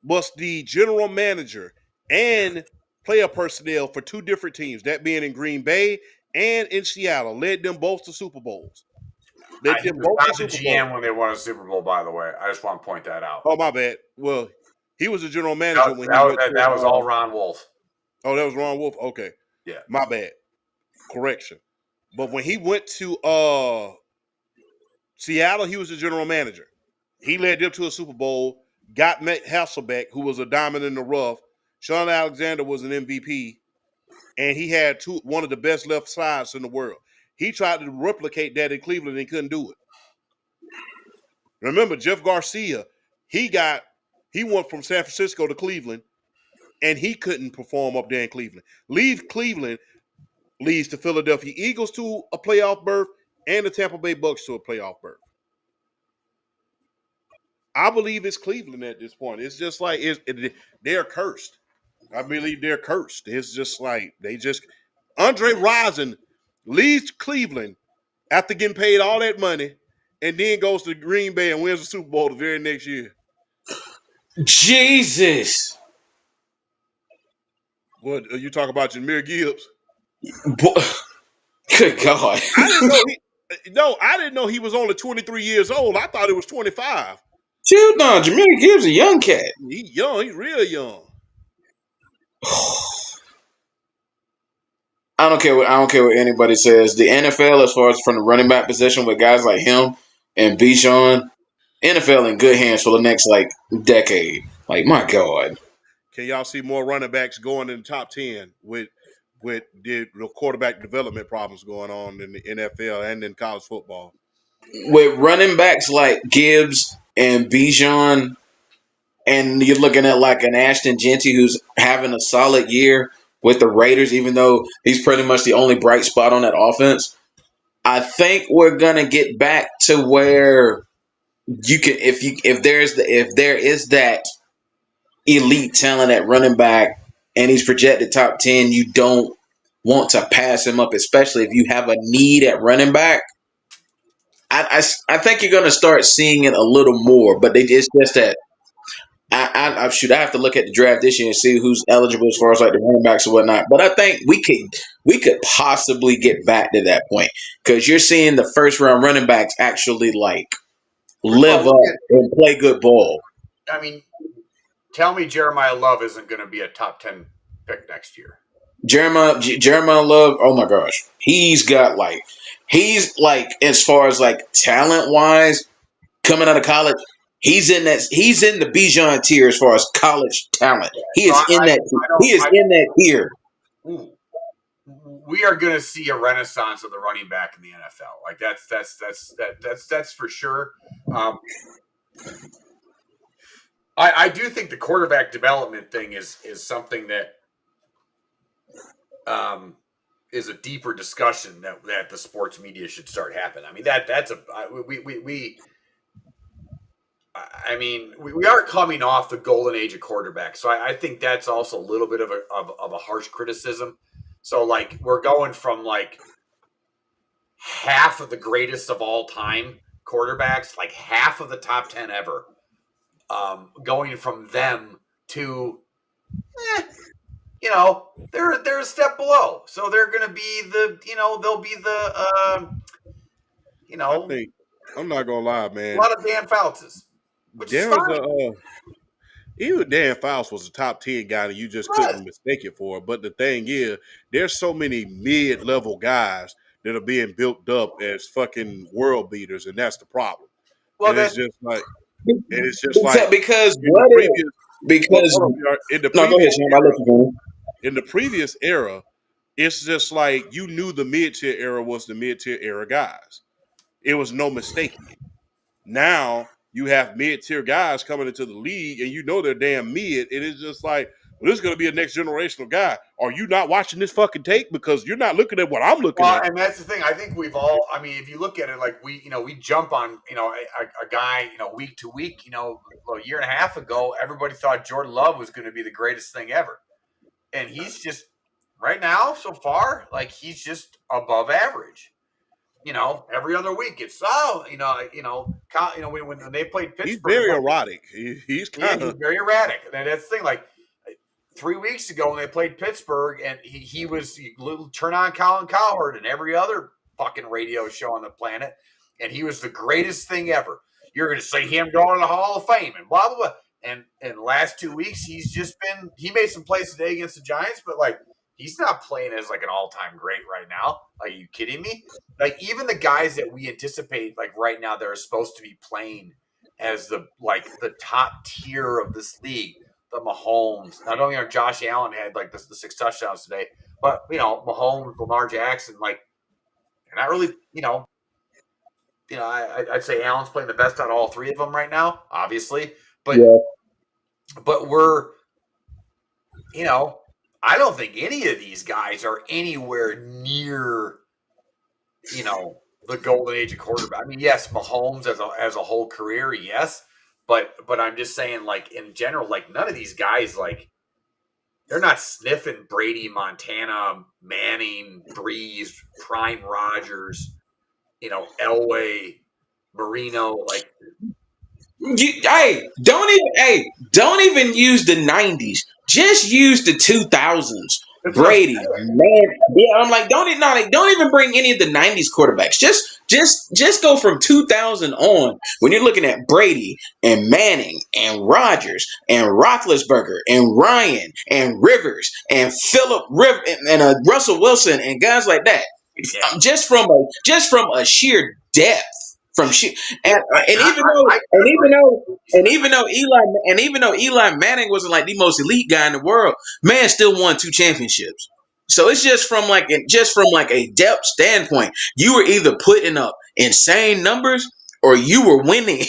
was the general manager and player personnel for 2 different teams, that being in Green Bay and in Seattle. Led them both to Super Bowls. He was not the GM when they won a Super Bowl, by the way. I just want to point that out. Oh, my bad. Well, he was the general manager when that was all Ron Wolf. Oh, that was Ron Wolf? Okay. Yeah. My bad. Correction. But when he went to Seattle, he was the general manager. He led them to a Super Bowl, got Matt Hasselbeck, who was a diamond in the rough. Sean Alexander was an MVP, and he had one of the best left sides in the world. He tried to replicate that in Cleveland and couldn't do it. Remember, Jeff Garcia, he went from San Francisco to Cleveland, and he couldn't perform up there in Cleveland. Leave Cleveland leads the Philadelphia Eagles to a playoff berth and the Tampa Bay Bucks to a playoff berth. I believe it's Cleveland at this point. It's just like they're cursed. I believe they're cursed. It's just like Andre Rison leaves Cleveland after getting paid all that money and then goes to Green Bay and wins the Super Bowl the very next year. Jesus. What, are you talking about Jahmyr Gibbs? Good God. I didn't know he was only 23 years old. I thought it was 25. Dude, no, Jahmyr Gibbs a young cat. He's young. He's real young. I don't care what anybody says. The NFL, as far as from the running back position with guys like him and Bijan, NFL in good hands for the next decade. Like, my God. Can y'all see more running backs going in the top 10 with the quarterback development problems going on in the NFL and in college football? With running backs like Gibbs and Bijan, and you're looking at like an Ashton Genty who's having a solid year with the Raiders, even though he's pretty much the only bright spot on that offense. I think we're gonna get back to where you can, if there is that elite talent at running back and he's projected top 10, you don't want to pass him up, especially if you have a need at running back. I think you're going to start seeing it a little more, but it's just that I have to look at the draft this year and see who's eligible as far as like the running backs and whatnot. But I think we could possibly get back to that point because you're seeing the first round running backs actually like live up and play good ball. I mean, tell me Jeremiah Love isn't going to be a top 10 pick next year. Jeremiah Love, oh my gosh, he's like as far as like talent wise coming out of college. He's in the Bijan tier as far as college talent. He is in that tier. We are going to see a renaissance of the running back in the NFL. Like that's for sure. I do think the quarterback development thing is something that is a deeper discussion that the sports media should start happening. I mean we are coming off the golden age of quarterbacks, so I think that's also a little bit of a harsh criticism. So like we're going from like half of the greatest of all time quarterbacks, like half of the top 10 ever, going from them to, they're a step below. So they're going to be they'll be the, I think I'm not gonna lie, man. A lot of Dan Fouts, which is fine. Even Dan Fouts was a top 10 guy that you just couldn't mistake it for. But the thing is, there's so many mid-level guys that are being built up as fucking world beaters, and that's the problem. Well, it's just like in the previous era, it's just like you knew the mid-tier era was the mid-tier era guys. It was no mistaking it. Now you have mid-tier guys coming into the league, and you know they're damn mid. It is just like, well, this is going to be a next generational guy. Are you not watching this fucking tape? Because you're not looking at what I'm looking at. And that's the thing. I think we've all. I mean, if you look at it, like we jump on a guy week to week. A year and a half ago, everybody thought Jordan Love was going to be the greatest thing ever, and he's just right now so far like he's just above average. Every other week it's when they played Pittsburgh, he's very erratic. He's very erratic, and that's the thing. Like 3 weeks ago when they played Pittsburgh, and he was turn on Colin Cowherd and every other fucking radio show on the planet, and he was the greatest thing ever. You're going to see him going to the Hall of Fame and blah blah blah. And in the last 2 weeks, he made some plays today against the Giants, but like. He's not playing as like an all-time great right now. Are you kidding me? Like even the guys that we anticipate like right now that are supposed to be playing as the top tier of this league, the Mahomes. Not only Josh Allen had like the 6 touchdowns today, but Mahomes, Lamar Jackson, like they're not really I'd say Allen's playing the best out of all 3 of them right now, obviously, but we're I don't think any of these guys are anywhere near, the golden age of quarterback. I mean, yes, Mahomes as a whole career, yes, but I'm just saying, like in general, like none of these guys, like they're not sniffing Brady, Montana, Manning, Breeze, Prime Rodgers, Elway, Marino, like. Don't even use the 90s. Just use the 2000s. Brady, man, yeah. I'm like, don't even bring any of the 90s quarterbacks. Just go from 2000 on. When you're looking at Brady and Manning and Rodgers and Roethlisberger and Ryan and Rivers and Phillip Rivers and Russell Wilson and guys like that. Yeah. Just from a sheer depth. Even though Eli Manning wasn't like the most elite guy in the world, man still won 2 championships. So it's just from a depth standpoint, you were either putting up insane numbers or you were winning.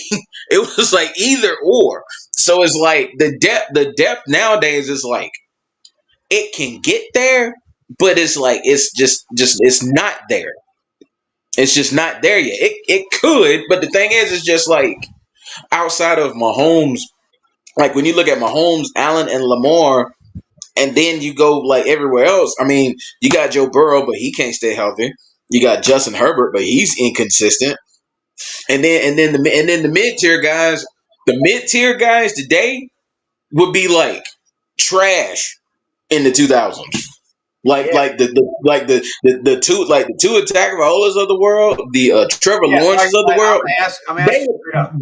It was like either or. So it's like the depth nowadays is like it can get there, but it's like it's just it's not there. It's just not there yet. It could, but the thing is, it's just like outside of Mahomes Like when you look at Mahomes, Allen, and Lamar, and then you go like everywhere else. I mean, you got Joe Burrow, but he can't stay healthy. You got Justin Herbert, but he's inconsistent. And then the mid tier guys today would be like trash in the 2000s. Like Yeah, like the two attack Tagovailoas of the world, the Trevor yeah. Lawrences of the world, I'm they asking straight up.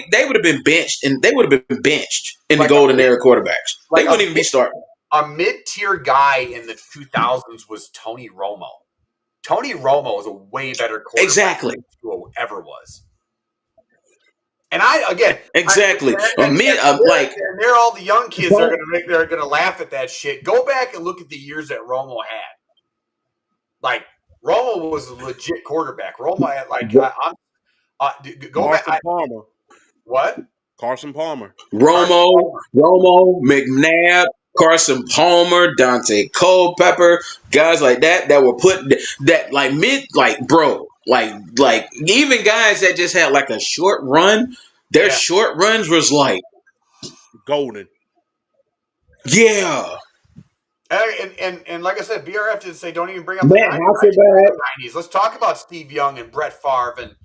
they would have been benched, and they would have been benched in the Like a golden mid, era quarterbacks. They like wouldn't even be starting. a mid tier guy in the 2000s was Tony Romo. Tony Romo is a way better quarterback Exactly. than Tua ever was. And I again, Exactly. they're all the young kids that are gonna laugh at that shit. Go back and look at the years that Romo had. Like Romo was a legit quarterback. Romo had go back. Carson Palmer. What? Carson Palmer. Carson Palmer. Romo, McNabb, Carson Palmer, Dante Culpepper, guys like that were put that like mid like bro, like even guys that just had like a short run, their Yeah. short runs was like, Golden. yeah. And like I said, BRF did say don't even bring up the Matt 90s. Hasselbeck. Let's talk about Steve Young and Brett Favre and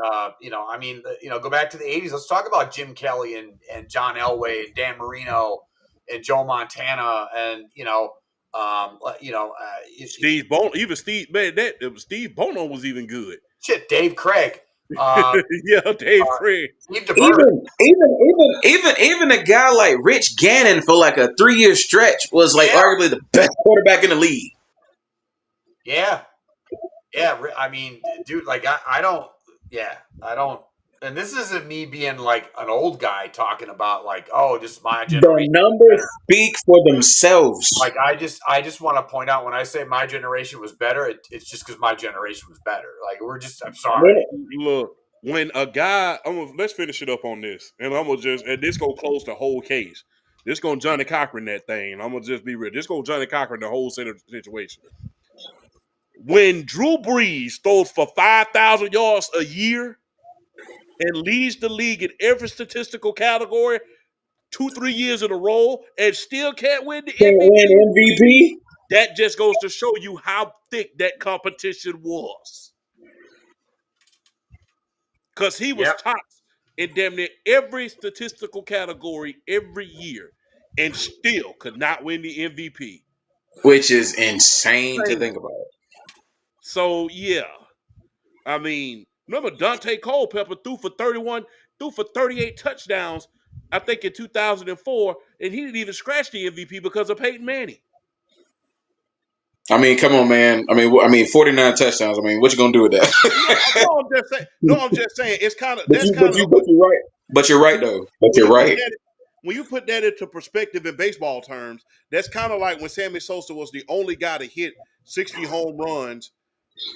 I mean go back to the 80s. Let's talk about Jim Kelly and John Elway and Dan Marino and Joe Montana and Steve Bono. Even Steve, man, Steve Bono was even good. shit, Dave Craig. Yeah, Dave Craig. Steve DeBerg. Even a guy like Rich Gannon for like a 3-year stretch was like arguably the best quarterback in the league. Yeah. Yeah. I mean, dude, like I don't. And this isn't me being like an old guy talking about like, oh, just my generation. The numbers speak for themselves. Like I just want to point out when I say my generation was better, it's just because my generation was better. Like I'm sorry. Look, when a guy, let's finish it up on this, and this gonna close the whole case. This gonna Johnny Cochran that thing. I'm gonna just be real. This gonna Johnny Cochran the whole situation. When Drew Brees throws for 5,000 yards a year and leads the league in every statistical category 2-3 years in a row and still can't win the MVP, that just goes to show you how thick that competition was. Because he was tops in damn near every statistical category every year and still could not win the MVP. which is insane to think about. So, yeah. I mean, remember Dante Culpepper threw for 38 touchdowns, I think in 2004, and he didn't even scratch the MVP because of Peyton Manning. I mean, come on, man. I mean, 49 touchdowns. I mean, what you gonna do with that? I'm just saying. It's kind of But you're right. But you're right though. But you're right. When you put that into perspective in baseball terms, that's kind of like when Sammy Sosa was the only guy to hit 60 home runs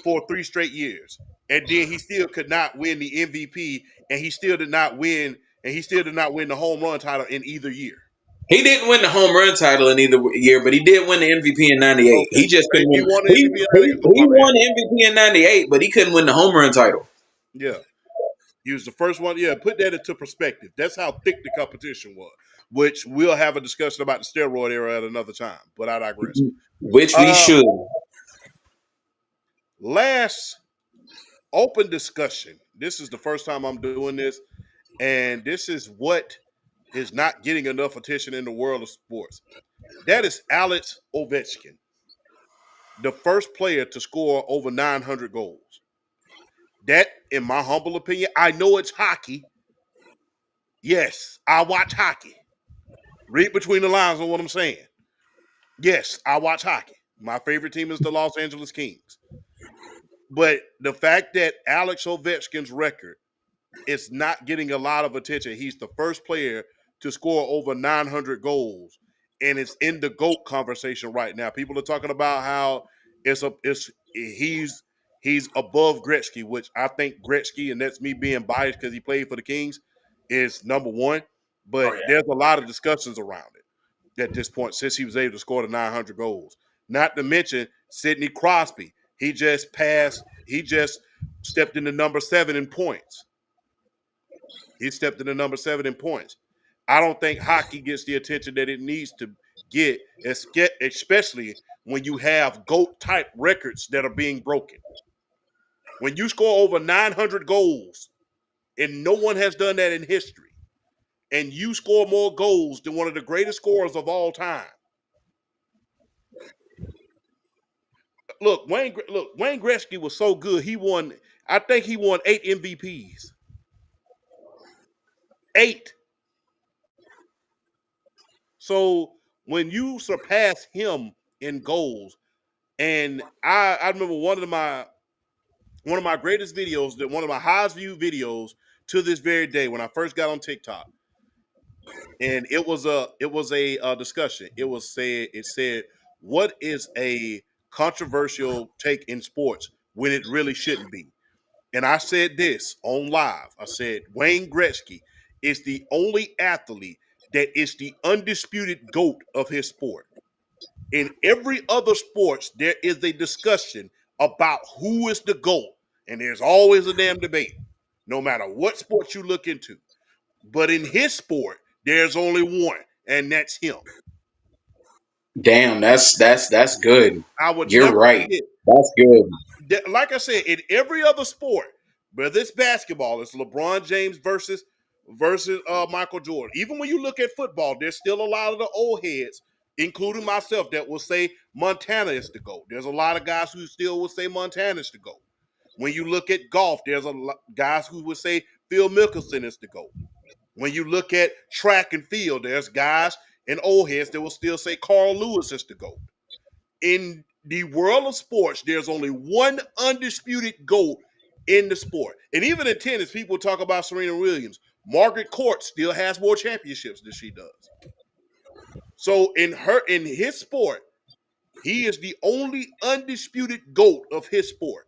for 3 straight years, and then he still could not win the MVP, and he still did not win the home run title in either year. He didn't win the home run title in either year, but he did win the MVP in '98. Okay. He just couldn't win. Won the MVP He won the MVP in '98, but he couldn't win the home run title. Yeah, he was the first one. Yeah, put that into perspective. That's how thick the competition was. Which we'll have a discussion about the steroid era at another time. But I digress. Which we should. Last open discussion. This is the first time I'm doing this, and this is what is not getting enough attention in the world of sports. That is Alex Ovechkin, the first player to score over 900 goals. That, in my humble opinion, I know it's hockey. Yes, I watch hockey. Read between the lines on what I'm saying. Yes, I watch hockey. My favorite team is the Los Angeles Kings. But the fact that Alex Ovechkin's record is not getting a lot of attention, he's the first player to score over 900 goals, and it's in the GOAT conversation right now. People are talking about how he's above Gretzky, which I think Gretzky, and that's me being biased because he played for the Kings, is number one. But there's a lot of discussions around it at this point since he was able to score the 900 goals. Not to mention Sidney Crosby. He just stepped into number 7 in points. He stepped into number 7 in points. I don't think hockey gets the attention that it needs to get, especially when you have GOAT type records that are being broken. When you score over 900 goals, and no one has done that in history, and you score more goals than one of the greatest scorers of all time. Look, Wayne Gretzky was so good. I think he won 8 MVPs. 8. So when you surpass him in goals, and I remember one of my greatest videos, one of my highest viewed videos to this very day when I first got on TikTok, and it was a discussion. It said, what is a controversial take in sports when it really shouldn't be? And I said this on live. I said Wayne Gretzky is the only athlete that is the undisputed GOAT of his sport. In every other sports, there is a discussion about who is the GOAT, and there's always a damn debate, no matter what sport you look into. But in his sport, there's only one, and that's him. Damn, that's good. I would You're never right. forget. That's good. Like I said, in every other sport, whether it's basketball, it's LeBron James versus Michael Jordan. Even when you look at football, there's still a lot of the old heads, including myself, that will say Montana is the GOAT. There's a lot of guys who still will say Montana is the GOAT. When you look at golf, there's guys who would say Phil Mickelson is the GOAT. When you look at track and field, there's guys and old heads that will still say Carl Lewis is the GOAT. In the world of sports, there's only one undisputed GOAT in the sport. And even in tennis, people talk about Serena Williams. Margaret Court still has more championships than she does. So in his sport, he is the only undisputed GOAT of his sport.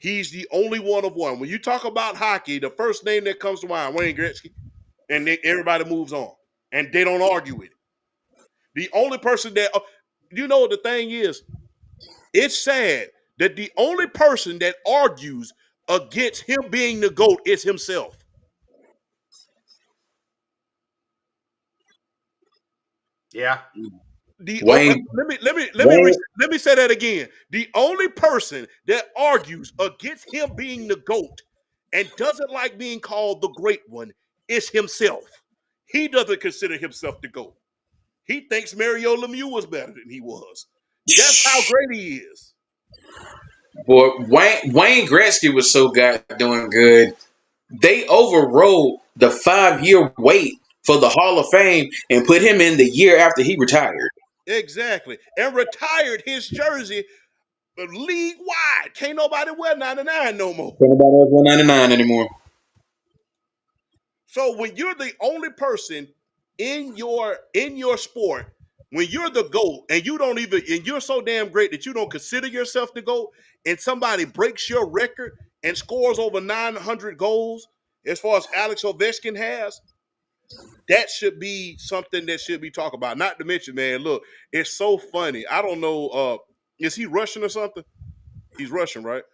He's the only one of one. When you talk about hockey, the first name that comes to mind, Wayne Gretzky, and everybody moves on. And they don't argue with it. The only person that, the thing is, it's sad that the only person that argues against him being the GOAT is himself. Yeah. Wayne, Let me say that again. The only person that argues against him being the GOAT and doesn't like being called the great one is himself. He doesn't consider himself the GOAT. He thinks Mario Lemieux was better than he was. That's how great he is. boy, Wayne Gretzky was so doing good. They overrode the 5-year wait for the Hall of Fame and put him in the year after he retired. Exactly. And retired his jersey league wide. Can't nobody wear 99 no more. Can't nobody else wear 99 anymore. So when you're the only person in your sport, when you're the GOAT and you're so damn great that you don't consider yourself the GOAT, and somebody breaks your record and scores over 900 goals, as far as Alex Ovechkin has, that should be something that should be talked about. Not to mention, man, look, it's so funny. I don't know, is he Russian or something? He's Russian, right?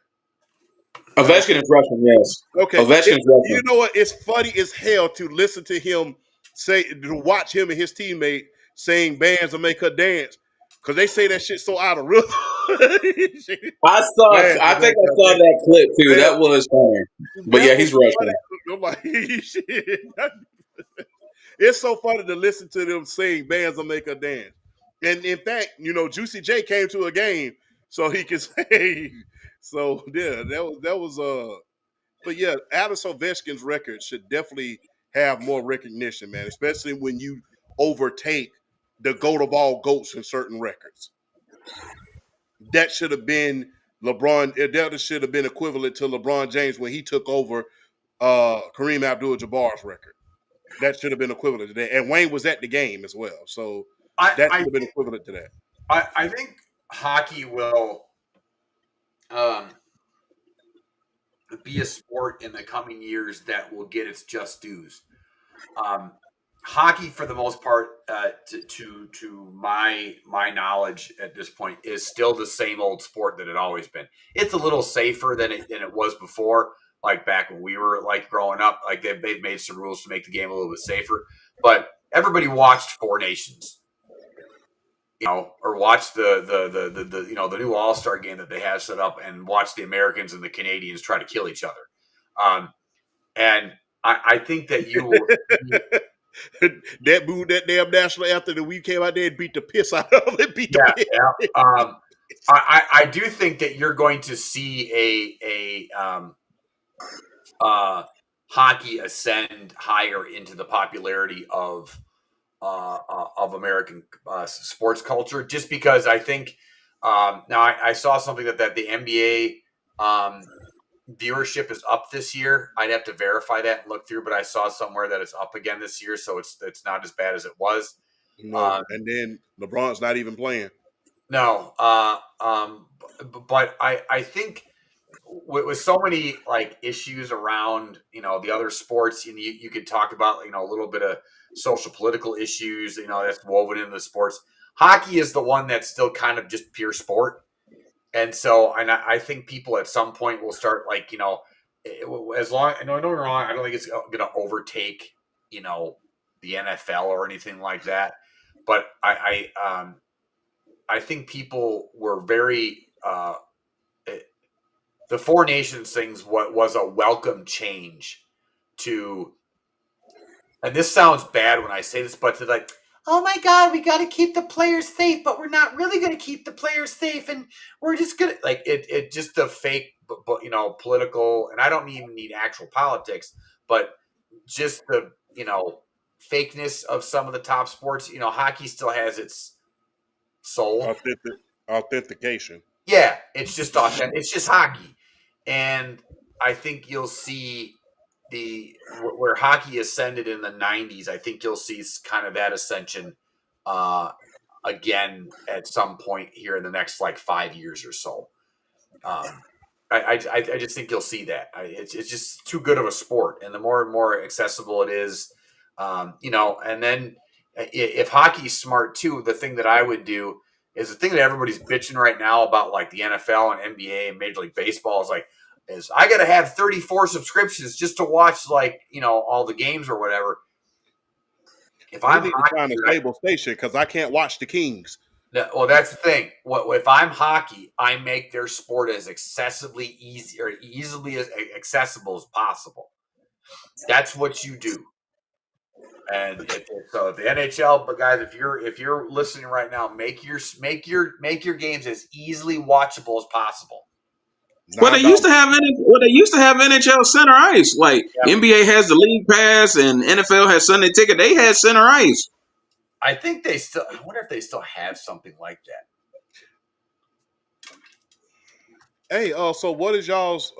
Ovechkin is Russian, yes. Okay. Ovechkin is Russian. You know what? It's funny as hell to listen to him to watch him and his teammate saying bands will make her dance. Because they say that shit so out of rhythm. I think I saw that clip too. Man, that was funny. But yeah, he's Russian. I'm like, shit. It's so funny to listen to them saying bands will make her dance. And in fact, Juicy J came to a game so he could say. So yeah, that was But yeah, Alex Ovechkin's record should definitely have more recognition, man. Especially when you overtake the GOAT of all GOATs in certain records. That should have been LeBron. That should have been equivalent to LeBron James when he took over Kareem Abdul-Jabbar's record. That should have been equivalent to that. And Wayne was at the game as well. So that should have been equivalent to that. I think hockey will be a sport in the coming years that will get its just dues. Hockey, for the most part, to my knowledge at this point, is still the same old sport that it always been. It's a little safer than it was before. like back when we were like growing up. Like they've made some rules to make the game a little bit safer. But everybody watched Four Nations, or watch the the new All Star game that they have set up, and watch the Americans and the Canadians try to kill each other. And I think that you will. that damn national anthem that we came out there and beat the piss out of it. Beat the piss. Yeah. I do think that you're going to see hockey ascend higher into the popularity of American sports culture, just because I think now I saw something that the NBA viewership is up this year. I'd have to verify that and look through, but I saw somewhere that it's up again this year, so it's not as bad as it was. And then LeBron's not even playing. No, but I think with so many like issues around the other sports, and you could talk about a little bit of social political issues that's woven into the sports. Hockey is the one that's still kind of just pure sport, and so I think people at some point will start like as long I don't get me wrong, I don't think it's going to overtake the NFL or anything like that, but I think people were very the Four Nations things was a welcome change to, and this sounds bad when I say this, but to like, oh my God, we got to keep the players safe, but we're not really going to keep the players safe, and we're just gonna like it just the fake, political, and I don't even need actual politics, but just the fakeness of some of the top sports. Hockey still has its soul. Authentication. Yeah, it's just authentic. It's just hockey, and I think you'll see where hockey ascended in the '90s. I think you'll see kind of that ascension again at some point here in the next like 5 years or so. I just think you'll see that. It's just too good of a sport, and the more and more accessible it is, and then if hockey's smart too, the thing that I would do is the thing that everybody's bitching right now about, like the NFL and NBA and Major League Baseball is I got to have 34 subscriptions just to watch all the games or whatever. If I need to find a stable station because I can't watch the Kings. Well, that's the thing. If I'm hockey, I make their sport as easily as accessible as possible. That's what you do. And so the NHL, but guys, if you're listening right now, make your games as easily watchable as possible. Well, they used to have NHL center ice. Like NBA has the league pass, and NFL has Sunday ticket. They had center ice. I think I wonder if they still have something like that. Hey, so what is y'all's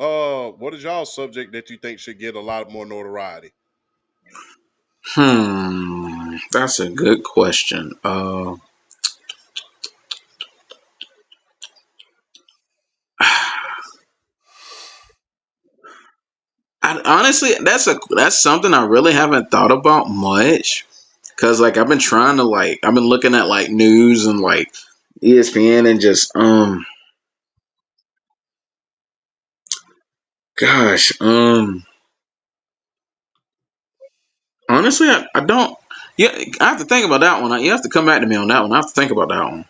subject that you think should get a lot more notoriety? That's a good question. Honestly, that's something I really haven't thought about much. Cause like I've been trying to I've been looking at like news and like ESPN and just gosh honestly I don't. Yeah, I have to think about that one. You have to come back to me on that one. I have to think about that one.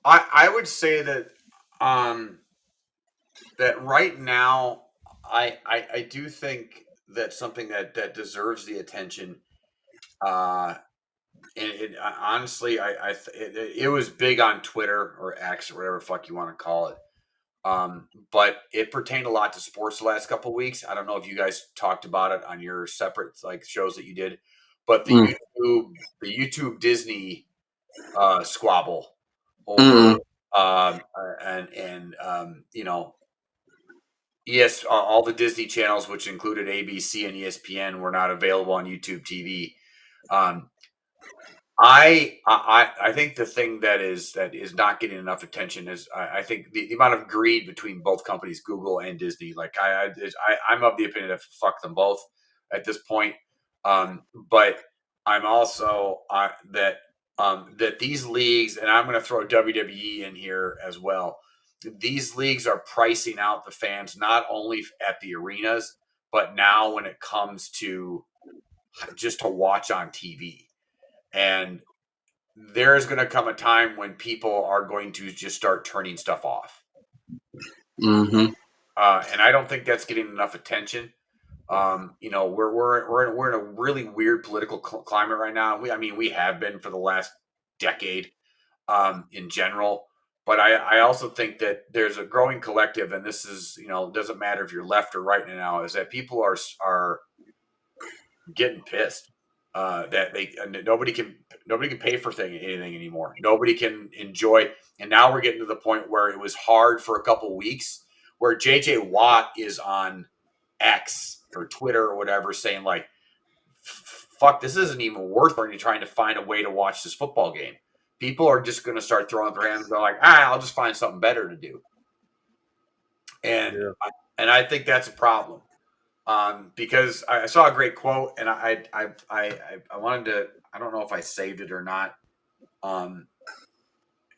I would say that that right now I do think that something that deserves the attention. And honestly, it was big on Twitter or X or whatever the fuck you want to call it. But it pertained a lot to sports the last couple of weeks. I don't know if you guys talked about it on your separate like shows that you did, but the YouTube Disney squabble over all the Disney channels, which included ABC and ESPN, were not available on YouTube TV. I think the thing that is not getting enough attention is I think the amount of greed between both companies, Google and Disney. Like I'm of the opinion of fuck them both at this point. But I'm also that that these leagues, and I'm going to throw WWE in here as well, these leagues are pricing out the fans not only at the arenas, but now when it comes to just to watch on TV. And there is going to come a time when people are going to just start turning stuff off. Mm-hmm. And I don't think that's getting enough attention. We're in a really weird political climate right now. We have been for the last decade, in general. But I also think that there's a growing collective, and this is, doesn't matter if you're left or right now, is that people are getting pissed that nobody can pay for anything anymore. Nobody can enjoy, and now we're getting to the point where it was hard for a couple weeks, where JJ Watt is on X or Twitter or whatever saying like, "Fuck, this isn't even worth it." Trying to find a way to watch this football game. People are just going to start throwing up their hands and go like, I'll just find something better to do. And I think that's a problem. Because I saw a great quote, and I wanted to. I don't know if I saved it or not. And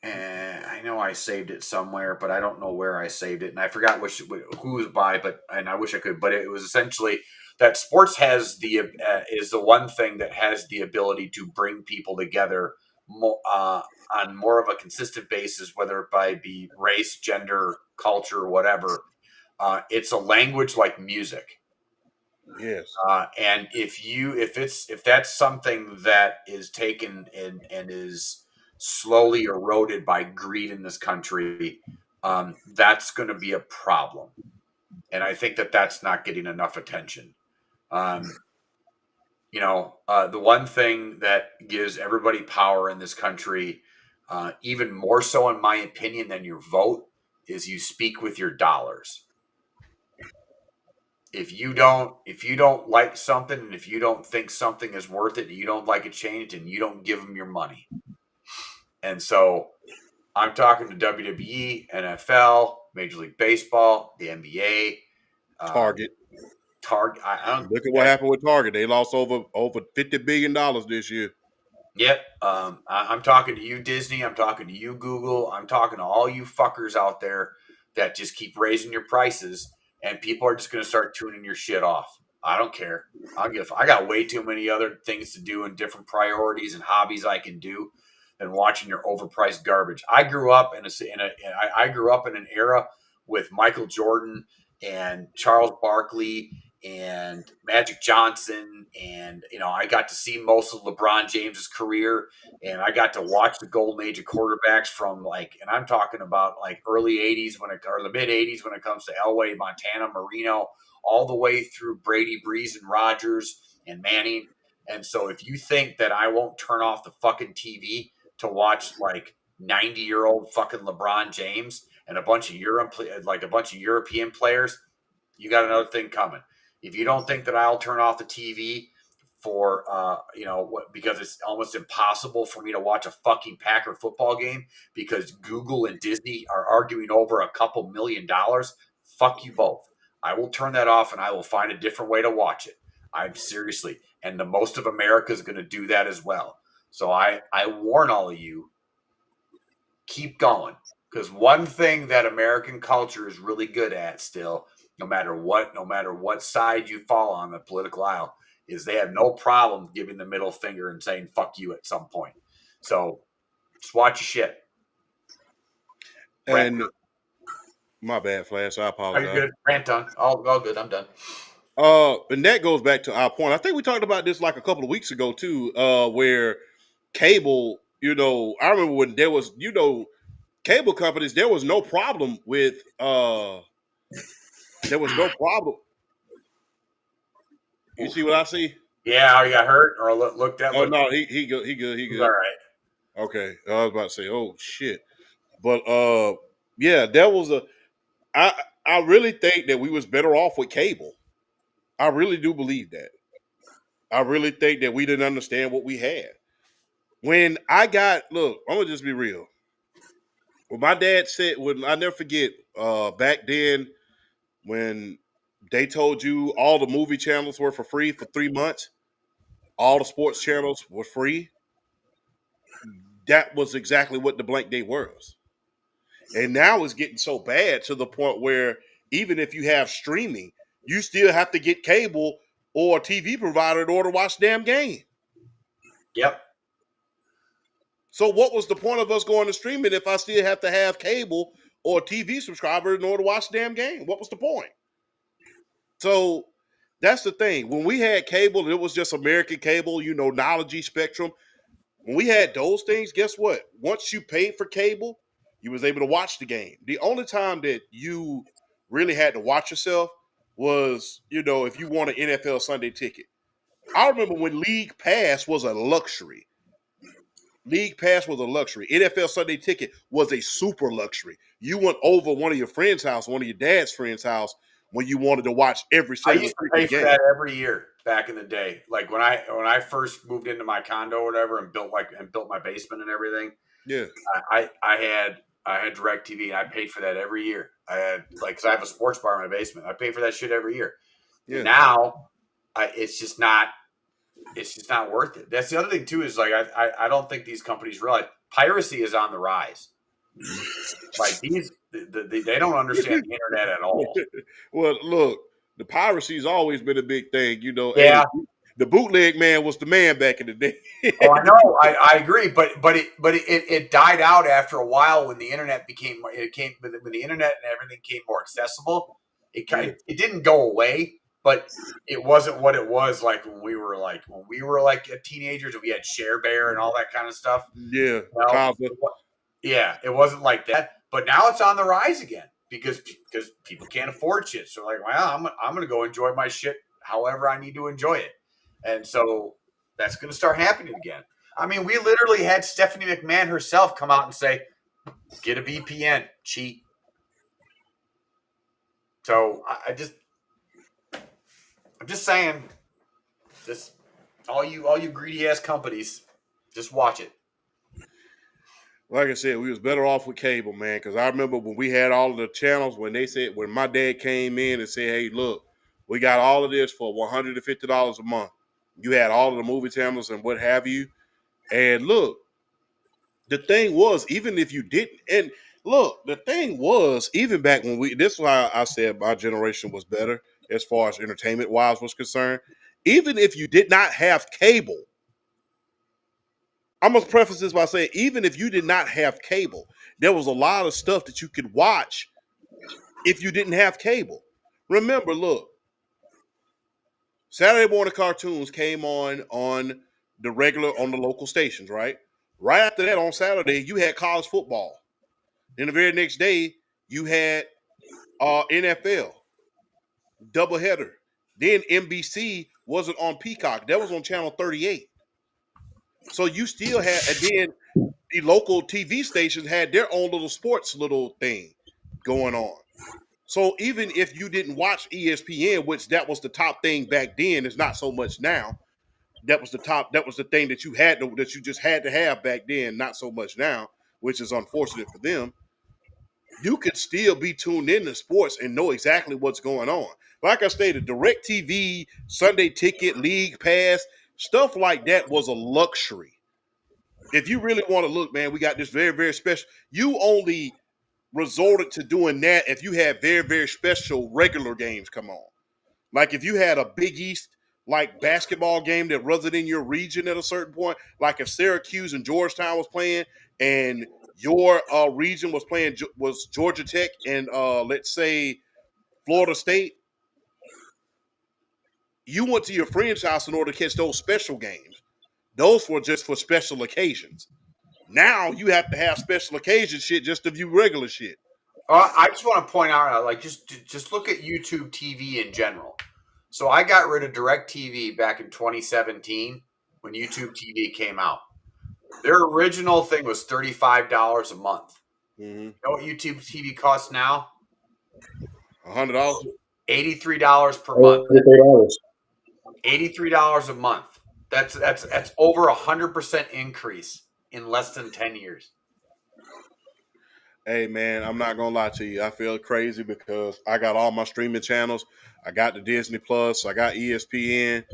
I know I saved it somewhere, but I don't know where I saved it, and I forgot who was by. And I wish I could. But it was essentially that sports has is the one thing that has the ability to bring people together on more of a consistent basis, whether it be race, gender, culture, whatever. It's a language like music. Yes. And if that's something that is taken and is slowly eroded by greed in this country, that's going to be a problem. And I think that that's not getting enough attention. The one thing that gives everybody power in this country, even more so in my opinion than your vote, is you speak with your dollars. If you don't like something, and if you don't think something is worth it, and you don't like it changed, and you don't give them your money. And so I'm talking to WWE, NFL, Major League Baseball, the NBA, Target. Look at what happened with Target. They lost over $50 billion this year. Yep. I'm talking to you, Disney. I'm talking to you, Google. I'm talking to all you fuckers out there that just keep raising your prices, and people are just going to start tuning your shit off. I don't care. I got way too many other things to do and different priorities and hobbies I can do than watching your overpriced garbage. I grew up I grew up in an era with Michael Jordan and Charles Barkley and Magic Johnson, and I got to see most of LeBron James's career, and I got to watch the golden age of quarterbacks from and I'm talking about early '80s or the mid '80s when it comes to Elway, Montana, Marino, all the way through Brady, Breeze, and Rodgers and Manning. And so if you think that I won't turn off the fucking TV to watch 90-year-old fucking LeBron James and a bunch of European players, you got another thing coming. If you don't think that I'll turn off the TV for because it's almost impossible for me to watch a fucking Packer football game because Google and Disney are arguing over a couple $1 million, fuck you both. I will turn that off and I will find a different way to watch it. I'm seriously, and the most of America is going to do that as well. So I warn all of you, keep going, because one thing that American culture is really good at still, no matter what side you fall on the political aisle, is they have no problem giving the middle finger and saying fuck you at some point. So just watch your shit. And my bad, Flash. I apologize. Are you good? Rant done. All good. I'm done. And that goes back to our point. I think we talked about this a couple of weeks ago too, where cable, I remember when there was, cable companies, there was no problem with there was no problem. You see what I see? Yeah, you got hurt or looked at? Oh no, he good. He good. All right. Okay. I was about to say, oh shit. But yeah, there was I really think that we was better off with cable. I really do believe that. I really think that we didn't understand what we had. When I'm gonna just be real. When my dad said, I never forget, back then when they told you all the movie channels were for free for 3 months, all the sports channels were free. that was exactly what the blank date was. And now it's getting so bad to the point where even if you have streaming, you still have to get cable or a TV provider in order to watch the damn game. Yep. So what was the point of us going to streaming if I still have to have cable or a TV subscriber in order to watch the damn game? What was the point? So that's the thing. When we had cable, it was just American cable, Knowledge Spectrum. When we had those things, guess what? Once you paid for cable, you was able to watch the game. The only time that you really had to watch yourself was, if you want an NFL Sunday ticket. I remember when League Pass was a luxury. League Pass was a luxury. NFL Sunday ticket was a super luxury. You went over one of your friend's house, one of your dad's friend's house, when you wanted to watch every I single used to pay for game. that every year back in the day. Like when I first moved into my condo or whatever and built my basement and everything. Yeah. I had DirecTV and I paid for that every year. I had because I have a sports bar in my basement. I pay for that shit every year. Yeah. Now it's just not worth it. That's the other thing too, is like I don't think these companies realize piracy is on the rise. Like they don't understand the internet at all. Well, look, the piracy's always been a big thing, Yeah. And the bootleg man was the man back in the day. Oh, I know. I agree, but it died out after a while when the internet when the internet and everything became more accessible. It didn't go away, but it wasn't what it was like when we were teenagers and we had Share Bear and all that kind of stuff. Yeah. It wasn't like that. But now it's on the rise again because people can't afford shit. So like, well, I'm gonna go enjoy my shit however I need to enjoy it. And so that's going to start happening again. I mean, we literally had Stephanie McMahon herself come out and say, get a VPN, cheat. So I'm just saying, just all you greedy ass companies, just watch it. Like I said, we was better off with cable, man, because I remember when we had all of the channels, when my dad came in and said, hey, look, we got all of this for $150 a month. You had all of the movie channels and what have you. And look, the thing was, even if you didn't, and look, the thing was, even back when this is why I said my generation was better as far as entertainment-wise was concerned. Even if you did not have cable, I must preface this by saying, even if you did not have cable, there was a lot of stuff that you could watch if you didn't have cable. Remember, look, Saturday morning cartoons came on the local stations, right? Right after that, on Saturday, you had college football. Then the very next day, you had NFL doubleheader. Then NBC wasn't on Peacock; that was on Channel 38. So you still had, and then the local TV stations had their own little sports thing going on. So even if you didn't watch ESPN, which that was the top thing back then, it's not so much now. That was the thing that you just had to have back then, not so much now, which is unfortunate for them. You could still be tuned into sports and know exactly what's going on. Like I stated, DirecTV, Sunday Ticket, League Pass, stuff like that was a luxury. If you really want to look, man, we got this very, very special. You only resorted to doing that if you had very, very special regular games come on. Like if you had a Big East like basketball game that wasn't in your region at a certain point, like if Syracuse and Georgetown was playing and your region was Georgia Tech and let's say Florida State, you went to your friend's house in order to catch those special games. Those were just for special occasions. Now you have to have special occasion shit just to view regular shit. I just want to point out, like, just look at YouTube TV in general. So I got rid of DirecTV back in 2017 when YouTube TV came out. Their original thing was $35 a month. Mm-hmm. You know what YouTube TV costs now? $100. $83 per month. $83 a month. That's over 100% increase in less than 10 years. Hey, man, I'm not going to lie to you. I feel crazy because I got all my streaming channels. I got the Disney Plus. I got ESPN.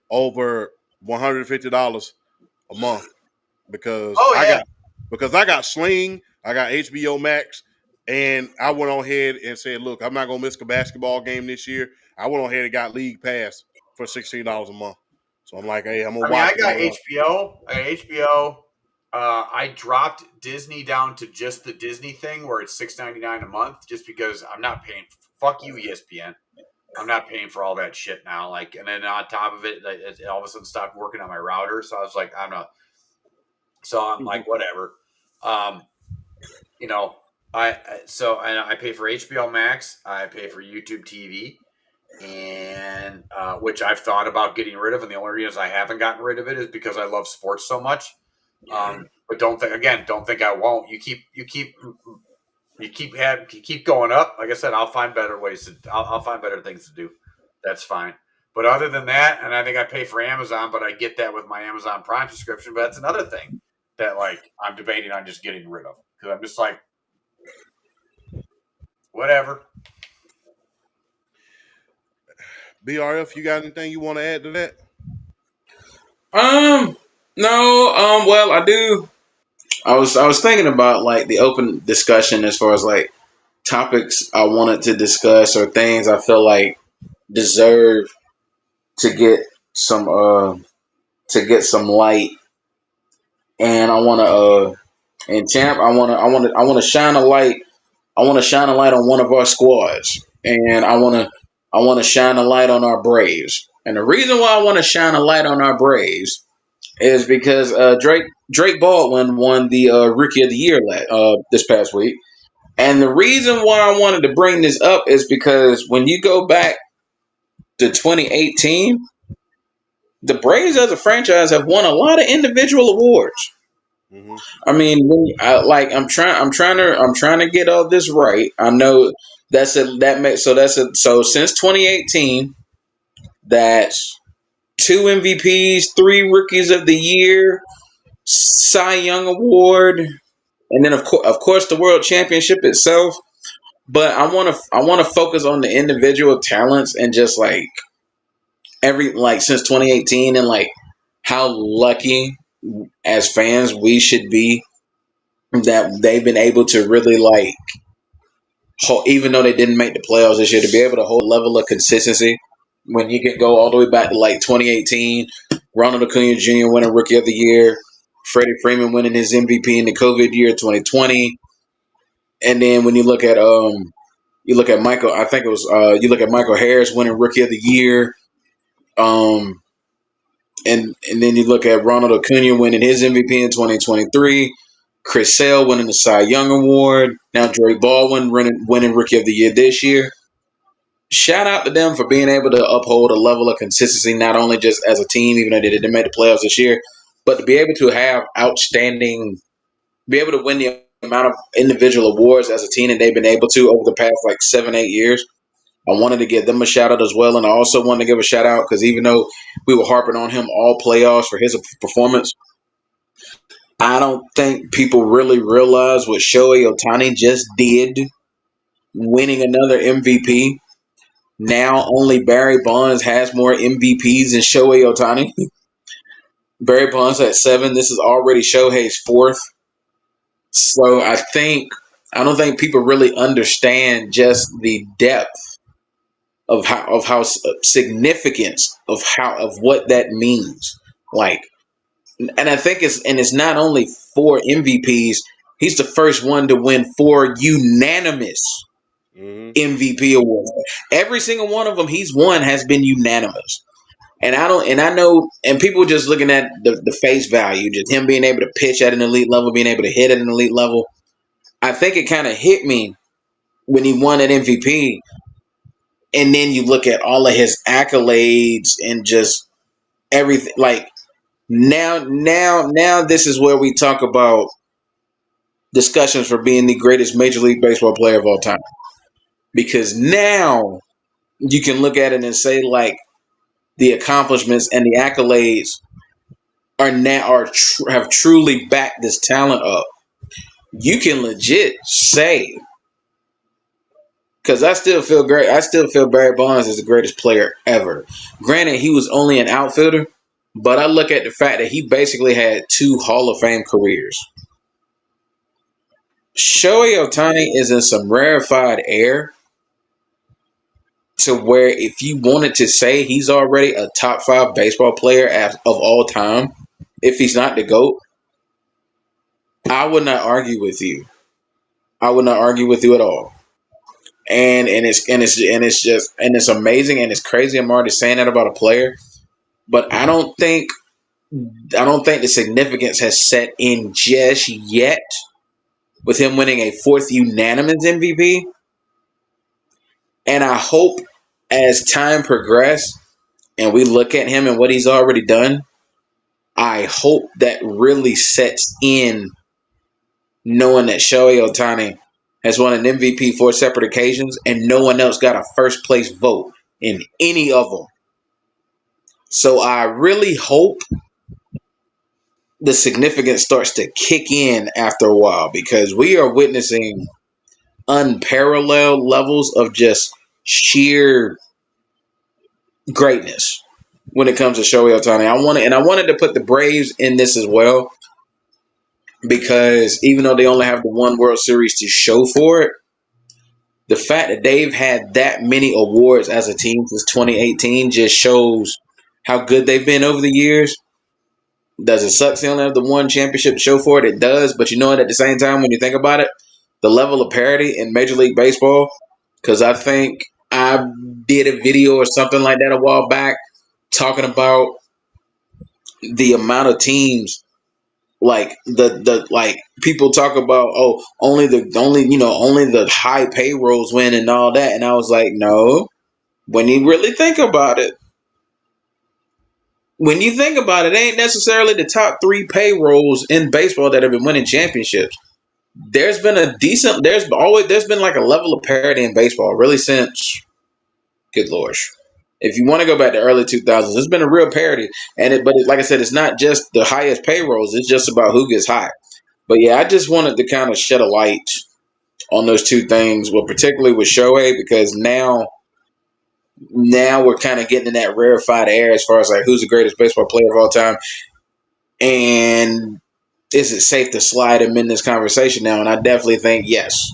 Over $150 a month. because Oh I yeah. got Sling, I got HBO Max, and I went on ahead and said, look, I'm not gonna miss a basketball game this year. I went on ahead and got League Pass for $16 a month. So I'm like, hey, I'm gonna I mean, I watch got it. HBO. I got HBO. I dropped Disney down to just the Disney thing where it's $6.99 a month, just because I'm not paying. Fuck you, ESPN. I'm not paying for all that shit now. Like, and then on top of it, it all of a sudden stopped working on my router. So I was like, I'm not. So I'm like, whatever. Um, you know, and I pay for HBO Max. I pay for YouTube TV, and which I've thought about getting rid of, and the only reason I haven't gotten rid of it is because I love sports so much. But don't think I won't. You keep going up. Like I said, I'll find better ways to. I'll find better things to do. That's fine. But other than that, and I think I pay for Amazon, but I get that with my Amazon Prime subscription. But that's another thing that like I'm debating on just getting rid of because I'm just like whatever. BRF, you got anything you want to add to that? No, well, I do. I was thinking about like the open discussion as far as like topics I wanted to discuss or things I feel like deserve to get some some light, and I want to and champ, I want to shine a light. I want to shine a light on one of our squads, and I want to shine a light on our Braves. And the reason why I want to shine a light on our Braves is because Drake Baldwin won the Rookie of the Year this past week. And the reason why I wanted to bring this up is because when you go back to 2018, the Braves as a franchise have won a lot of individual awards. Mm-hmm. I mean, I'm trying to get all this right. I know so since 2018, that's two MVPs, three Rookies of the Year, Cy Young Award, and then of course the World Championship itself. But I want to focus on the individual talents and just like since 2018 and like how lucky as fans we should be that they've been able to really like even though they didn't make the playoffs this year to be able to hold a level of consistency when you can go all the way back to like 2018, Ronald Acuna Jr. winning Rookie of the Year, Freddie Freeman winning his MVP in the COVID year 2020, and then when you look at Michael, I think it was you look at Michael Harris winning Rookie of the Year, um, and then you look at Ronald Acuna winning his MVP in 2023. Chris Sale winning the Cy Young Award. Now Drake Baldwin winning Rookie of the Year this year. Shout out to them for being able to uphold a level of consistency, not only just as a team, even though they didn't make the playoffs this year, but to be able to have be able to win the amount of individual awards as a team that they've been able to over the past like 7, 8 years. I wanted to give them a shout out as well, and I also wanted to give a shout out because even though we were harping on him all playoffs for his performance, I don't think people really realize what Shohei Ohtani just did, winning another MVP. Now only Barry Bonds has more MVPs than Shohei Ohtani. Barry Bonds at 7. This is already Shohei's fourth. So I don't think people really understand just the depth of how significance of what that means. Like, and I think it's not only 4 MVPs. He's the first one to win 4 unanimous Mm-hmm. MVP awards. Every single one of them he's won has been unanimous. And I know, and people just looking at the face value, just him being able to pitch at an elite level, being able to hit at an elite level. I think it kind of hit me when he won an MVP, and then you look at all of his accolades and just everything. Like now, this is where we talk about discussions for being the greatest Major League Baseball player of all time, because now you can look at it and say like the accomplishments and the accolades have truly backed this talent up. You can legit say, because I still feel great. I still feel Barry Bonds is the greatest player ever. Granted, he was only an outfielder, But I look at the fact that he basically had 2 Hall of Fame careers. Shohei Ohtani is in some rarefied air to where if you wanted to say he's already a top 5 baseball player of all time, if he's not the GOAT, I would not argue with you. I would not argue with you at all. And it's amazing and it's crazy. I'm already saying that about a player, but I don't think the significance has set in just yet with him winning a 4th unanimous MVP. And I hope as time progresses and we look at him and what he's already done, I hope that really sets in knowing that Shohei Ohtani has won an MVP 4 separate occasions and no one else got a first place vote in any of them. So I really hope the significance starts to kick in after a while because we are witnessing unparalleled levels of just sheer greatness when it comes to Shohei Ohtani. I wanted to put the Braves in this as well because even though they only have the one World Series to show for it, the fact that they've had that many awards as a team since 2018 just shows how good they've been over the years. Does it suck they only have the one championship to show for it? It does, but you know what? At the same time, when you think about it, the level of parity in Major League Baseball, because I think I did a video or something like that a while back talking about the amount of teams like the like people talk about only the high payrolls win and all that, and I was like, no. When you think about it, it ain't necessarily the top 3 payrolls in baseball that have been winning championships. There's been like a level of parity in baseball really since, good lord, if you want to go back to early 2000s, there's been a real parity, like I said, it's not just the highest payrolls, it's just about who gets high. But yeah, I just wanted to kind of shed a light on those 2 things, well, particularly with Shohei, because now we're kind of getting in that rarefied air as far as like who's the greatest baseball player of all time, and is it safe to slide him in this conversation now? And I definitely think yes,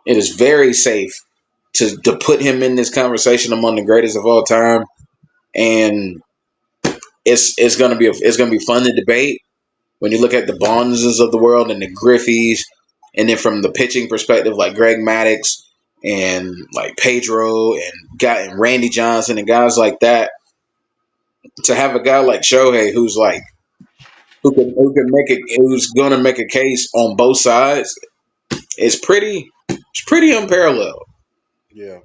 it is very safe to put him in this conversation among the greatest of all time, and it's gonna be fun to debate when you look at the Bonds of the world and the Griffeys, and then from the pitching perspective, like Greg Maddux and like Pedro and Randy Johnson and guys like that, to have a guy like Shohei who's like who's gonna make a case on both sides it's pretty unparalleled. Yeah.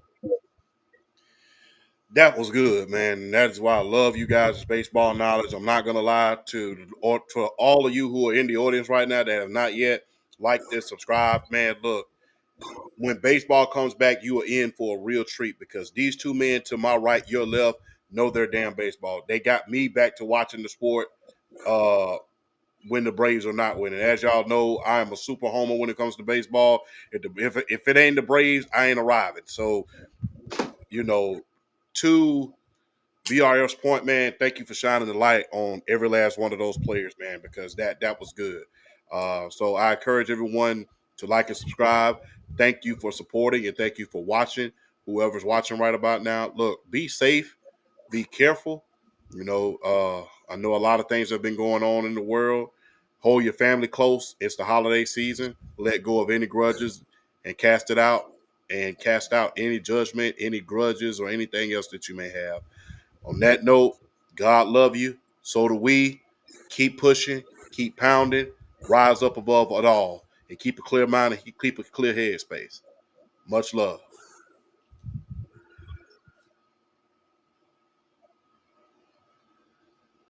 That was good, man. That's why I love you guys' baseball knowledge. I'm not gonna lie to all of you who are in the audience right now that have not yet liked this, subscribe, man. Look, when baseball comes back, you are in for a real treat because these 2 men to my right, your left, know their damn baseball. They got me back to watching the sport when the Braves are not winning. As y'all know, I am a super homer when it comes to baseball. If it ain't the Braves, I ain't arriving. So, to BRF's point, man, thank you for shining the light on every last one of those players, man, because that was good. So I encourage everyone to like and subscribe. Thank you for supporting and thank you for watching. Whoever's watching right about now, look, be safe, be careful. I know a lot of things have been going on in the world. Hold your family close. It's the holiday season. Let go of any grudges and cast it out and cast out any judgment, any grudges, or anything else that you may have. On that note, God love you. So do we. Keep pushing, keep pounding, rise up above it all, and keep a clear mind and keep a clear head space. Much love.